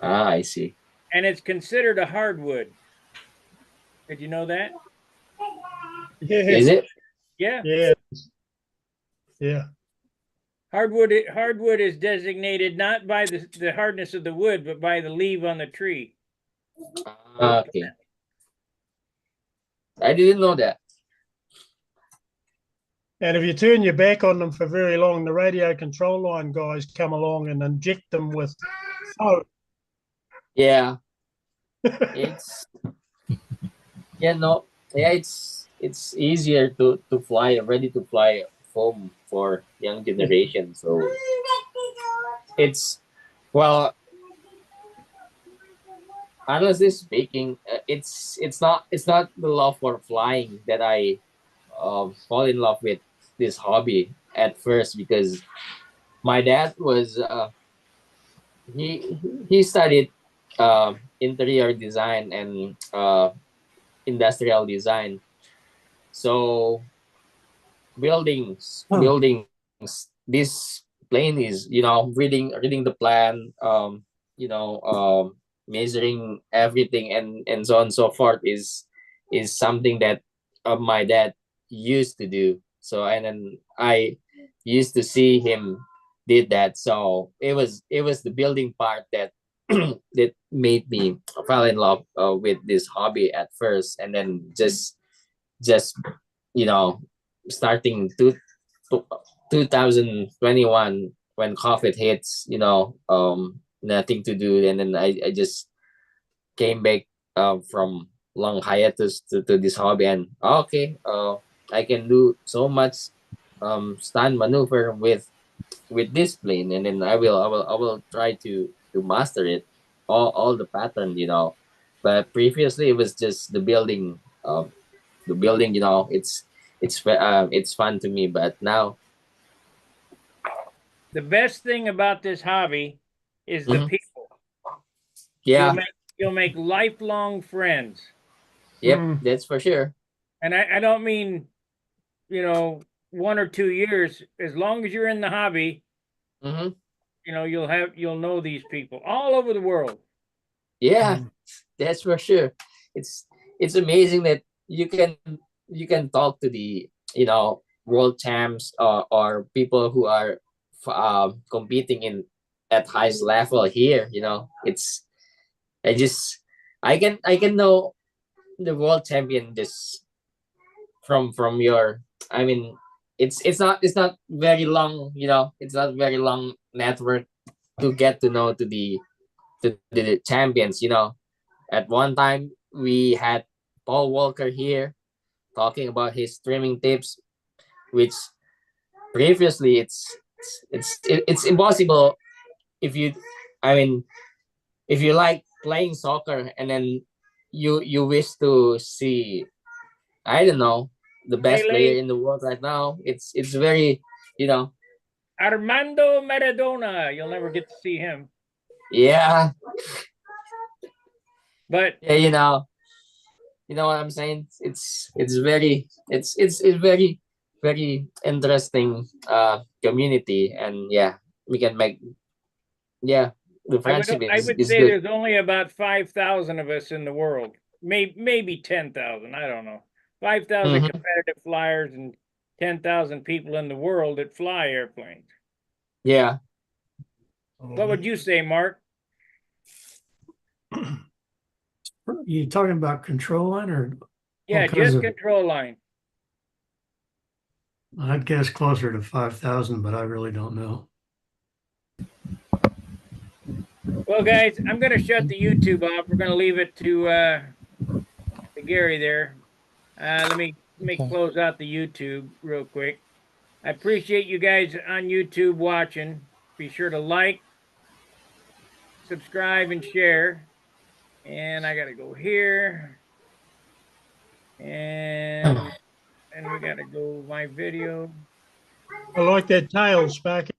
Speaker 9: I see.
Speaker 1: And it's considered a hardwood. Did you know that?
Speaker 8: Yeah.
Speaker 9: Is it?
Speaker 1: Yeah.
Speaker 8: Yeah. Yeah.
Speaker 1: Hardwood is designated not by the hardness of the wood, but by the leaf on the tree.
Speaker 9: Okay. I didn't know that.
Speaker 8: And if you turn your back on them for very long, the radio control line guys come along and inject them with foam.
Speaker 9: Yeah. It's it's easier to fly, ready to fly foam for young generation. So it's, well, honestly speaking, it's not the love for flying that fall in love with this hobby at first because my dad was he studied interior design and industrial design. So buildings. This plane is, reading the plan, measuring everything and so on and so forth is something that my dad used to do. So and then I used to see him did that. So it was the building part that that made me fall in love with this hobby at first, and then just you know starting 2021 when COVID hits, nothing to do, and then I just came back from long hiatus to this hobby, and okay, I can do so much stunt maneuver with this plane, and then I will try to master it, all the pattern. But previously it was just the building, it's fun to me, but now
Speaker 1: The best thing about this hobby is the
Speaker 9: Mhm.
Speaker 1: people.
Speaker 9: yeah,
Speaker 1: You'll make lifelong friends.
Speaker 9: yep,
Speaker 8: Mm.
Speaker 9: that's for sure.
Speaker 1: And I don't mean, 1 or 2 years. As long as you're in the hobby,
Speaker 9: hmm
Speaker 1: you'll know these people all over the world.
Speaker 9: yeah, that's for sure. It's amazing that you can talk to the world champs, or people who are competing in at highest level here. It's I just I can know the world champion just from your, I mean, it's not very long, it's not very long network to get to know to the champions. At one time we had Paul Walker here talking about his streaming tips, which previously it's impossible. If you I mean, if you like playing soccer and then you wish to see, I don't know, the best player
Speaker 1: Pele,
Speaker 9: in the world right now, it's very, you know
Speaker 1: Armando Maradona. You'll never get to see him.
Speaker 9: yeah,
Speaker 1: But
Speaker 9: yeah, you know what I'm saying. It's very very interesting community, and yeah, we can make, yeah, the
Speaker 1: I would
Speaker 9: friendship
Speaker 1: I
Speaker 9: is
Speaker 1: would
Speaker 9: is
Speaker 1: say
Speaker 9: good.
Speaker 1: there's only about 5,000 of us in the world. Maybe 10,000. I don't know. 5,000
Speaker 9: Mhm.
Speaker 1: competitive flyers and 10,000 people in the world that fly airplanes.
Speaker 9: Yeah.
Speaker 1: What would you say, Mark?
Speaker 7: You talking about control line or
Speaker 1: Yeah,
Speaker 7: all kinds
Speaker 1: just
Speaker 7: of?
Speaker 1: control line.
Speaker 7: I'd guess closer to 5,000, but I really don't know.
Speaker 1: Well, guys, I'm going to shut the YouTube off. We're going to leave it to Gary there. Let me
Speaker 2: Okay.
Speaker 1: close out the YouTube real quick. I appreciate you guys on YouTube watching. Be sure to like, subscribe, and share. And I got to go here. And we got to go my video.
Speaker 8: I like that tail, Sparky.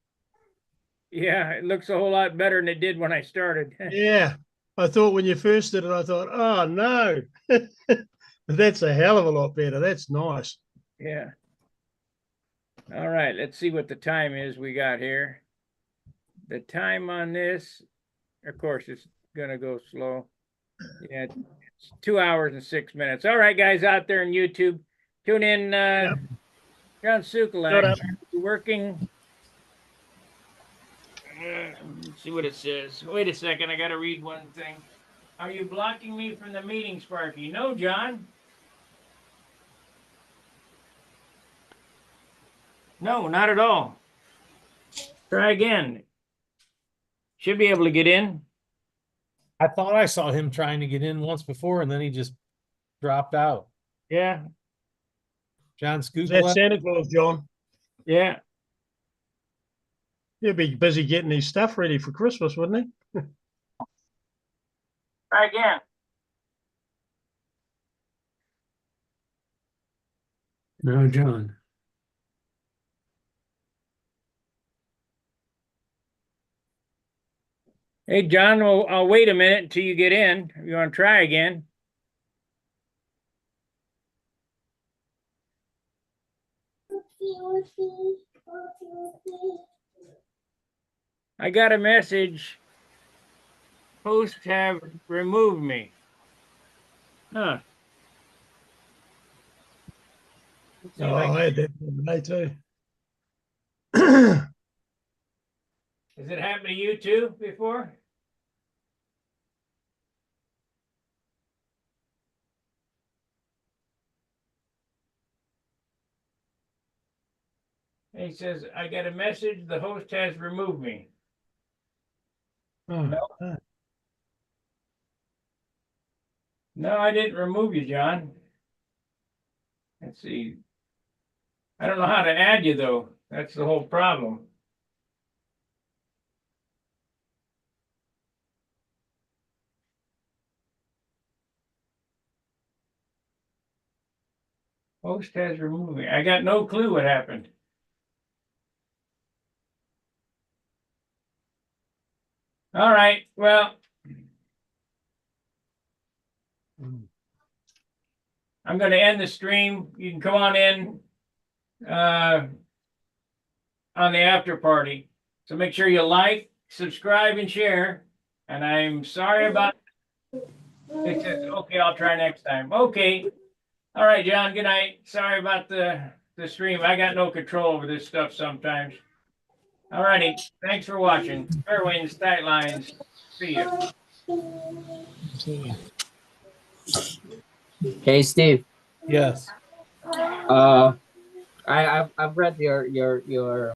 Speaker 1: Yeah, it looks a whole lot better than it did when I started.
Speaker 8: Yeah. I thought when you first did it, I thought, oh no. But that's a hell of a lot better. That's nice.
Speaker 1: Yeah. All right, let's see what the time is we got here. The time on this, of course, it's going to go slow. Yeah, it's 2 hours and 6 minutes. All right, guys out there in YouTube, tune in. John
Speaker 8: Shut
Speaker 1: Sukalak,
Speaker 8: up.
Speaker 1: working. Let's see what it says. Wait a second, I got to read one thing. Are you blocking me from the meeting, Sparky? No, John. No, not at all. Try again. Should be able to get in.
Speaker 3: I thought I saw him trying to get in once before, and then he just dropped out.
Speaker 1: Yeah,
Speaker 3: John
Speaker 8: Is that
Speaker 3: Scuba.
Speaker 8: Santa Claus, John?
Speaker 1: yeah.
Speaker 8: He'll be busy getting his stuff ready for Christmas, wouldn't he?
Speaker 1: Try again.
Speaker 7: No, John.
Speaker 1: Hey, John, I'll wait a minute until you get in. You want to try again? I got a message. Hosts have removed me. Huh. Let's see if
Speaker 8: Oh,
Speaker 1: I
Speaker 8: I had that today too.
Speaker 1: Has it happened to you too before? He says, I got a message. The host has removed me.
Speaker 8: Oh,
Speaker 1: No.
Speaker 8: no.
Speaker 1: No, I didn't remove you, John. Let's see. I don't know how to add you, though. That's the whole problem. Host has removed me. I got no clue what happened. All right. Well, I'm going to end the stream. You can come on in on the after party. So make sure you like, subscribe, and share. And I'm sorry about it. Says, okay, I'll try next time. Okay. All right, John. Good night. Sorry about the stream. I got no control over this stuff sometimes. All righty. Thanks for watching. Fair winds, tight lines. See you.
Speaker 2: See ya.
Speaker 9: Hey, Steve.
Speaker 3: Yes.
Speaker 9: I've read your